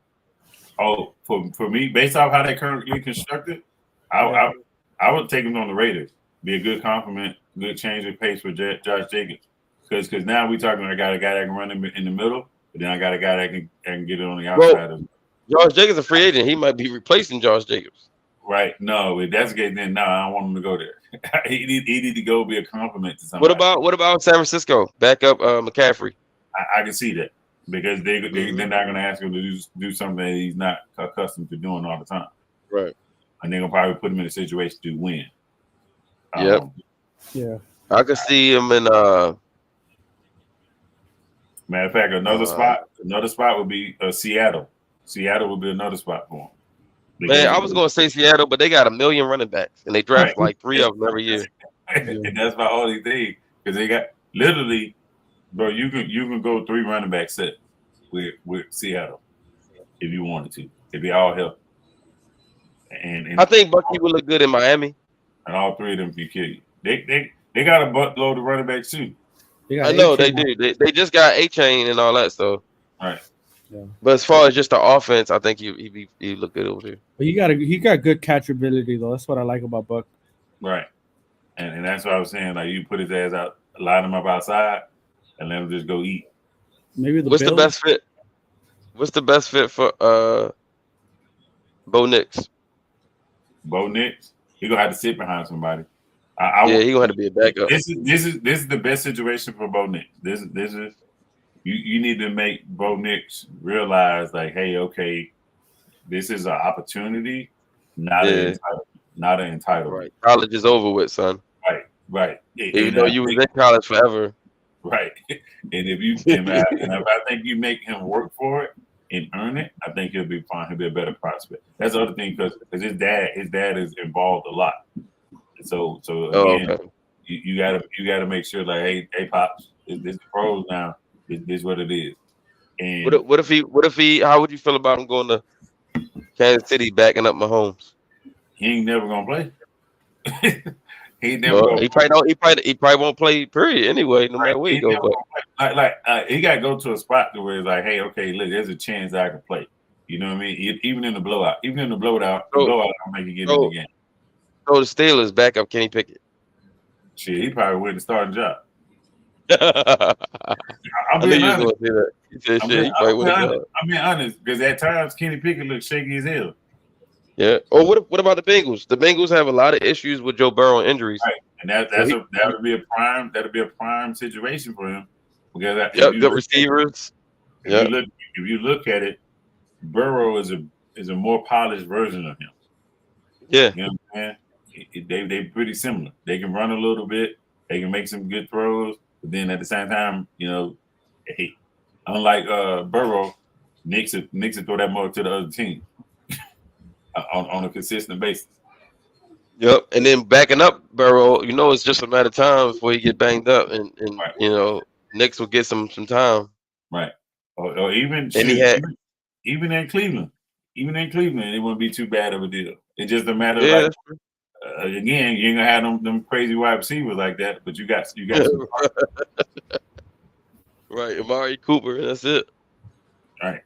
Oh, for me, based off how they currently constructed, I would take him on the Raiders. Be a good compliment, good change of pace for Josh Jacobs. Because now we're talking. I got a guy that can run in the middle, but then I got a guy that can get it on the outside of. Josh Jacobs is a free agent. He might be replacing Josh Jacobs. Right. No, if that's good, then no, I don't want him to go there. he need to go be a compliment to somebody. What about San Francisco? Back up McCaffrey. I can see that because they're not going to ask him to do something that he's not accustomed to doing all the time. Right. And they're going to probably put him in a situation to win. Yep. Yeah. I could see him in matter of fact, another spot would be Seattle. Seattle would be another spot for him. Man, I was going to say Seattle, but they got 1 million running backs, and they draft like 3 of them every year. And that's my only thing because they got literally, bro. You can go 3 running back set with Seattle if you wanted to. If they all help. And I think Bucky would look good in Miami. And all 3 of them can kill you. They got a buttload of running backs too. I know they do. They just got A-Chain and all that stuff. Right. Yeah. But as far as just the offense, I think he look good over there. But he got good catchability though. That's what I like about Buck. Right. And that's what I was saying. Like you put his ass out, line him up outside, and let him just go eat. Maybe What's the best fit? What's the best fit for Bo Nix? Bo Nix, he gonna have to sit behind somebody. He gonna have to be a backup. This is the best situation for Bo Nix. This is you need to make Bo Nix realize like, hey, okay, this is an opportunity, not an entitlement. Right. College is over with, son. Right. Even though you was in college forever. Right. And if I think you make him work for it and earn it, I think he'll be fine. He'll be a better prospect. That's the other thing because his dad is involved a lot. So Oh, again, okay. you gotta make sure like, hey, pops, this is pros now. This is what it is. And What if he? How would you feel about him going to Kansas City, backing up Mahomes? he ain't never gonna play. He ain't never Well, gonna he play. probably don't. He probably won't play. Period. Anyway, no Right. matter where He he go. never But gonna play. He gotta go to a spot to where it's like, hey, okay, look, there's a chance I can play. You know what I mean? Even in the blowout, I'm making get in the so game. so the Steelers back up Kenny Pickett. Shit, he probably wouldn't start a job. I I'm knew being you was honest. going to say that. He said, "Shit, he probably would have done." I'm being honest because at times Kenny Pickett looks shaky as hell. Yeah. Or what about the Bengals? The Bengals have a lot of issues with Joe Burrow injuries. Right, and that would be a prime situation for him because Good receivers. if you look at it, Burrow is a more polished version of him. Yeah. You know what I'm saying? They pretty similar. They can run a little bit. They can make some good throws, but then at the same time, hey, unlike Burrow, Knicks will throw that more to the other team on a consistent basis. Yep. And then backing up Burrow, it's just a matter of time before he get banged up, and Right. Knicks will get some time. Right. Or even And he had even in Cleveland, it wouldn't be too bad of a deal. It's just a matter of yeah. again, you ain't gonna have them crazy wide receivers like that, but you got some. Right, Amari Cooper. That's it. Right.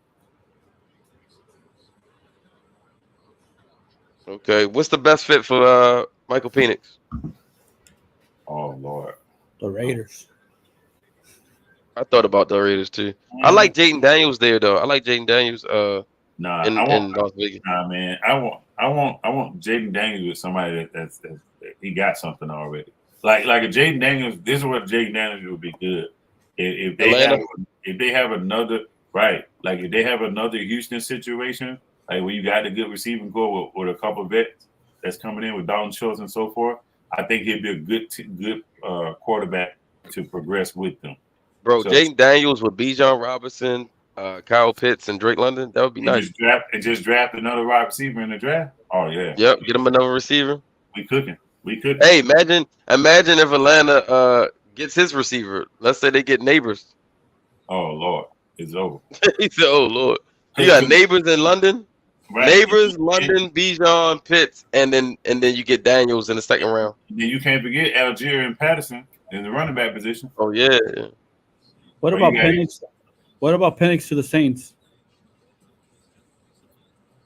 Okay. What's the best fit for Michael Penix? Oh Lord. The Raiders. I thought about the Raiders too. I like Jaden Daniels there though. I like Jaden Daniels. In Las Vegas. Nah, man. I want Jaden Daniels with somebody that he got something already. Like a Jaden Daniels. This is what Jaden Daniels would be good if they have another right. Like if they have another Houston situation, like where you got a good receiving core with a couple of vets that's coming in with Dalton Schultz and so forth. I think he'd be a good quarterback to progress with them. Bro, Jaden Daniels with Bijan Robinson, Kyle Pitts, and Drake London. That would be nice. Just draft another wide receiver in the draft. Oh yeah. Yep. Get him another receiver. We cooking. Hey, imagine if Atlanta gets his receiver. Let's say they get Neighbors. Oh Lord, it's over. He said, "Oh Lord, you got Neighbors in London." Right. Neighbors, London, Bijan, Pitts, and then you get Daniels in the second round. Then you can't forget Algier and Patterson in the running back position. Oh yeah. What about Penix? What about Penix to the Saints?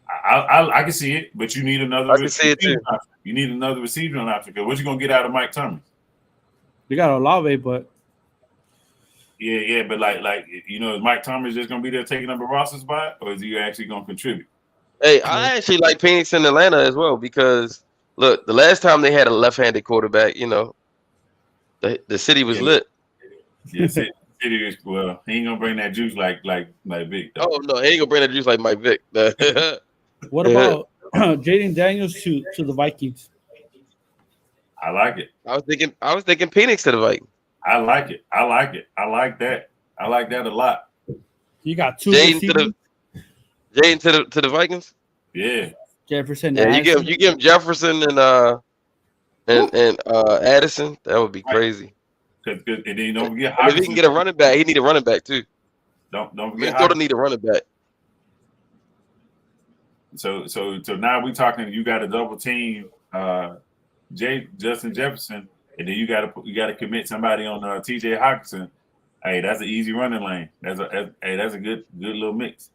I can see it, but you need another. I can see it too. You need another receiver on option. Because what you gonna get out of Mike Thomas? You got Olave, but yeah, but like is Mike Thomas just gonna be there taking up a roster spot, or is he actually gonna contribute? Hey, I actually like Penix in Atlanta as well because look, the last time they had a left-handed quarterback, the city was lit. Yeah, city is well. He ain't gonna bring that juice like Vic. Though. Oh no, he ain't gonna bring that juice like Mike Vick. What about Jaden Daniels to the Vikings? I like it. I was thinking Penix to the Vikings. I like it. I like that. I like that a lot. You got two Jaden to the Vikings. Yeah, Jefferson. Yeah, you give him Jefferson and Addison. That would be crazy. And then don't forget if he can get a running back, he need a running back too. Don't forget Minnesota need a running back. So now we talking. You got a double team, Justin Jefferson, and then you got to commit somebody on T.J. Hawkinson. Hey, that's an easy running lane. That's a good little mix.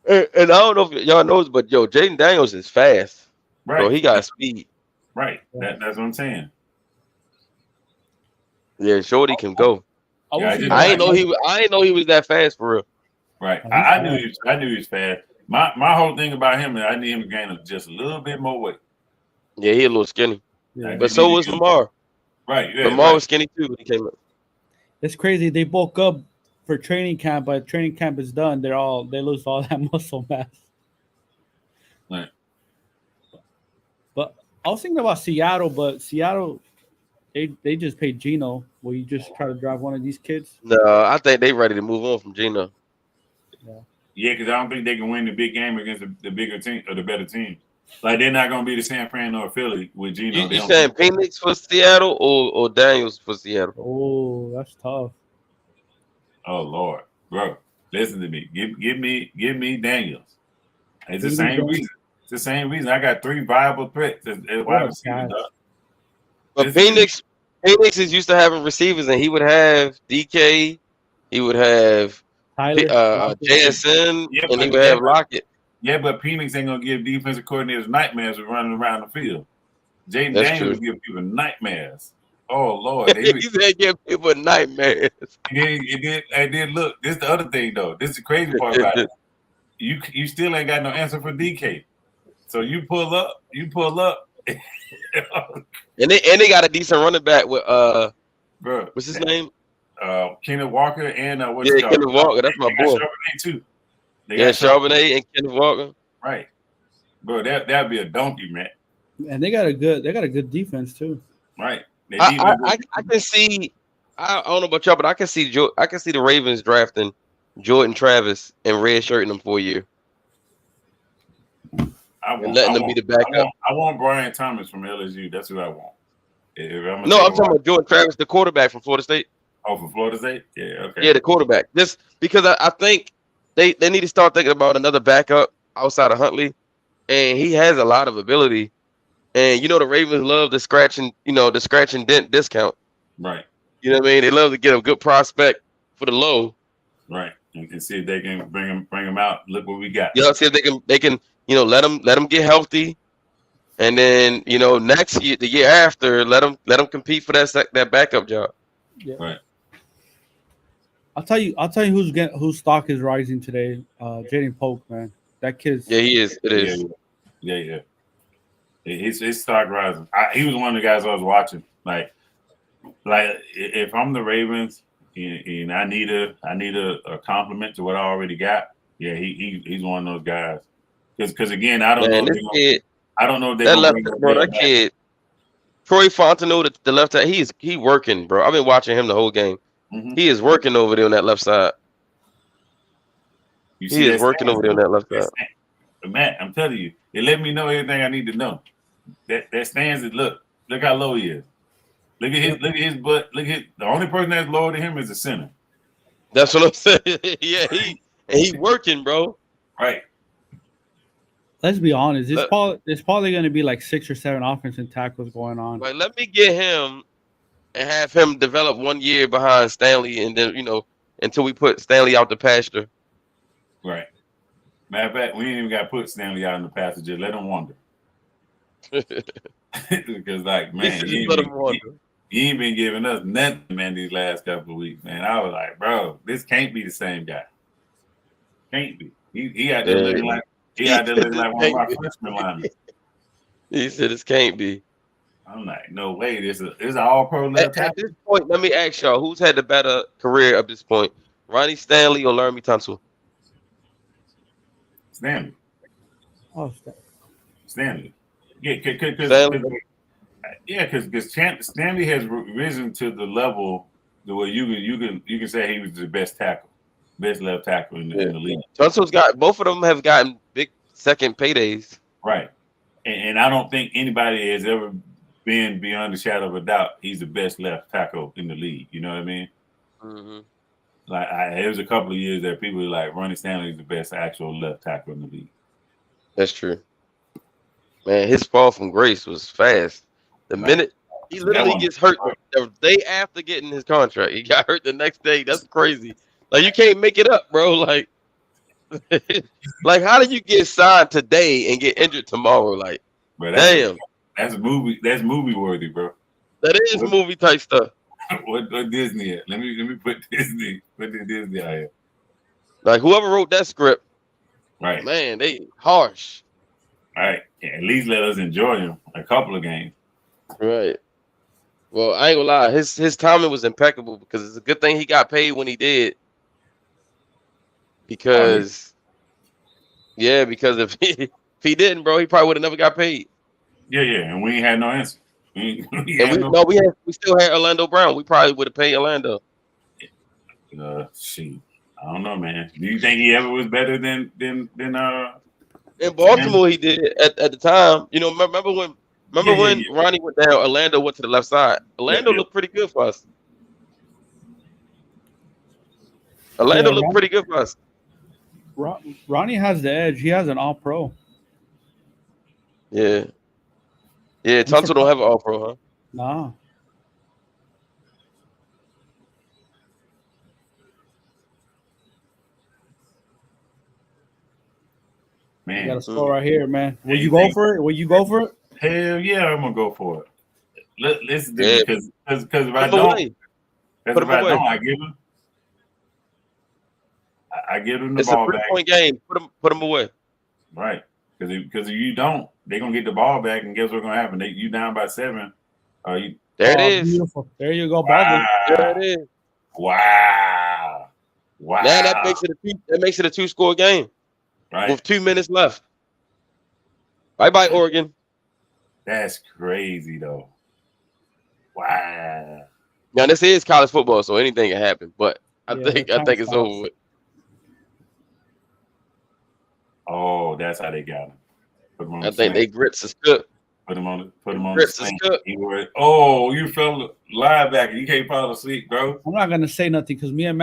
And I don't know if y'all knows, but Jaden Daniels is fast. Right. So he got speed. Right. That's what I'm saying. Yeah, Shorty can go. I ain't know he was that fast for real. Right. I knew he was fast. My whole thing about him is I need him to gain just a little bit more weight. Yeah, he a little skinny. Yeah. But so was Lamar. Right. Yeah, Lamar was skinny too when he came up. It's crazy. They bulk up for training camp, but training camp is done. They lose all that muscle mass. Right. But I was thinking about Seattle, but Seattle, they just paid Geno. Will you just try to drive one of these kids? No, I think they ready to move on from Geno. Yeah, because I don't think they can win the big game against the bigger team or the better team. Like they're not gonna be the San Fran or Philly with Geno. You saying Phoenix for Seattle or Daniels for Seattle? Oh, that's tough. Oh Lord, bro, listen to me. Give me Daniels. It's the same reason. It's the same reason. I got 3 viable threats as wide receivers. But Phoenix is used to having receivers, and he would have DK, he would have JSN, and he would have Lockett. Yeah, but Phoenix ain't gonna give defensive coordinators nightmares of running around the field. Jaden Daniels will give people nightmares. Oh Lord, he said give people nightmares. And then look, this is the other thing though. This is the crazy part about it. You still ain't got no answer for DK. So you pull up. and they got a decent running back with bro, what's his name? Kenneth Walker and Kenneth Walker. That's my boy. Charbonnet too. Charbonnet and Kenneth Walker. Right, bro. That'd be a donkey, man. And they got a good defense too. Right. I can see. I don't know about y'all, but I can see the Ravens drafting Jordan Travis and redshirting him for a year. And letting them be the backup. I want Brian Thomas from LSU. That's who I want. I'm talking about Jordan Travis, the quarterback from Florida State. Oh, from Florida State? Yeah, okay. Yeah, the quarterback. Just because I think they need to start thinking about another backup outside of Huntley. And he has a lot of ability. And the Ravens love the scratch and dent discount. Right. You know what I mean? They love to get a good prospect for the low. Right. You can see if they can bring him out. Look what we got. Yeah, see if they can let them get healthy. And then, next year, the year after, let them compete for that backup job. Yeah. Right. I'll tell you whose stock is rising today. Jaden Polk, man. That kid's he is. It is. Yeah. His stock rising. He was one of the guys I was watching. Like if I'm the Ravens and I need a compliment to what I already got, yeah, he's one of those guys. Because again, I don't know if they're that kid, Troy Fontenot, the left side, he working, bro. I've been watching him the whole game. Mm-hmm. He is working over there on that left side. He is working over there on that left side. Matt, I'm telling you, it let me know everything I need to know. That stands it. Look how low he is. Look at his butt. The only person that's lower than him is the center. That's what I'm saying. Yeah, he working, bro. Right. Let's be honest. There's probably going to be like 6 or 7 offensive tackles going on. Like, let me get him and have him develop 1 year behind Stanley, and then until we put Stanley out the pasture. Right. Matter of fact, we ain't even got to put Stanley out in the pasture. Just let him wander. Because, like, man, you ain't been giving us nothing, man, these last couple of weeks, man. I was like, bro, this can't be the same guy. Can't be. He out there looking like one of my freshman linemen. He said this can't be. I'm like, no way. This is all pro left tackle. At this point, let me ask y'all, who's had the better career at this point? Ronnie Stanley or Laramie Tunsil? Stanley. Oh, Stanley. Yeah, because Stanley has risen to the level the way you can say he was the best left tackle in the league. Tunsil's both of them have gotten big second paydays. Right, and I don't think anybody has ever been beyond the shadow of a doubt he's the best left tackle in the league. You know what I mean? Mm-hmm. Like there was a couple of years that people were like Ronnie Stanley is the best actual left tackle in the league. That's true. Man, his fall from grace was fast. The minute he literally gets hurt the day after getting his contract, he got hurt the next day. That's crazy. Like, you can't make it up, bro. Like, how do you get signed today and get injured tomorrow? Like, bro, damn. That's movie worthy, bro. That is movie type stuff. What Disney at? Let me put Disney out here. Like, whoever wrote that script, right? Man, they harsh. All right, at least let us enjoy him a couple of games. Right. Well, I ain't gonna lie, his timing was impeccable because it's a good thing he got paid when he did. Because if he didn't, bro, he probably would have never got paid. Yeah, and we ain't had no answer. We still had Orlando Brown. We probably would have paid Orlando. Shoot, I don't know, man. Do you think he ever was better than In Baltimore, he did at the time. You know, remember when Ronnie went down, Orlando went to the left side. Orlando looked pretty good for us. Orlando looked pretty good for us. Ronnie has the edge. He has an All-Pro. Yeah. Yeah, Tunsil don't have an All-Pro, huh? Nah. Man, you got a score right here, man. Will you go for it? Will you go for it? Hell yeah, I'm gonna go for it. Let's do it because if I don't, I give them the ball back. It's a 3-point game. Put them away. Right, because if you don't, they're gonna get the ball back, and guess what's gonna happen? You down by 7. There it is. Beautiful. There you go, wow. There it is. Wow. Now that makes it a 2-score game. Right. With 2 minutes left. Bye, Oregon. That's crazy, though. Wow. Now this is college football, so anything can happen. But I think it's over with. Oh, that's how they got him. I think they grits is good. Put him on the sling. You fell linebacker. You can't fall asleep, bro. I'm not gonna say nothing because me and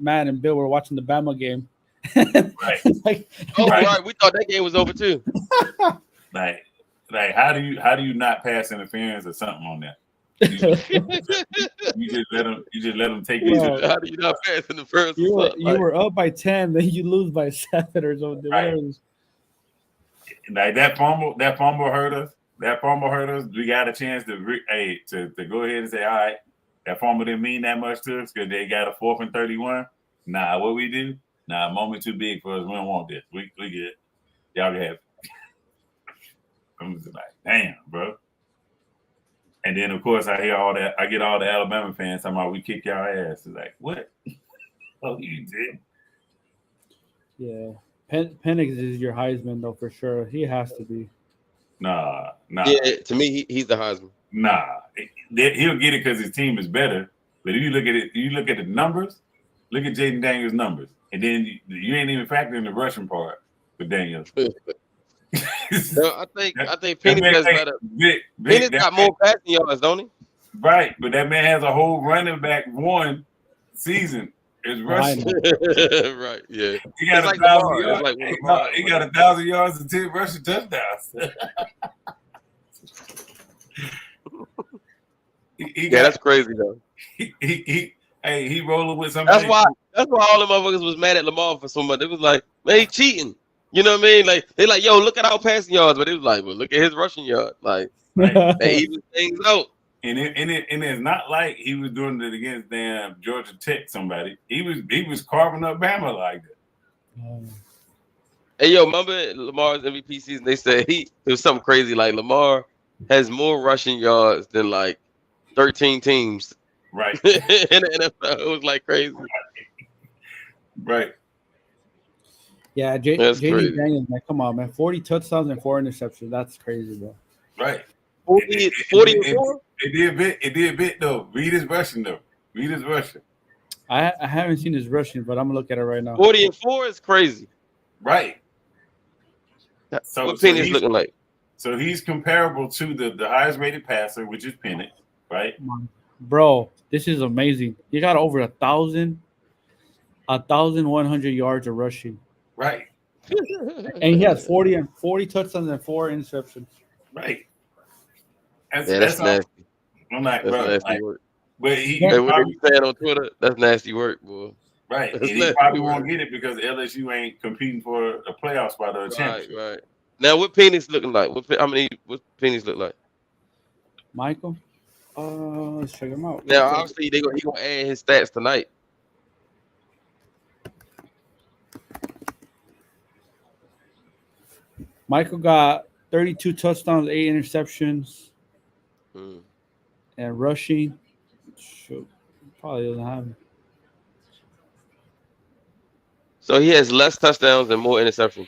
Matt and Bill were watching the Bama game. Right. Right. We thought that game was over too. like how do you not pass interference or something on that? You just let them take these. How do you not pass interference? You were up by 10, then you lose by 7 or something. Right. Like that fumble hurt us. That fumble hurt us. We got a chance to go ahead and say, all right, that fumble didn't mean that much to us because they got a 4th and 31. Nah, what we do? Nah, a moment too big for us. We don't want this. We get it. Y'all can have it. I'm just like, damn, bro. And then of course I hear all that. I get all the Alabama fans talking about we kick y'all ass. It's like, what? Oh, you did? Yeah. Penix is your Heisman though for sure. He has to be. Nah. Yeah, to me, he's the Heisman. Nah, he'll get it because his team is better. But if you look at it, you look at the numbers. Look at Jaden Daniels' numbers, and then you ain't even factoring the rushing part with Daniels. No, I think Penix has better. Penix got more passing yards, don't he? Right, but that man has a whole running back one season. Is rushing. Right, yeah. He got 1,000 yards. He got 1,000 yards and 10 rushing touchdowns. That's crazy though. He rolling with somebody. That's why all the motherfuckers was mad at Lamar for so much. It was like, man, he cheating. You know what I mean? Like they like, yo, look at our passing yards, but it was like, well, look at his rushing yard. Like they even things out. And it's not like he was doing it against damn Georgia Tech somebody. He was carving up Bama like that. Hey yo, remember Lamar's MVP season? They said it was something crazy like Lamar has more rushing yards than like 13 teams. Right. In the NFL. It was like crazy. Right. Yeah, J.D. Daniels, man, come on, man. 40 touchdowns and 4 interceptions. That's crazy, bro. Right. 40 and 4? It did a bit though. Read his rushing. I haven't seen his rushing, but I'm gonna look at it right now. 40 and 4 is crazy. Right. So what Penix looking like? So he's comparable to the highest rated passer, which is Penix, right? Bro, this is amazing. You got over 1,100 yards of rushing. Right. And he has 40 touchdowns and 4 interceptions. Right. That's nasty. I'm like, that's bro. nasty work. But he what they be saying on Twitter, that's nasty work, boy. Right. And he probably won't get it because LSU ain't competing for a playoff spot or a championship. Right. Now, what Penix looking like? What Penix look like? Michael? Let's check him out. Now, obviously, he gonna add his stats tonight. Michael got 32 touchdowns, 8 interceptions, and rushing. Shoot, probably doesn't have him. So he has less touchdowns and more interceptions.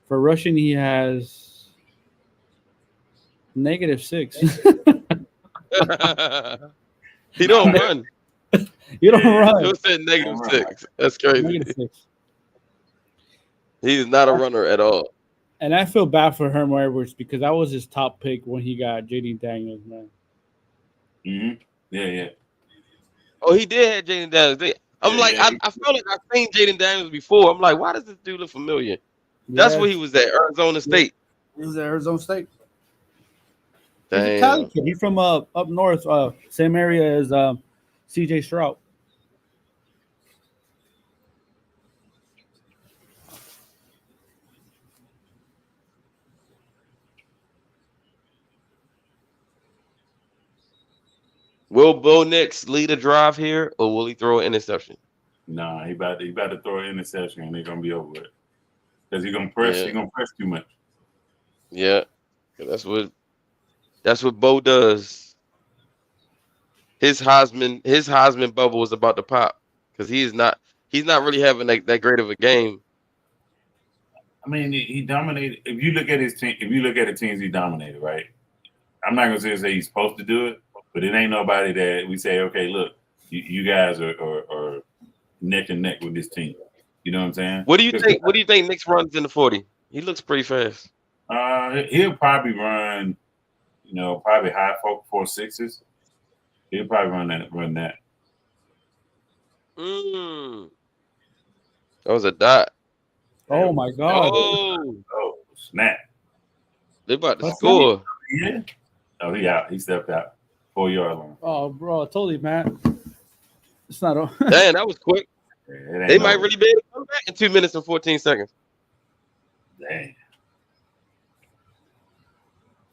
For rushing, he has -6. He don't run. You don't run. You said -6. That's crazy. -6. He's not a runner at all. And I feel bad for Herm Edwards because that was his top pick when he got J.D. Daniels, man. Mm-hmm. Yeah. Oh, he did have Jaden Daniels. I felt like I've seen Jaden Daniels before. I'm like, why does this dude look familiar? That's where he was at, Arizona State. He was at Arizona State. Damn. He's a Cali kid. He's from up north, same area as C.J. Stroud. Will Bo Nix lead a drive here, or will he throw an interception? Nah, he about to throw an interception, and they're gonna be over it because he's gonna press. Yeah. He's gonna press too much. Yeah, that's what Bo does. His Heisman bubble is about to pop because he's not really having that great of a game. I mean, he dominated. If you look at his team, if you look at the teams he dominated, right? I'm not gonna say he's supposed to do it, but it ain't nobody that we say, okay, look, you guys are neck and neck with this team. You know what I'm saying? What do you think? What do you think Nix runs in the 40? He looks pretty fast. He'll probably run, probably high 4.6s. He'll probably run that. That was a dot. Oh my God! Oh snap! They about to score. Yeah. Oh, he out. He stepped out. 4-yard line. Oh, bro, I told you, man. It's not. Damn, that was quick. Yeah, they might really be able to come back in 2 minutes and 14 seconds. Dang.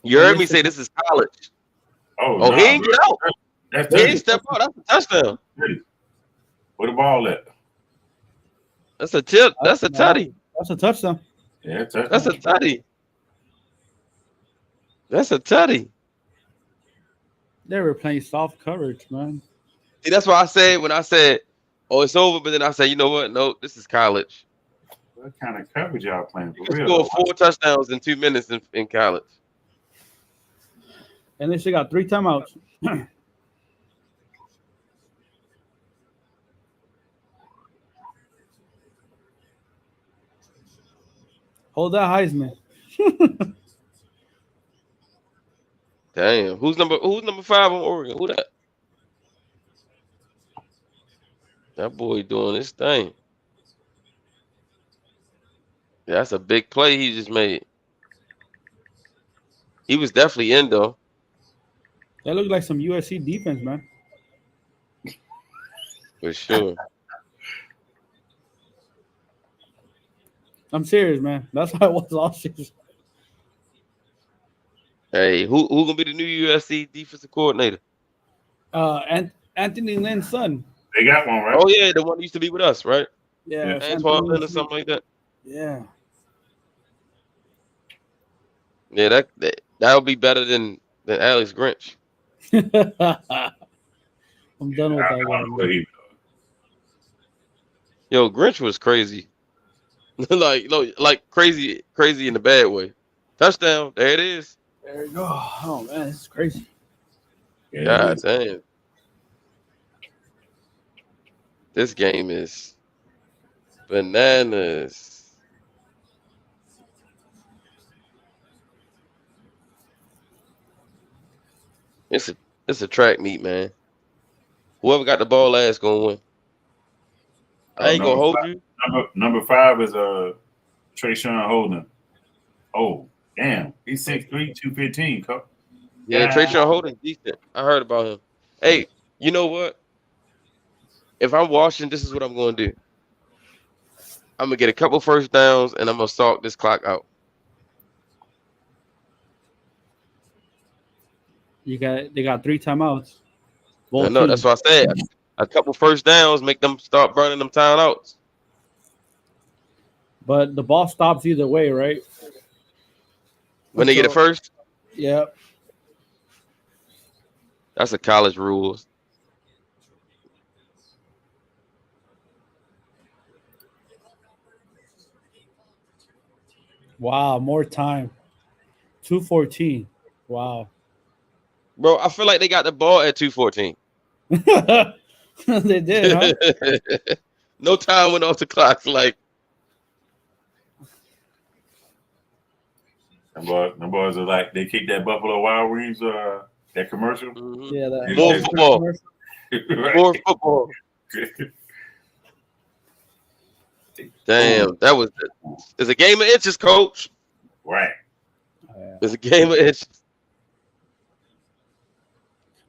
You heard me say this is college. Oh, he ain't get out. That's he ain't step out. That's a touchdown. Where the ball at? That's a tip. That's a tutty. That's a touchdown. Yeah, that's a tutty. That's a tutty. They were playing soft coverage, man. See, that's why I said when I said, "Oh, it's over," but then I said, "You know what? No, this is college." What kind of coverage y'all playing? You can score 4 touchdowns in 2 minutes in college. And they still got 3 timeouts. Hold that Heisman. Damn, who's number 5 on Oregon? Who that? That boy doing his thing. Yeah, that's a big play he just made. He was definitely in though. That looked like some USC defense, man. For sure. I'm serious, man. That's how it was all season. Hey, who gonna be the new USC defensive coordinator? Anthony Lynn's son. They got one, right? Oh yeah, the one that used to be with us, right? Yeah, Antoine Lynn or something like that. Yeah. Yeah, that'll be better than Alex Grinch. I'm done with that guy. Yo, Grinch was crazy. like crazy in a bad way. Touchdown. There it is. There you go. Oh man, this is crazy. Yeah, God damn. This game is bananas. It's a track meet, man. Whoever got the ball last gonna win. I ain't gonna hold you. Number 5 is Trayshawn Holden. Oh, damn. He's 6'3", 215, Coach. Yeah, Trayshawn Holden decent. I heard about him. Hey, you know what? If I'm Washington, this is what I'm gonna do. I'm gonna get a couple first downs and I'm gonna stalk this clock out. They got 3 timeouts. I know, that's what I said. A couple first downs, make them start burning them timeouts. But the ball stops either way, right? When they get it first? Yep. That's a college rule. Wow, more time. 2:14. Wow. Bro, I feel like they got the ball at 2:14. They did, huh? No time went off the clock. Like, The boys are like they kicked that Buffalo Wild Wings that commercial. Mm-hmm. Yeah, that More football. Right. More football. Damn, that was it's a game of inches, coach. Right. It's a game of inches.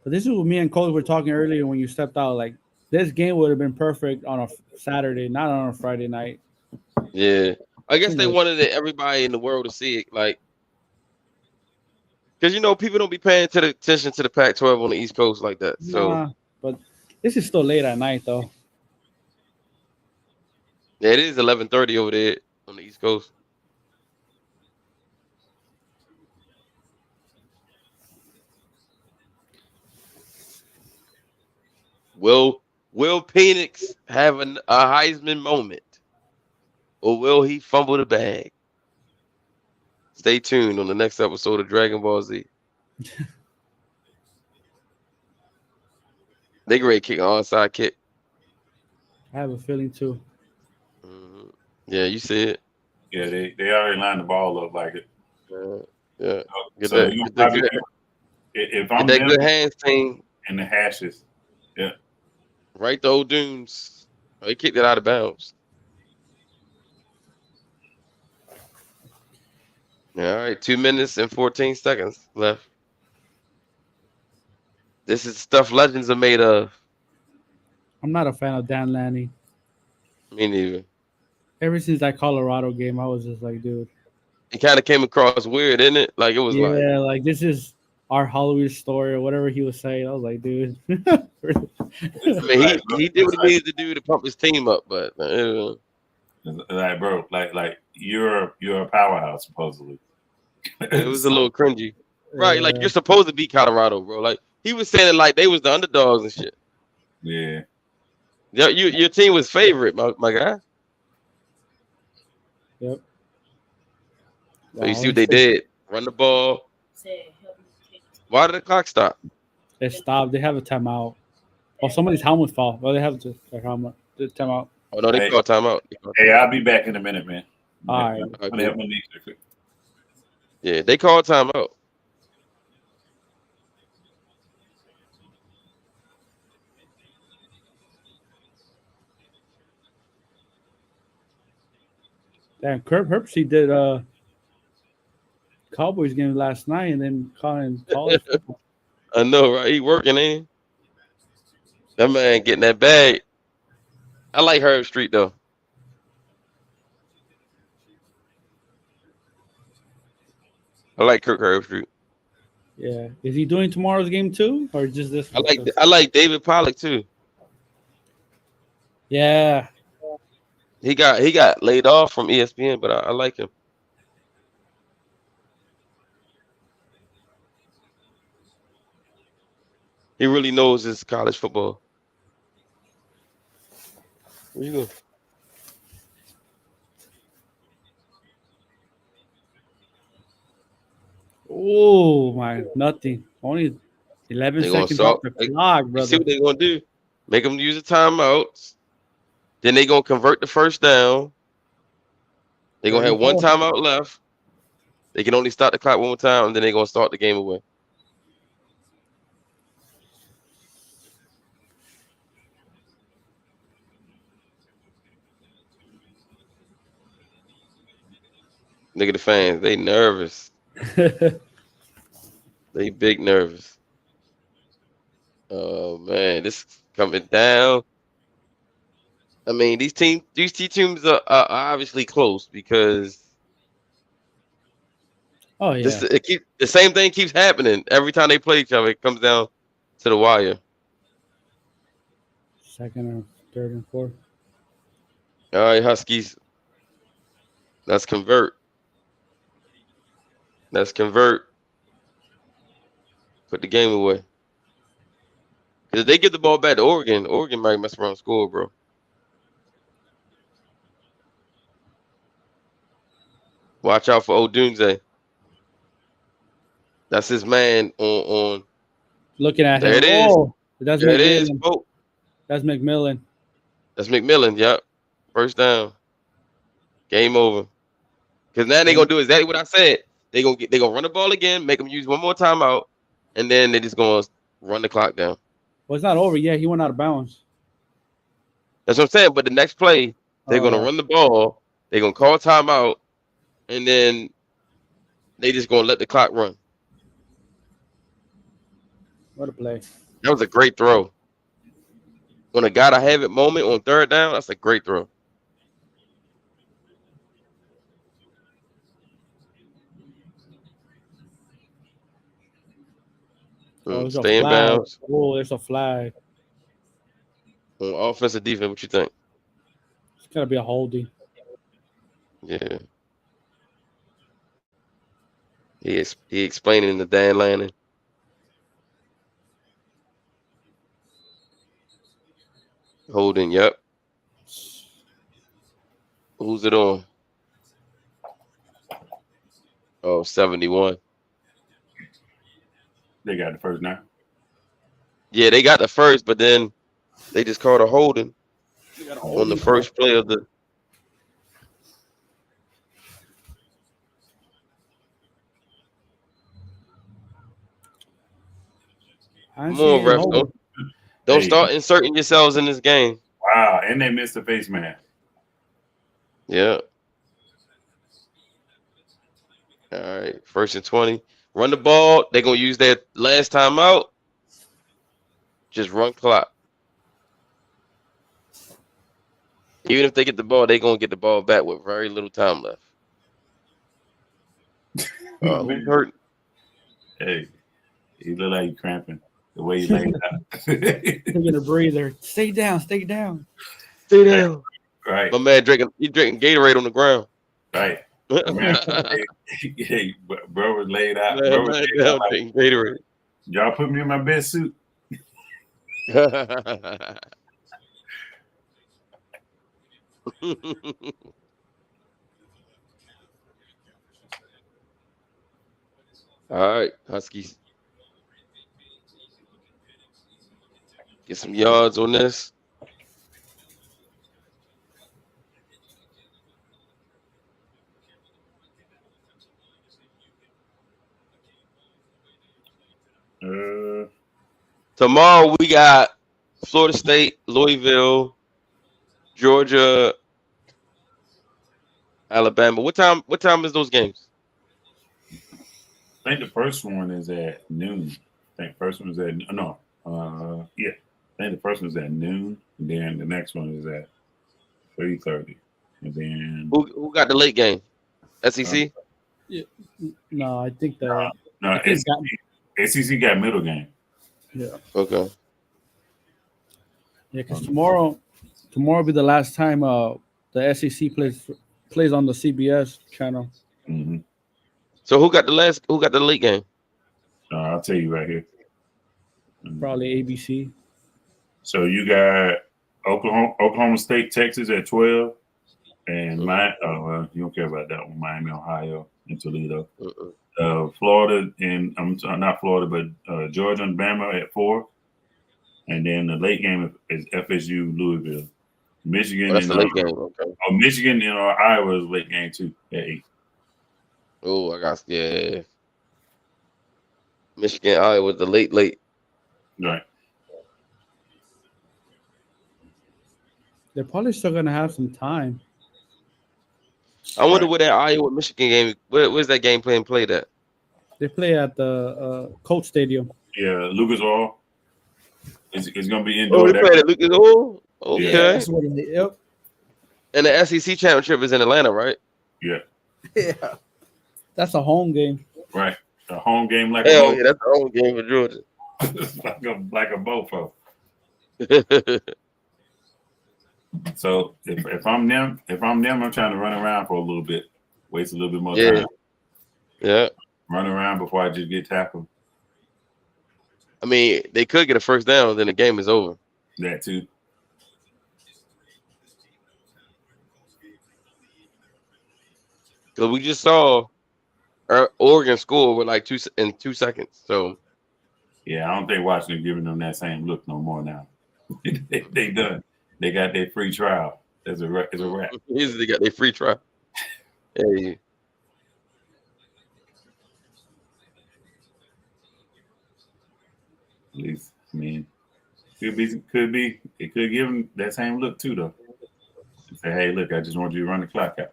But this is what me and Cole were talking earlier when you stepped out. Like this game would have been perfect on a Saturday, not on a Friday night. Yeah. I guess they Pretty much. wanted everybody in the world to see it, like, because people don't be paying attention to the Pac-12 on the East Coast like that. So Nah, but this is still late at night though. yeah, it is 11:30 over there on the East Coast. Will Penix have a Heisman moment, or will he fumble the bag? Stay tuned on the next episode of Dragon Ball Z. They great kick an onside kick. I have a feeling too. Mm-hmm. Yeah, you see it. Yeah, they already lined the ball up like it. Yeah. Get So that, you get that probably, good, if get I'm that them good hands thing in the hashes, right to old Dunes. Oh, he kicked it out of bounds. Yeah, all right, 2 minutes and 14 seconds left. This is stuff legends are made of. I'm not a fan of Dan Lanning. Me neither. Ever since that Colorado game, I was just like, dude. It kind of came across weird, didn't it? Like it was Yeah, like this is our Halloween story or whatever he was saying. I was like, dude. I mean, he did what he needed to do to pump his team up, but like bro, like you're a powerhouse supposedly. it was a little cringy. Right, like Yeah. you're supposed to beat Colorado, bro. Like he was saying it like they was the underdogs and shit. Yeah. Your team was favorite, my guy. Yep. So you see what they did? Run the ball. Why did the clock stop? They stopped. They have a timeout. Oh, somebody's helmet fall. Well, they have their helmet. The timeout. Oh no, they called timeout. Hey, I'll be back in a minute, man. All right. I'm gonna help my niece real quick. Yeah, they called timeout. Damn, Kurt Herbstreit did Cowboys game last night and then calling college football. I know, right? He working, ain't he? That man getting that bag. I like Herb Street though. I like Kirk Herbstreit. Yeah. Is he doing tomorrow's game too? Or just this one? I like David Pollock too. Yeah. He got laid off from ESPN, but I like him. He really knows his college football. Where you go? Oh my, nothing. Only 11 They gonna seconds stop. off the clock, You brother. see what they gonna do? Make them use the timeouts. Then they gonna convert the first down. They gonna have one timeout left. They can only start the clock one more time, and then they gonna start the game away. Look at the fans. They nervous. They big nervous. Oh man, this is coming down. I mean, these two teams are obviously close because Oh yeah. the same thing keeps happening every time they play each other. It comes down to the wire. Second and third and fourth. All right, Huskies. Let's convert. Let's convert. Put the game away. Because if they give the ball back to Oregon, Oregon might mess around and score, bro. Watch out for Odunze. That's his man on. Looking at There him. it is. Oh, that's There it is. McMillan. Oh, That's McMillan. that's McMillan. Yep. First down. Game over. Because now they're going to do exactly what I said. They gonna run the ball again, make them use one more timeout, and then they just gonna run the clock down. Well, it's not over yet. He went out of bounds. That's what I'm saying. But the next play, they're gonna run the ball. They're gonna call timeout, and then they just gonna let the clock run. What a play! That was a great throw. On a gotta have it moment on third down, that's a great throw. Stay in bounds. Oh, there's a flag. On offensive defense, what you think? It's gotta be a holding. Yeah. He explaining the Dan Lanning. Holding, yep. Who's it on? Oh, 71. They got the first now. Yeah, they got the first, but then they just called a holding on the first play of the. Come on, refs. Don't start inserting yourselves in this game. Wow, and they missed the face man. Yeah. All right, 1st and 20. Run the ball. They're going to use their last time out. Just run clock. Even if they get the ball, they're going to get the ball back with very little time left. Who's hurt? Hey, he look like he's cramping. The way he laid out. Taking a breather. Stay down. Stay down. Stay down. Right. My man drinking Gatorade on the ground. Right. Hey, bro was laid out. Man, bro was laid out like, Gatorade. Y'all put me in my best suit. All right, Huskies. Get some yards on this. Tomorrow we got Florida State, Louisville, Georgia, Alabama. What time is those games? I think the first one is at noon. I think the first one is at yeah. I think the first one is at noon, and then the next one is at 3:30. And then who got the late game? SEC? No, I think that SEC got middle game. Yeah. Okay. Yeah, because tomorrow will be the last time the SEC plays on the CBS channel. Mm-hmm. So who got the late game? I'll tell you right here. Probably ABC. So you got Oklahoma State, Texas at 12, and you don't care about that one. Miami, Ohio, and Toledo. Florida and not Florida, but Georgia and Bama at 4, and then the late game is FSU, Louisville, Michigan. That's the late game. Okay. Michigan and Iowa is late game too at 8. Oh, I got Michigan, Iowa, the late. Right. They're probably still gonna have some time. I wonder where that Iowa Michigan game. Where's that game played at? They play at the Colt Stadium. Yeah, Lucas Oil. It's gonna be indoor. Oh, they played at Lucas Oil. Okay. Yeah, that's what yep. And the SEC championship is in Atlanta, right? Yeah. Yeah. That's a home game. Right. A home game like yeah, that's a home game for Georgia. like a bofo. So if I'm them, I'm trying to run around for a little bit, waste a little bit more time. Yeah. Run around before I just get tackled. I mean, they could get a first down, then the game is over. That too. Because we just saw Oregon score with like 2 seconds. So yeah, I don't think Washington giving them that same look no more now. they done. They got their free trial. It's a wrap. They got their free trial. Hey. At least, I mean, could be. It could give him that same look too, though. Say, hey, look, I just want you to run the clock out.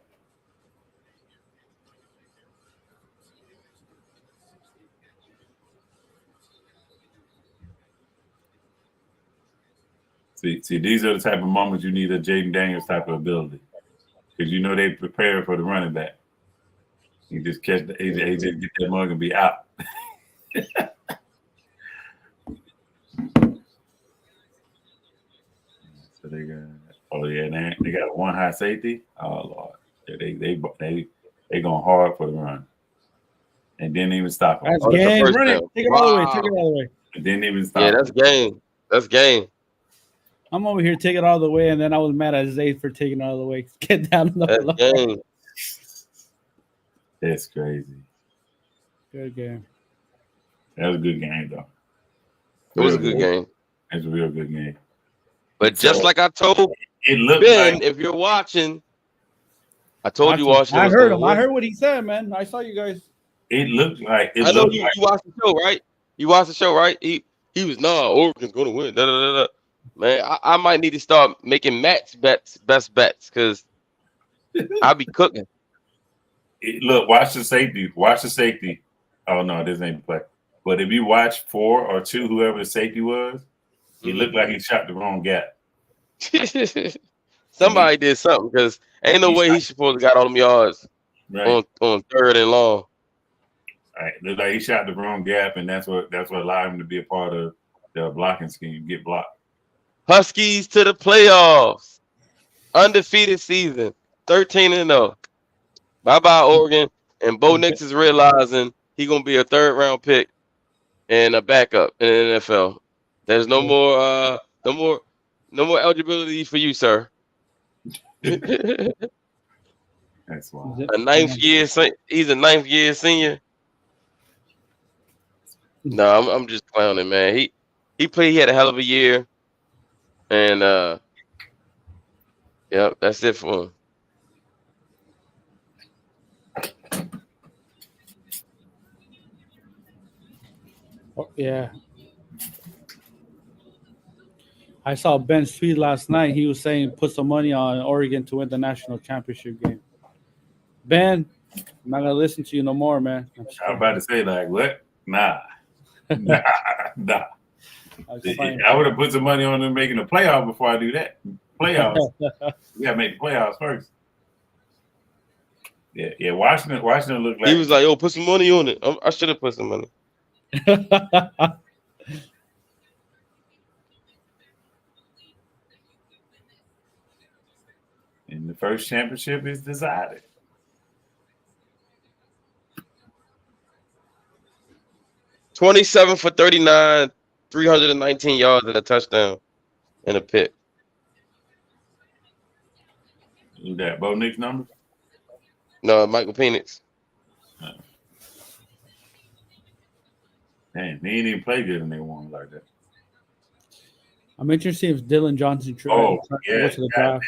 See, these are the type of moments you need a Jaden Daniels type of ability, because you know they prepare for the running back. You just catch the AJ, get that mug and be out. So they got one high safety. Oh Lord, they going hard for the run, and didn't even stop them. That's game. Run it. Take it all the way. Take it all the way. It didn't even stop. Yeah, that's game. That's game. I'm over here taking it all the way, and then I was mad at Zay for taking it all the way. Get down on the floor. That's game. That's crazy. Good game. That was a good game, though. It was a good game. It's a real good game. But just like I told it looked Ben, like, if you're watching, I told you Washington. I heard him. I heard what he said, man. I saw you guys. It looked like. I know you watched the show, right? You watched the show, right? He was Oregon's going to win. Da, da, da, da. Man, I might need to start making best bets, because I'll be cooking. Look, watch the safety. Watch the safety. Oh no, this ain't the play. But if you watch 4 or 2, whoever the safety was, it looked like he shot the wrong gap. Somebody did something, because ain't no way he supposed to got all them yards on 3rd and long. Right. Looked like he shot the wrong gap, and that's what allowed him to be a part of the blocking scheme, get blocked. Huskies to the playoffs. Undefeated season. 13-0. Bye-bye, Oregon. And Bo Nix is realizing he's going to be a 3rd-round pick and a backup in the NFL. There's no more eligibility for you, sir. That's wild. He's a 9th year senior. No, I'm just clowning, man. He had a hell of a year. And yep, that's it for him. Yeah. I saw Ben's tweet last night. He was saying put some money on Oregon to win the national championship game. Ben, I'm not gonna listen to you no more, man. I'm about to say, like, what? Nah. I would have put some money on them making the playoff before I do that. Playoffs. We gotta make the playoffs first. Yeah. Washington looked like he was like, "Yo, put some money on it." I should have put some money. And the first championship is decided. $27 for 39, 319 yards and a touchdown and a pick. Who's that? Bo Nix number? No, Michael Penix. Damn, they ain't even play good and they won like that. I'm interested if Dylan Johnson to the draft.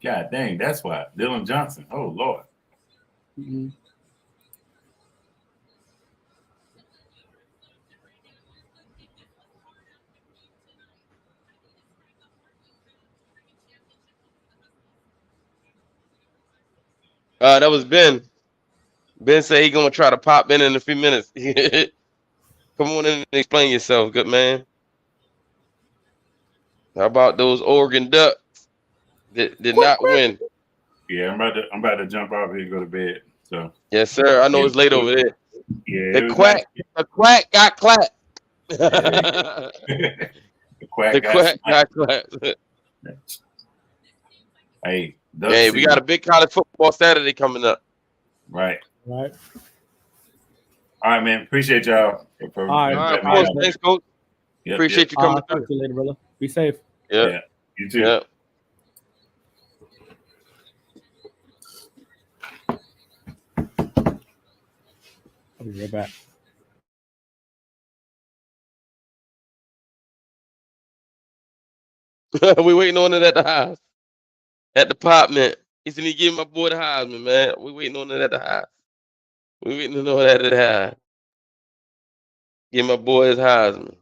God dang, that's why. Dylan Johnson. Oh, Lord. Mm-hmm. That was Ben. Ben said he's gonna try to pop in a few minutes. Come on in and explain yourself, good man. How about those Oregon Ducks that did not win? Yeah, I'm about to jump off here and go to bed. So yes, sir. I know it's late over there. Yeah, the quack got clapped. The quack got clapped. Hey, we got a big college football Saturday coming up. Right. Right. All right, man. Appreciate y'all. All right. Of course. Thanks, Coach. Appreciate you coming through. Talk to you later, brother. Be safe. Yeah. You too. Yeah. I'll be right back. We waiting on it at the house. At the apartment. He said he give my boy the Heisman, man. We waiting on it at the house. We waiting on it at the house. Give my boy his Heisman.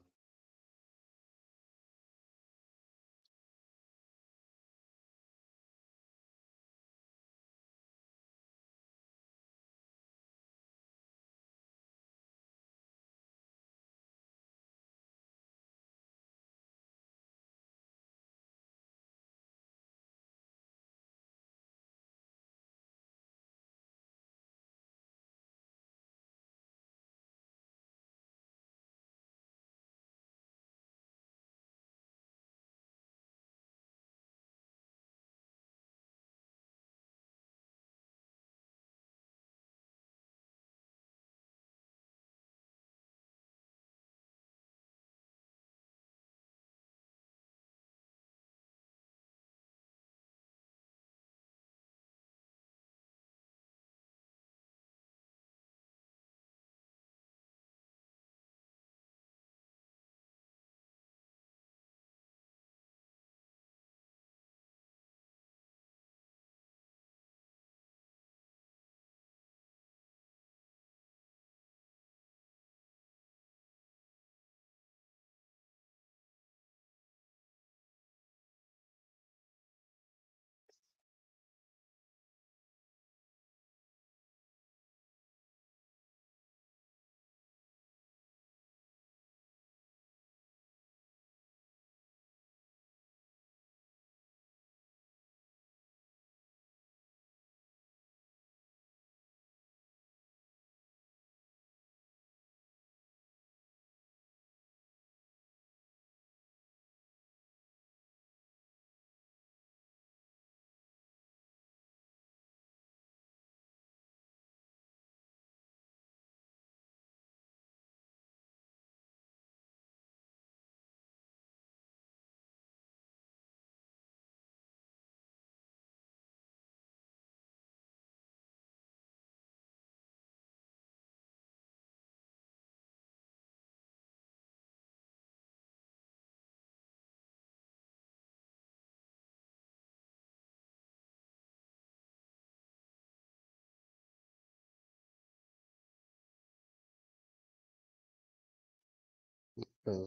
Uh,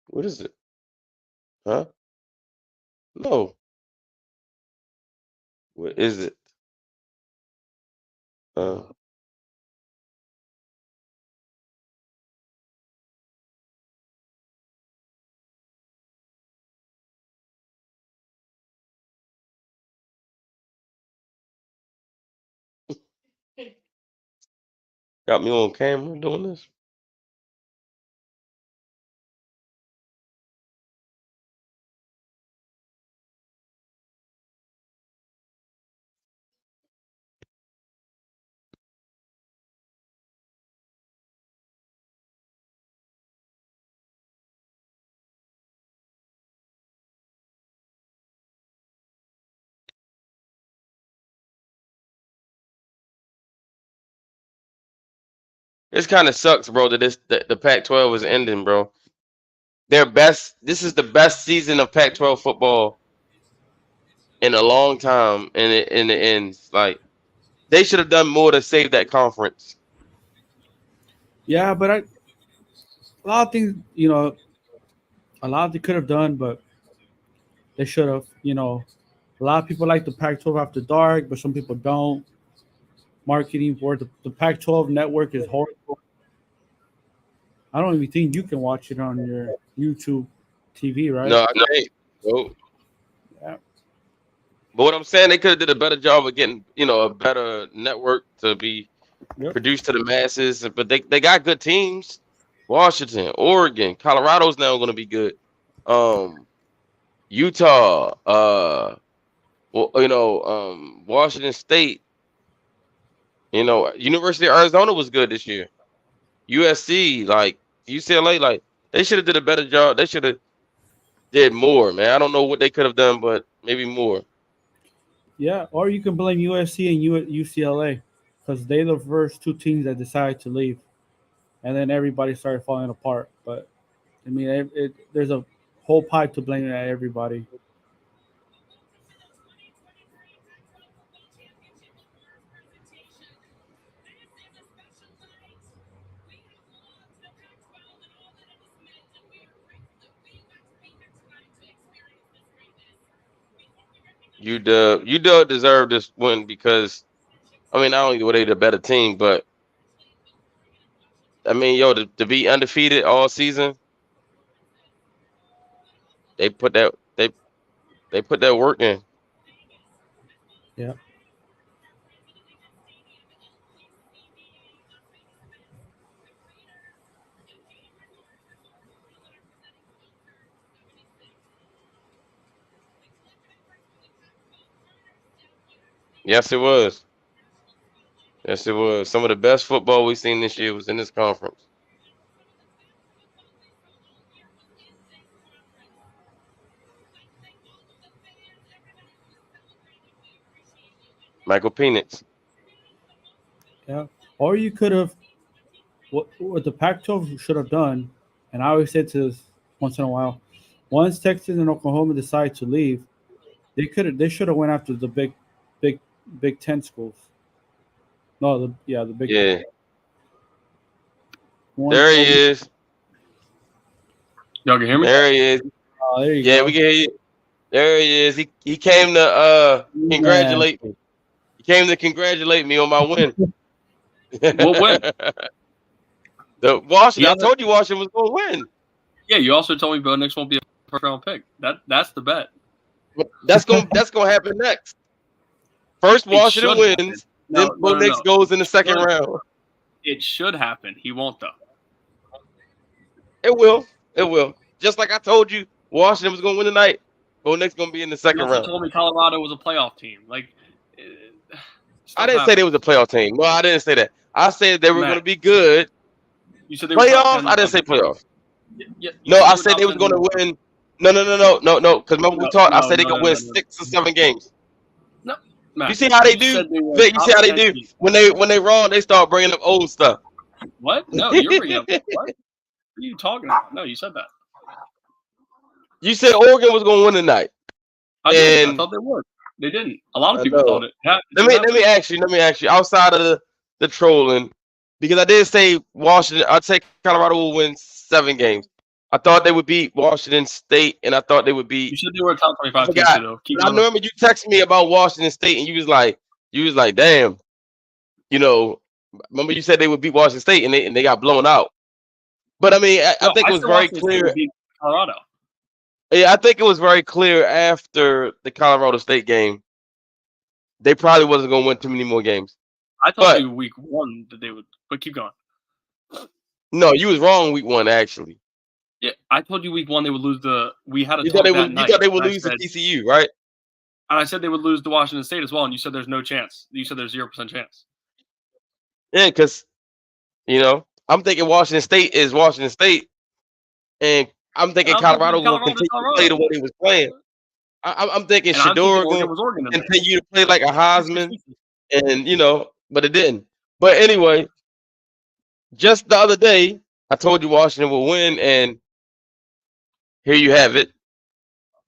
what is it? Huh? No. What is it? Uh, got me on camera doing this. This kind of sucks, bro. That the Pac-12 is ending, bro. This is the best season of Pac-12 football in a long time, and it ends. Like they should have done more to save that conference. Yeah, but a lot of things, a lot they could have done, but they should have. A lot of people like the Pac-12 after dark, but some people don't. Marketing for the Pac-12 network is horrible. I don't even think you can watch it on your YouTube TV, right? No, I can't. Nope. Yeah. But what I'm saying, they could have did a better job of getting, a better network to be produced to the masses. But they got good teams. Washington, Oregon, Colorado's now going to be good. Utah, Washington State. University of Arizona was good this year. USC, like UCLA, like they should have did a better job. They should have did more, man. I don't know what they could have done, but maybe more. Yeah, or you can blame USC and UCLA because they're the first two teams that decided to leave, and then everybody started falling apart. But I mean, there's a whole pie to blame at everybody. UW deserved this win because I mean, not only were they the better team, but I mean, to be undefeated all season, they put that they put that work in. Yeah. Yes, it was. Yes, it was. Some of the best football we've seen this year was in this conference. Michael Penix. Yeah. Or you could have what the Pac-12 should have done, and I always say to this once in a while, once Texas and Oklahoma decide to leave, they should have went after the Big Ten schools. No, the Big Yeah. One. There he is. Y'all can hear me? There he is. Oh, there you Yeah, go. we can hear you. There he is. He came to congratulate me. He came to congratulate me on my win. What win? The Washington. Yeah. I told you Washington was going to win. Yeah, you also told me Bo Nix won't be a first round pick. That's the bet. That's gonna happen next. First Washington should wins, then Bo Nix goes in the second round. It should happen. He won't, though. It will. It will. Just like I told you, Washington was going to win tonight. Bo Nix going to be in the second round. You told me Colorado was a playoff team. I didn't say they was a playoff team. No, I didn't say that. I said they were going to be good. You said they were playoffs. I didn't say playoffs. No, I said they was going to win. No. Because remember we talked. I said they could win 6 or 7 games. No, Matt, you see how they do? Vic, you see how they do? When they wrong, they start bringing up old stuff. What? No, you're bringing up what? What are you talking about? No, you said that. You said Oregon was going to win tonight. I thought they would. They didn't. A lot of people thought it. Let me ask you. Outside of the trolling, because I did say Washington. I'd say Colorado will win 7 games. I thought they would beat Washington State, and I thought they would beat. You said they were a top 25 team, though. I remember you texted me about Washington State, and you was like, damn. Remember you said they would beat Washington State, and they got blown out. But I mean, I think it was very clear. Colorado. Yeah, I think it was very clear after the Colorado State game. They probably wasn't going to win too many more games. I thought week 1 that they would, but keep going. No, you was wrong week 1 actually. Yeah, I told you week 1 they would lose we had a you thought they would lose to TCU, right? And I said they would lose to Washington State as well, and you said there's no chance. You said there's 0% chance. Yeah, because I'm thinking Washington State is Washington State, and I'm thinking Colorado will continue to play the way they was playing. I'm thinking Shedeur going to continue to play like a Heisman, and but it didn't. But anyway, just the other day, I told you Washington will win, and here you have it.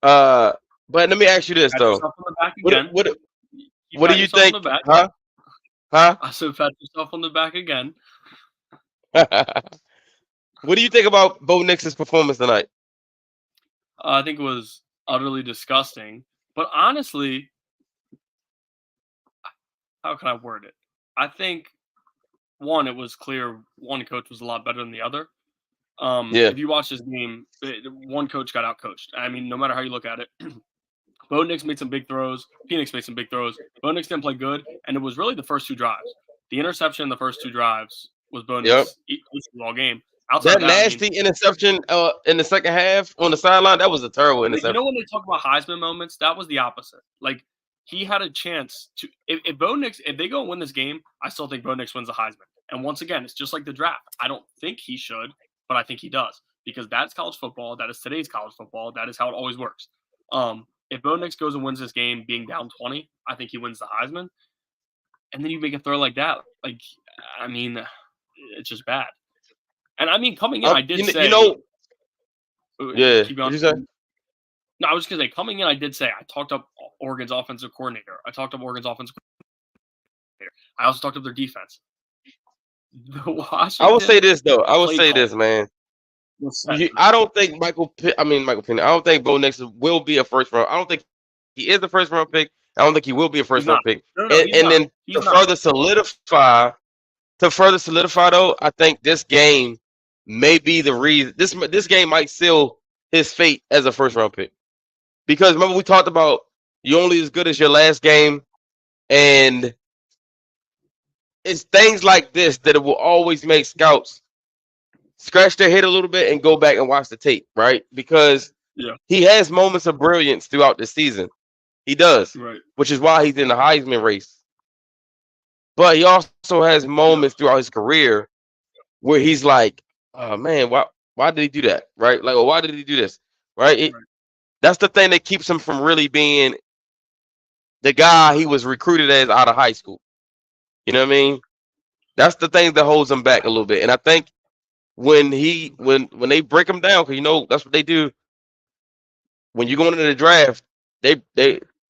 But let me ask you this though: what do you think? Huh? I said, pat yourself on the back again. What do you think about Bo Nix's performance tonight? I think it was utterly disgusting. But honestly, how can I word it? I think, one, it was clear one coach was a lot better than the other. If you watch this game, one coach got outcoached. I mean, no matter how you look at it. Bo Nix made some big throws. Penix made some big throws. Bo Nix didn't play good, and it was really the first 2 drives. The interception in the first 2 drives was Bo Nix all game. That nasty interception in the second half on the sideline, that was a terrible interception. When they talk about Heisman moments, that was the opposite. Like, he had a chance to – if Bo Nix – if they go and win this game, I still think Bo Nix wins the Heisman. And once again, it's just like the draft. I don't think he should, but I think he does because that's college football. That is today's college football. That is how it always works. If Bo Nix goes and wins this game being down 20, I think he wins the Heisman. And then you make a throw like that. Like, I mean, it's just bad. And I mean, coming in, I did say. Yeah. Keep going. No, I was going to say, coming in, I did say I talked up Oregon's offensive coordinator. I talked up Oregon's offensive coordinator. I also talked up their defense. I will say this, though. I will say this, man. I don't think Michael Penix. I don't think Bo Nix will be a first round. I don't think he is the first round pick. I don't think he will be a first round pick. To further solidify, though, I think this game may be the reason. This game might seal his fate as a first round pick. Because remember we talked about you're only as good as your last game, and it's things like this that it will always make scouts scratch their head a little bit and go back and watch the tape, right? Because he has moments of brilliance throughout the season. He does, right? Which is why he's in the Heisman race. But he also has moments throughout his career where he's like, "Oh man, why did he do that?" Right? Like, well, why did he do this? Right? That's the thing that keeps him from really being the guy he was recruited as out of high school. You know what I mean? That's the thing that holds him back a little bit. And I think when they break him down, because that's what they do. When you go into the draft, they're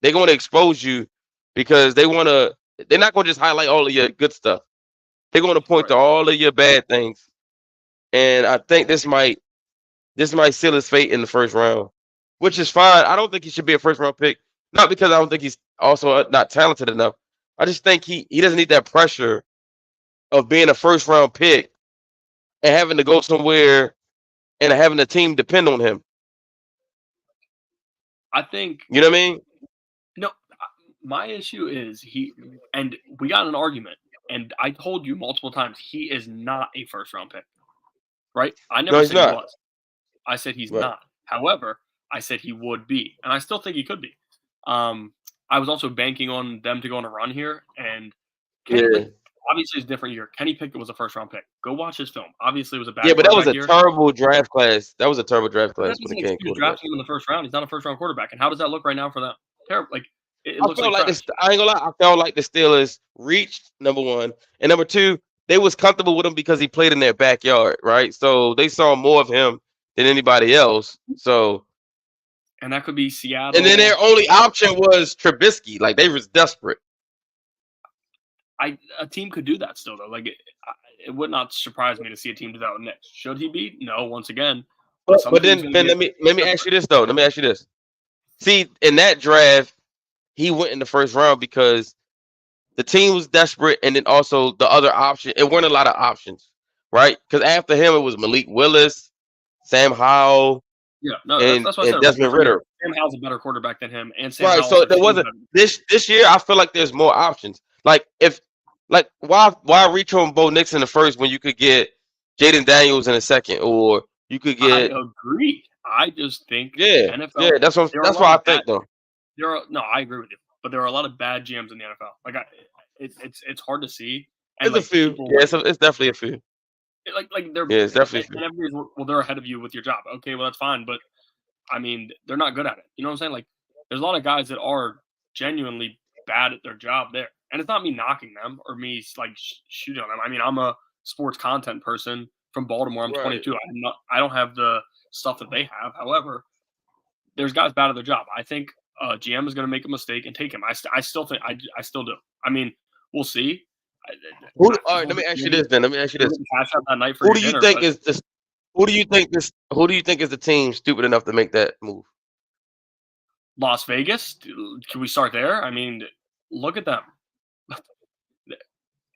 going to expose you because they're not going to just highlight all of your good stuff. They're going to point to all of your bad things. And I think this might seal his fate in the first round, which is fine. I don't think he should be a first round pick. Not because I don't think he's also not talented enough. I just think he doesn't need that pressure of being a first round pick and having to go somewhere and having the team depend on him. I think, you know what I mean? No, My issue is and we got in an argument, and I told you multiple times he is not a first round pick, right? I never No, he's said he not. was. I said he's Right. not. However, I said he would be, and I still think he could be. I was also banking on them to go on a run here, and obviously it's a different year. Kenny Pickett was a first round pick. Go watch his film. Obviously, it was a bad. Yeah, but that was a year. terrible draft class. That was a terrible draft But class that when doesn't it came excuse quarterback. drafting him in the first round. He's not a first round quarterback, and how does that look right now for them? Terrible. Like it I looks felt like like trash. I ain't gonna lie. I felt like the Steelers reached number one, and number two, they was comfortable with him because he played in their backyard, right? So they saw more of him than anybody else. So, And that could be Seattle. and then their only option was Trubisky. Like they was desperate. A team could do that still though. Like it would not surprise me to see a team do that with Nick. Should he be? No. Once again. But then let me ask you this though. Let me ask you this. See, in that draft, he went in the first round because the team was desperate, and then also the other option. It weren't a lot of options, right? Because after him, it was Malik Willis, Sam Howell, Yeah, no, and that's what I said. Desmond Ridder. Sam Howell's a better quarterback than him, and Sam Right. Howell's So there wasn't this year. I feel like there's more options. Like why reach on Bo Nix in the first when you could get Jaden Daniels in the second, or you could get. I agree. I just think NFL. Yeah, that's what I think though. I agree with you, but there are a lot of bad GMs in the NFL. Like it's hard to see. And there's a few. It's definitely a few. Like they're it's definitely. And everybody's they're ahead of you with your job. Okay, well that's fine, but I mean they're not good at it. You know what I'm saying? Like there's a lot of guys that are genuinely bad at their job there, and it's not me knocking them or me like shooting on them. I mean I'm a sports content person from Baltimore. I'm 22. I don't have the stuff that they have. However, there's guys bad at their job. I think GM is going to make a mistake and take him. I still think I still do. I mean, we'll see. All right, let me ask you this then. Let me ask you this. Who do you think is this? Who do you think is the team stupid enough to make that move? Las Vegas. Can we start there? I mean, look at them.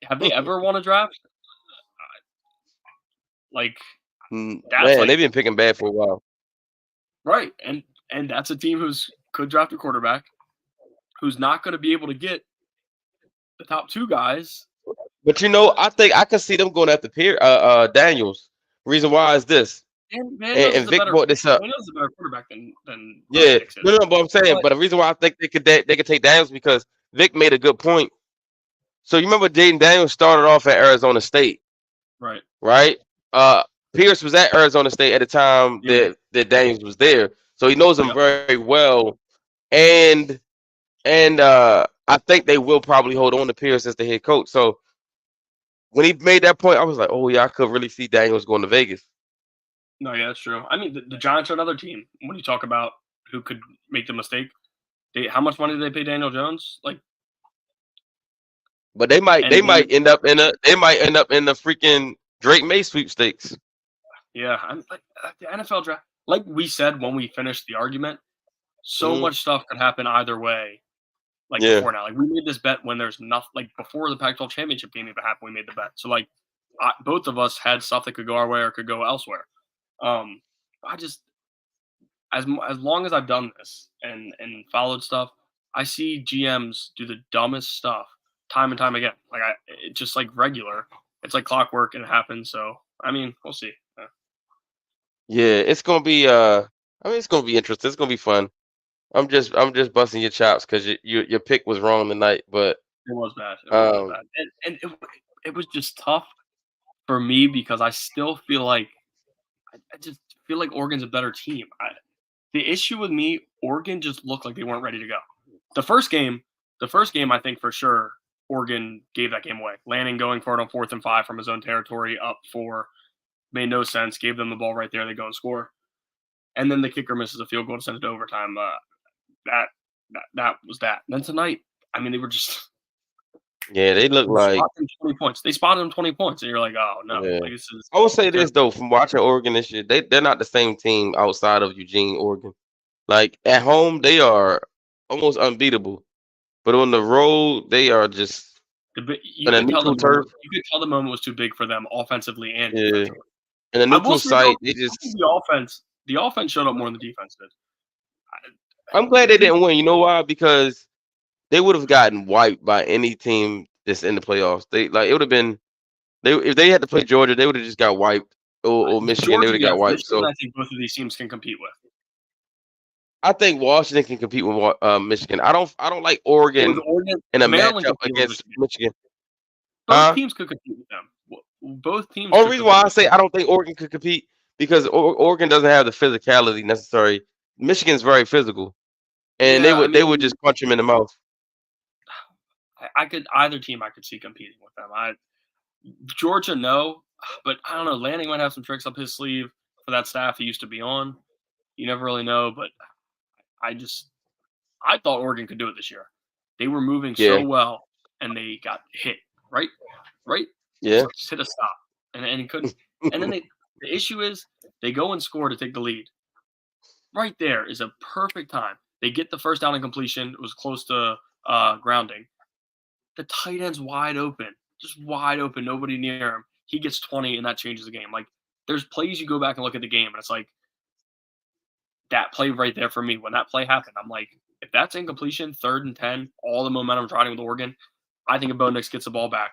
Have they ever won a draft? Like, man, they've been picking bad for a while. Right, and that's a team who's could draft a quarterback, who's not going to be able to get the top two guys. But I think I could see them going after Daniels. Reason why is this. And Vic brought this up. Daniels is a better quarterback than yeah. No, but I'm saying, but the reason why I think they could take Daniels because Vic made a good point. So you remember Jaden Daniels started off at Arizona State, right? Right. Pierce was at Arizona State at the time that Daniels was there, so he knows him very well, and I think they will probably hold on to Pierce as the head coach. So when he made that point, I was like, oh yeah, I could really see Daniels going to Vegas. No, yeah, that's true. I mean, the Giants are another team. When you talk about who could make the mistake, how much money did they pay Daniel Jones? Like, but they might end up in the freaking Drake May sweepstakes. Yeah, the NFL draft. Like we said when we finished the argument, so much stuff could happen either way. Like before now, like we made this bet when there's nothing. Like before the Pac-12 championship game even happened, we made the bet. So like, both of us had stuff that could go our way or could go elsewhere. I just as long as I've done this and followed stuff, I see GMs do the dumbest stuff time and time again. Like it's just like regular. It's like clockwork and it happens. So I mean, we'll see. Yeah, it's gonna be. It's gonna be interesting. It's gonna be fun. I'm just busting your chops because your pick was wrong tonight, but it was bad. And it was just tough for me because I still feel like I just feel like Oregon's a better team. The issue with me, Oregon just looked like they weren't ready to go. The first game, I think for sure, Oregon gave that game away. Lanning going for it on 4th and 5 from his own territory, up 4, made no sense. Gave them the ball right there. They go and score, and then the kicker misses a field goal to send it to overtime. That was that. And then tonight, I mean, they were just. Yeah, they look like 20 points. They spotted them 20 points, and you're like, oh no. Yeah. Like, this is, I will say this though, from watching Oregon this year, they're not the same team outside of Eugene, Oregon. Like at home, they are almost unbeatable, but on the road, they are just you could tell the moment was too big for them offensively and defensively. And the neutral site, they just the offense showed up more than the defense did. I'm glad they didn't win. You know why? Because they would have gotten wiped by any team that's in the playoffs. It would have been if they had to play Georgia, they would have just got wiped. Or Michigan, they Georgia, would have got yes. wiped. Michigan, So I think both of these teams can compete with. I think Washington can compete with Michigan. I don't like Oregon in a Maryland matchup compete with against Michigan. Both teams could compete with them. Both teams. Only reason why I say I don't think Oregon could compete because Oregon doesn't have the physicality necessary. Michigan's very physical, and they would just punch him in the mouth. Either team I could see competing with them. Georgia, no, but I don't know. Lanning might have some tricks up his sleeve for that staff he used to be on. You never really know, but I thought Oregon could do it this year. They were moving so well, and they got hit. Right? Yeah. Just hit a stop, and he couldn't. And then the issue is they go and score to take the lead. Right there is a perfect time. They get the first down and completion. It was close to grounding. The tight end's wide open, just wide open, nobody near him. He gets 20, and that changes the game. Like, there's plays you go back and look at the game, and it's like that play right there for me. When that play happened, I'm like, if that's incompletion, 3rd and 10, all the momentum riding with Oregon, I think if Bo Nix gets the ball back,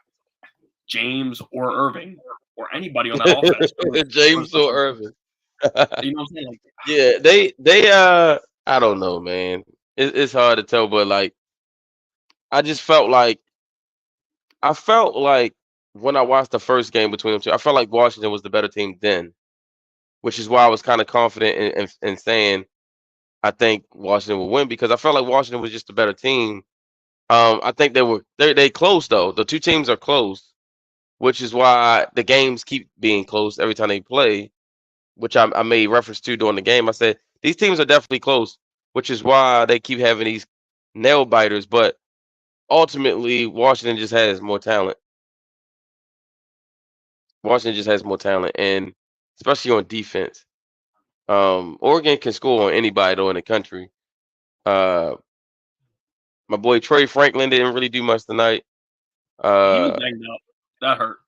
James or Irving or anybody on that offense. James or Irving. You know what I'm saying? Like, yeah, they I don't know, man. It's hard to tell, but like I felt like when I watched the first game between them two, I felt like Washington was the better team then, which is why I was kind of confident in saying I think Washington will win because I felt like Washington was just a better team. I think they close though. The two teams are close, which is why the games keep being close every time they play, which I made reference to during the game. I said these teams are definitely close, which is why they keep having these nail biters. But ultimately, Washington just has more talent. Washington just has more talent, and especially on defense. Oregon can score on anybody though in the country. My boy Trey Franklin didn't really do much tonight. he was dinged up. That hurt.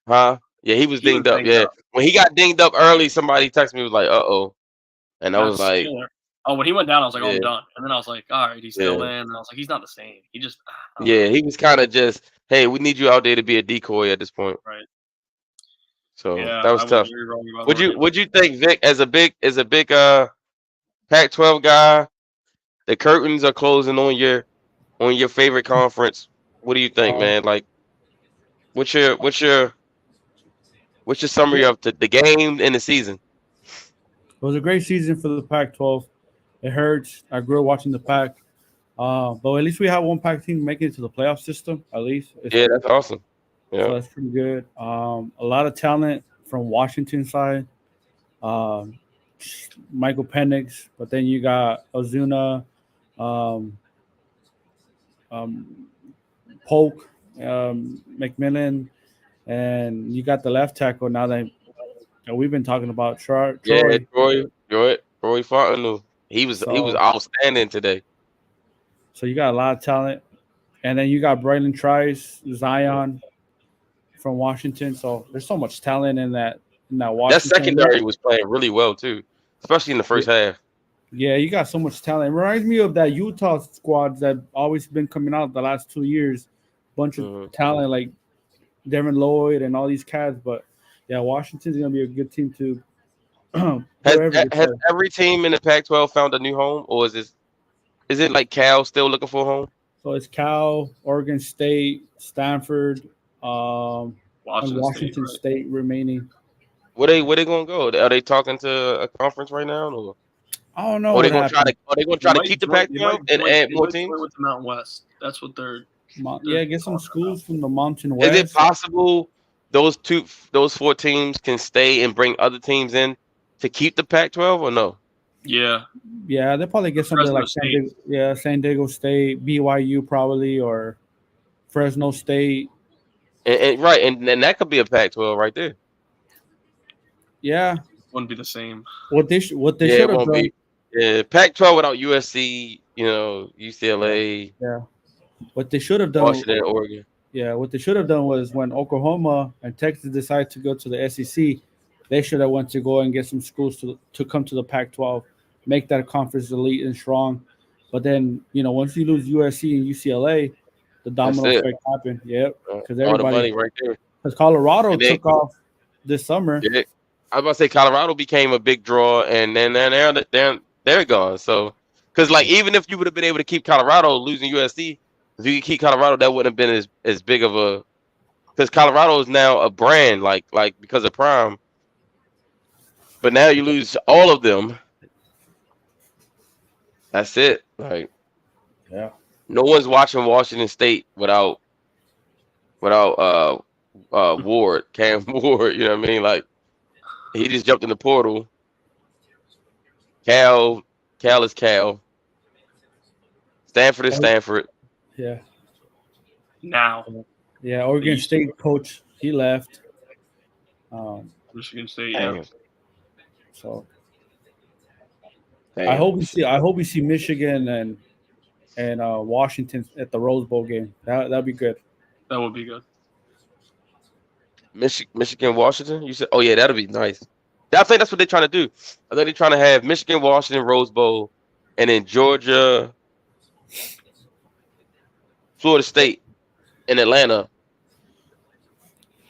Huh? Yeah, he was dinged up. Yeah, when he got dinged up early, somebody texted me was like, "Uh-oh," and I was like, "Oh." When he went down, I was like, "Oh, I'm done." And then I was like, "All right, he's still in." And I was like, "He's not the same." He just he was kind of just, "Hey, we need you out there to be a decoy at this point." Right. So that was tough. Would you think Vic as a big Pac-12 guy? The curtains are closing on your favorite conference. What do you think, man? Like, what's your summary of the game and the season? It was a great season for the Pac-12. It hurts. I grew up watching the Pac, but at least we have one Pac team making it to the playoff system. At least, that's awesome. Yeah, so that's pretty good. A lot of talent from Washington side. Michael Penix, but then you got Ozuna, Polk, McMillan, and you got the left tackle now that we've been talking about. Troy Fontenot. He was outstanding today. So you got a lot of talent, and then you got Braylon Trice, Zion from Washington. So there's so much talent in that Washington. That secondary was playing really well too, especially in the first half. Yeah, you got so much talent. It reminds me of that Utah squad that always been coming out the last 2 years. Bunch of talent like Devin Lloyd and all these cats. But yeah, Washington's gonna be a good team to. Has every team in the Pac-12 found a new home, or is it like Cal still looking for a home? So it's Cal, Oregon State, Stanford, and Washington State remaining. Where they gonna go? Are they talking to a conference right now? Or? I don't know. Are they gonna try to keep the Pac-12 and add more teams? With the Mountain West, that's what they're. Yeah, get some schools from the Mountain West. Is it possible those 4 teams can stay and bring other teams in to keep the Pac-12 or no? Yeah, they'll probably get something like San Diego State, BYU probably, or Fresno State. And that could be a Pac-12 right there. Yeah, wouldn't be the same. What they should have done. Yeah, Pac-12 without USC, UCLA. Yeah, what they should have done. Washington, Oregon. Yeah, what they should have done was when Oklahoma and Texas decided to go to the SEC, they should have went to go and get some schools to come to the Pac-12, make that conference elite and strong. But then once you lose USC and UCLA, the domino it. effect happened. Yep, because All the money everybody, right there. because Colorado And then, took off this summer. yeah, I was about to say Colorado became a big draw, and then they're gone. So, because like even if you would have been able to keep Colorado losing USC, if you could keep Colorado, that wouldn't have been as big of a. Because Colorado is now a brand, like because of Prime. But now you lose all of them. That's it. Like, Yeah. no one's watching Washington State without Ward, Cam Ward. You know what I mean? Like, he just jumped in the portal. Cal is Cal. Stanford is Stanford. Yeah. Now, Yeah. Oregon State coach, he left. Michigan State. Dang. Yeah. So Damn. I hope we see Michigan and Washington at the Rose Bowl game. That'd be good. That would be good. Michigan, Washington. You said, oh yeah, that'll be nice. I think that's what they're trying to do. I think they're trying to have Michigan, Washington, Rose Bowl, and then Georgia, Florida State, and Atlanta.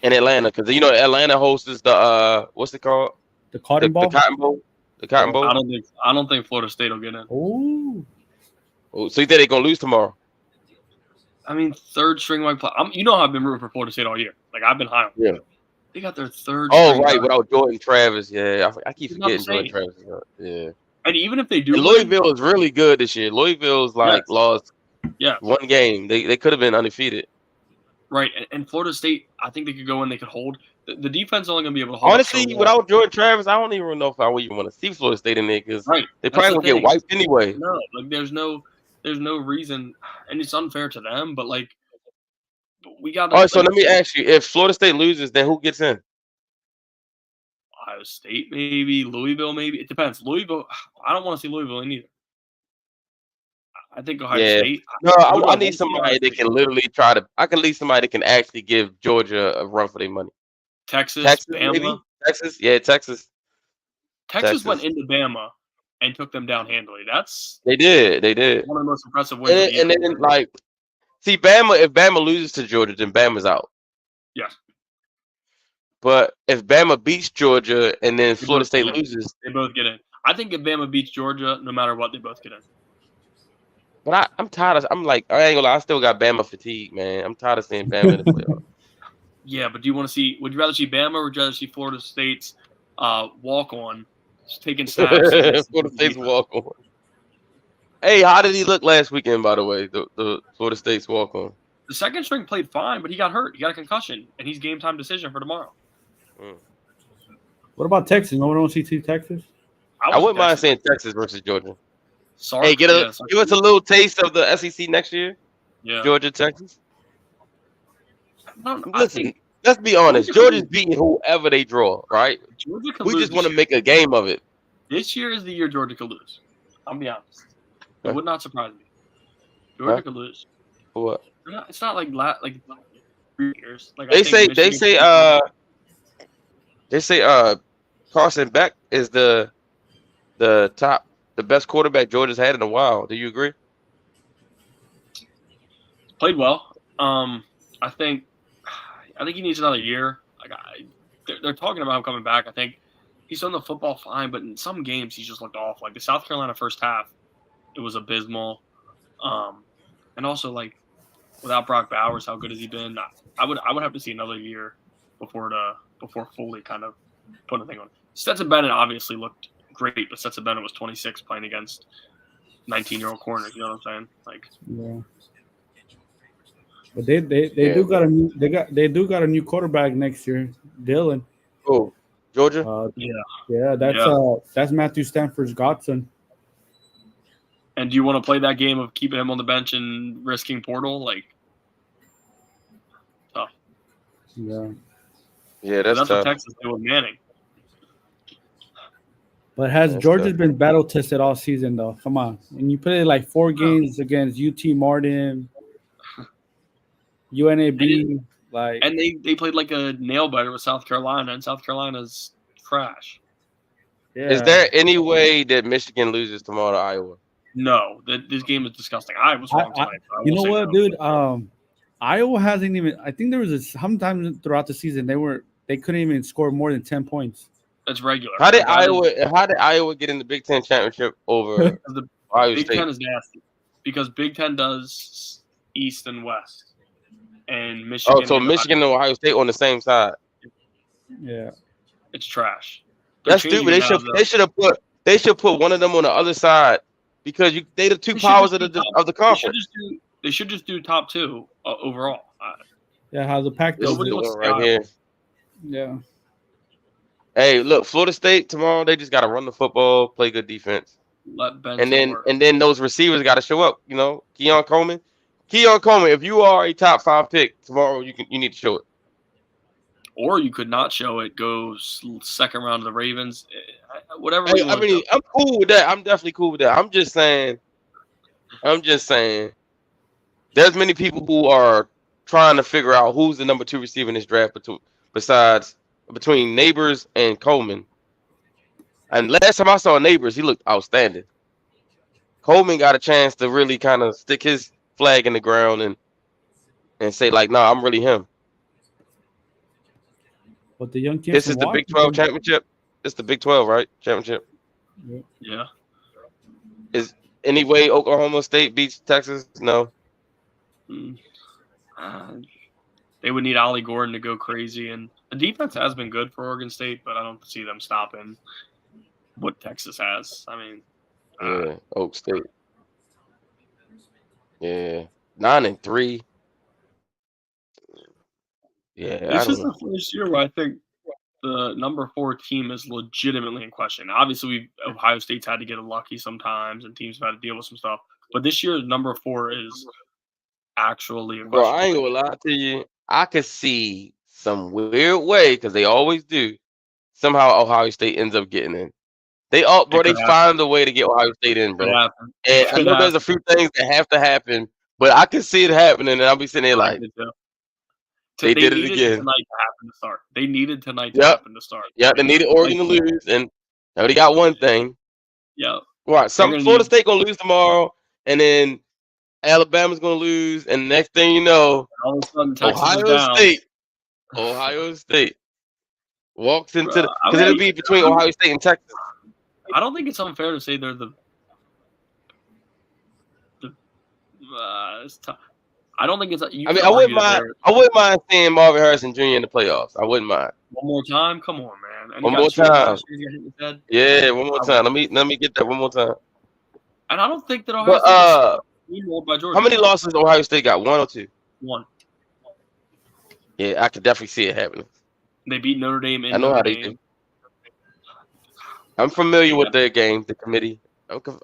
Because Atlanta hosts the what's it called? The Cotton Bowl. The Cotton Bowl. The Cotton Bowl. I don't think Florida State will get in. Oh. Oh, so you think they're gonna lose tomorrow? I mean, third string might play. You know how I've been rooting for Florida State all year. Like I've been high on them. Yeah. They got their third. Oh string right, guy. without Jordan Travis. Yeah, I keep It's not the forgetting Jordan same. Travis. Yeah. And even if they do, And win, Louisville is really good this year. Louisville's lost yeah, one game. They could have been undefeated. right. And Florida State, I think they could go in. They could hold. The defense is only going to be able to hold. Honestly, so well. without Jordan Travis, I don't even know if I would even want to see Florida State in there because Right. they That's probably the gonna get thing. wiped anyway. No, like there's no reason, and it's unfair to them. But like, we got. All right, so let me ask you: if Florida State loses, then who gets in? Ohio State, maybe Louisville, maybe it depends. Louisville, I don't want to see Louisville in either. I think Ohio Yeah. State. No, would I want to need see somebody Ohio that State. can literally try to. I can need somebody that can actually give Georgia a run for their money. Texas, Bama. Maybe? Bama. Texas, yeah, Texas. Texas went into Bama and took them down handily. That's They did. one of the most impressive wins. of the And year. then like, see, Bama. If Bama loses to Georgia, then Bama's out. Yes. But if Bama beats Georgia and then Florida State loses, they both get in. I think if Bama beats Georgia, no matter what, they both get in. but I'm tired of. I'm like, I ain't gonna lie. I still got Bama fatigue, man. I'm tired of seeing Bama in the playoffs. Yeah, but do you want to see? Would you rather see Bama or would you rather see Florida State's walk on, taking snaps? Florida State's walk on. Hey, how did he look last weekend? By the way, the Florida State's walk on. The second string played fine, but he got hurt. He got a concussion, and he's game time decision for tomorrow. What about Texas? No one wants to see Texas. I wouldn't mind saying Texas versus Georgia. Sorry, Hey, give us a little taste of the SEC next year. Yeah. Georgia, Texas. I Listen, think let's be honest. Georgia Georgia's can- beating whoever they draw, right? Georgia could We lose just want to this make a game of it. year. This year is the year Georgia could lose. I'll be honest. It Huh? would not surprise me. Georgia Huh? could lose. For what? It's not like 3 years. Like They I think say they say Carson Beck is the best quarterback Georgia's had in a while. Do you agree? played well. I think he needs another year. Like they're talking about him coming back. I think he's done the football fine, but in some games he's just looked off. Like the South Carolina first half, it was abysmal. And also like without Brock Bowers, how good has he been? I would have to see another year before fully kind of put a thing on. Stetson Bennett obviously looked great, but Stetson Bennett was 26 playing against 19-year-old corners. You know what I'm saying? Like, Yeah. But they do got a new quarterback next year, Dylan. Oh, Georgia. Yeah, that's Matthew Stanford's godson. and do you want to play that game of keeping him on the bench and risking portal? Like, tough. Yeah. Yeah, that's That's tough. what Texas did with Manning. But has That's Georgia tough. been battle tested all season though? Come on. And you played like 4 games against UT Martin, UNAB, like And they played like a nail biter with South Carolina, and South Carolina's trash. yeah. Is there any way that Michigan loses tomorrow to Iowa? No, this game is disgusting. I was wrong tonight. You know what, dude? Iowa hasn't even. I think there was sometimes throughout the season they couldn't even score more than 10 points. That's regular. How did Iowa get in the Big Ten championship over the Ohio Big State? Ten is nasty because Big Ten does East and West, and Michigan. Oh, so Michigan and Ohio State on the same side. Yeah, it's trash. That's stupid. They should put one of them on the other side because they the two powers of the conference. They should just do top two overall. Yeah, how the pack does Nobody it. wants right here. Yeah. Hey, look, Florida State tomorrow. They just got to run the football, play good defense, and then those receivers got to show up. You know, Keon Coleman. If you are a top 5 pick tomorrow, you need to show it. Or you could not show it. Go second round of the Ravens. Whatever. Hey, I'm cool with that. I'm definitely cool with that. I'm just saying. There's many people who are trying to figure out who's the number 2 receiver in this draft between Neighbors and Coleman. And last time I saw Neighbors, he looked outstanding. Coleman got a chance to really kind of stick his flag in the ground and say like, "Nah, I'm really him." But the young kids. This is the Big 12 championship. This is the Big 12, right? Championship. Yeah. Is any way Oklahoma State beats Texas? No. They would need Ollie Gordon to go crazy, and the defense has been good for Oregon State, but I don't see them stopping what Texas has. I mean, yeah, Oak State. Yeah, 9-3. Yeah, this is the first year where I think the number 4 team is legitimately in question. Obviously, Ohio State's had to get lucky sometimes, and teams have had to deal with some stuff. But this year, number 4 is actually a question. Bro, I ain't gonna lie to you. I could see some weird way because they always do. Somehow Ohio State ends up getting in. They find a way to get Ohio State in, bro. And I know there's a few things that have to happen, but I can see it happening, and I'll be sitting there like, they did it again. Tonight to happen to start. They needed tonight to happen to start. Yeah, they needed Oregon to lose, and they already got one thing. Yeah. Right. Florida State gonna lose tomorrow, and then Alabama's gonna lose, and next thing you know, all of a sudden Texas Ohio State walks into because it'll be between Ohio State and Texas. I don't think it's unfair to say they're it's tough. I don't think it's. I wouldn't mind seeing Marvin Harrison Jr. in the playoffs. I wouldn't mind. One more time, come on, man. One more time. Yeah, one more time. Let me get that one more time. And I don't think that Ohio State by Georgia. How many losses Ohio State got? 1 or 2? 1. Yeah, I could definitely see it happening. They beat Notre Dame. I know how they do. I'm familiar with their game, the committee.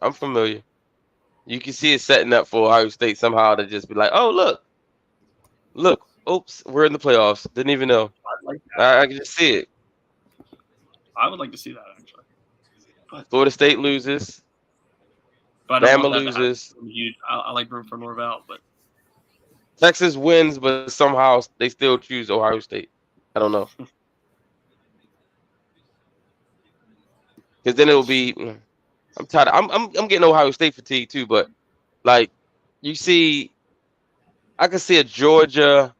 I'm familiar. You can see it setting up for Ohio State somehow to just be like, oh, look, oops, we're in the playoffs. Didn't even know. I can just see it. I would like to see that, actually. But Florida State loses. Bama loses. I like room for Norvell, but Texas wins, but somehow they still choose Ohio State. I don't know. Because then it will be. I'm tired. I'm getting Ohio State fatigue too, but like you see, I can see a Georgia,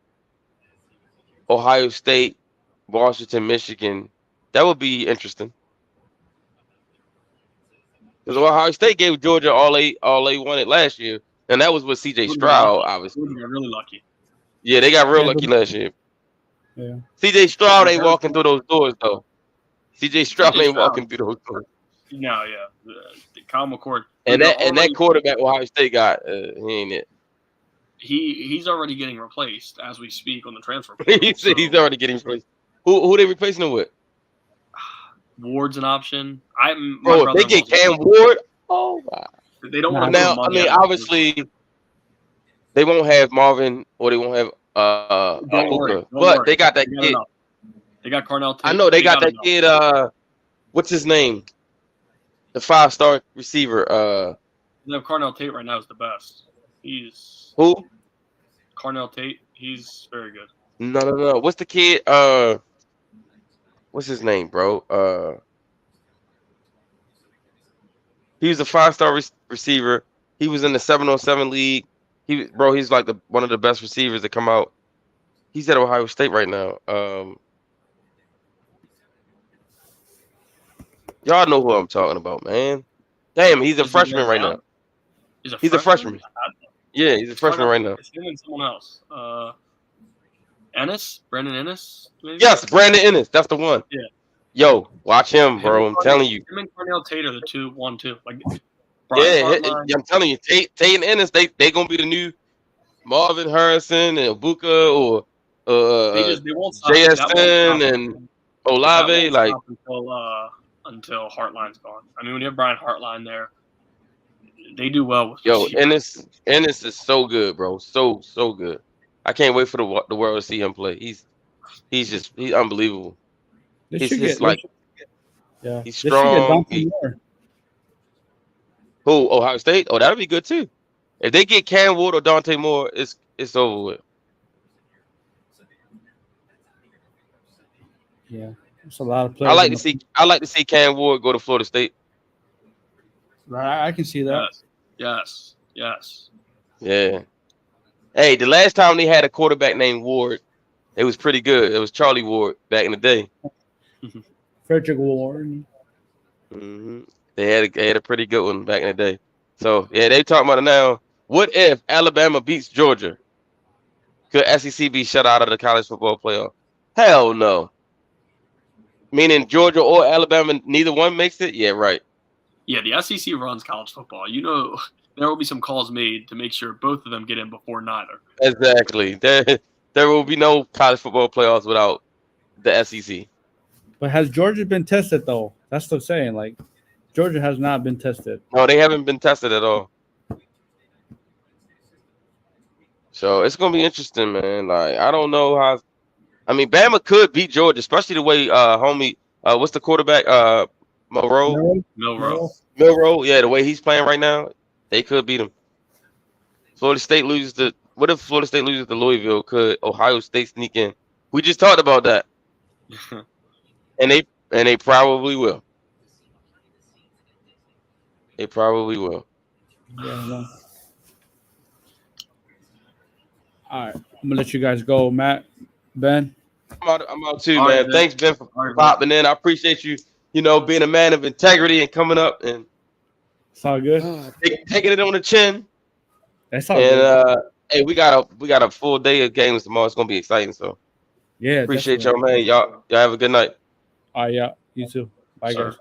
Ohio State, Washington, Michigan. That would be interesting. Because Ohio State gave Georgia all they wanted last year, and that was with C.J. Stroud, obviously. They got really lucky. Yeah, they got real lucky last year. Yeah. C.J. Stroud ain't walking through those doors though. C.J. Stroud ain't walking through those doors. No, yeah. Kyle McCord. And that quarterback Ohio State got, he ain't it. He's already getting replaced as we speak on the transfer. He's already getting replaced. Who they replacing him with? Ward's an option. Bro, they get Cam Ward. Oh wow. They don't want now. I mean, obviously, they won't have Marvin or they won't have Booker, but they got that kid. They got Carnell Tate. I know they got that kid. What's his name? The 5-star receiver. They have Carnell Tate right now is the best. He's who? Carnell Tate. He's very good. No. What's the kid? What's his name, bro? He was a 5-star receiver. He was in the 7-on-7 league. He's like one of the best receivers to come out. He's at Ohio State right now. Y'all know who I'm talking about, man. Damn, he's a freshman right now. He's a freshman. Yeah, he's a freshman right now. It's him and someone else. Brandon Ennis, maybe? Yes, Brandon Ennis. That's the one. Yeah. Yo, watch him, bro. I'm telling you. Him and Cornell Tate are the 2-1-2. Like, I'm telling you, Tate and Ennis, they gonna be the new Marvin Harrison and Ibuka or they won't stop. JSN and Olave. Like until Hartline's gone. I mean, when you have Brian Hartline there, they do well with Ennis is so good, bro. So good. I can't wait for the world to see him play. He's unbelievable. He's strong. Who? Ohio State? Oh, that'll be good too. If they get Cam Ward or Dante Moore, it's over with. Yeah, it's a lot of players. I like to see Cam Ward go to Florida State. Right, I can see that. Yes. Yeah. Hey, the last time they had a quarterback named Ward, it was pretty good. It was Charlie Ward back in the day. Frederick Ward. Mm-hmm. They had a pretty good one back in the day. So yeah, they talking about it now. What if Alabama beats Georgia? Could SEC be shut out of the college football playoff? Hell no. Meaning Georgia or Alabama, neither one makes it? Yeah, right. Yeah, the SEC runs college football. You know, there will be some calls made to make sure both of them get in before neither. Exactly. There will be no college football playoffs without the SEC. But has Georgia been tested, though? That's what I'm saying. Like, Georgia has not been tested. No, they haven't been tested at all. So it's going to be interesting, man. Like, I don't know how. I mean, Bama could beat Georgia, especially the way what's the quarterback? Milroe. Yeah, the way he's playing right now, they could beat him. What if Florida State loses to Louisville? Could Ohio State sneak in? We just talked about that. and they probably will. They probably will. Yeah, no. All right, I'm gonna let you guys go, Matt, Ben. I'm out too, man. Right, thanks, Ben, for popping in. I appreciate you. You know, being a man of integrity and coming up and it's all good. Taking it on the chin. That's all good. Hey, we got a full day of games tomorrow. It's gonna be exciting. So yeah, appreciate y'all, man. Y'all have a good night. All right, yeah, you too. Bye, guys.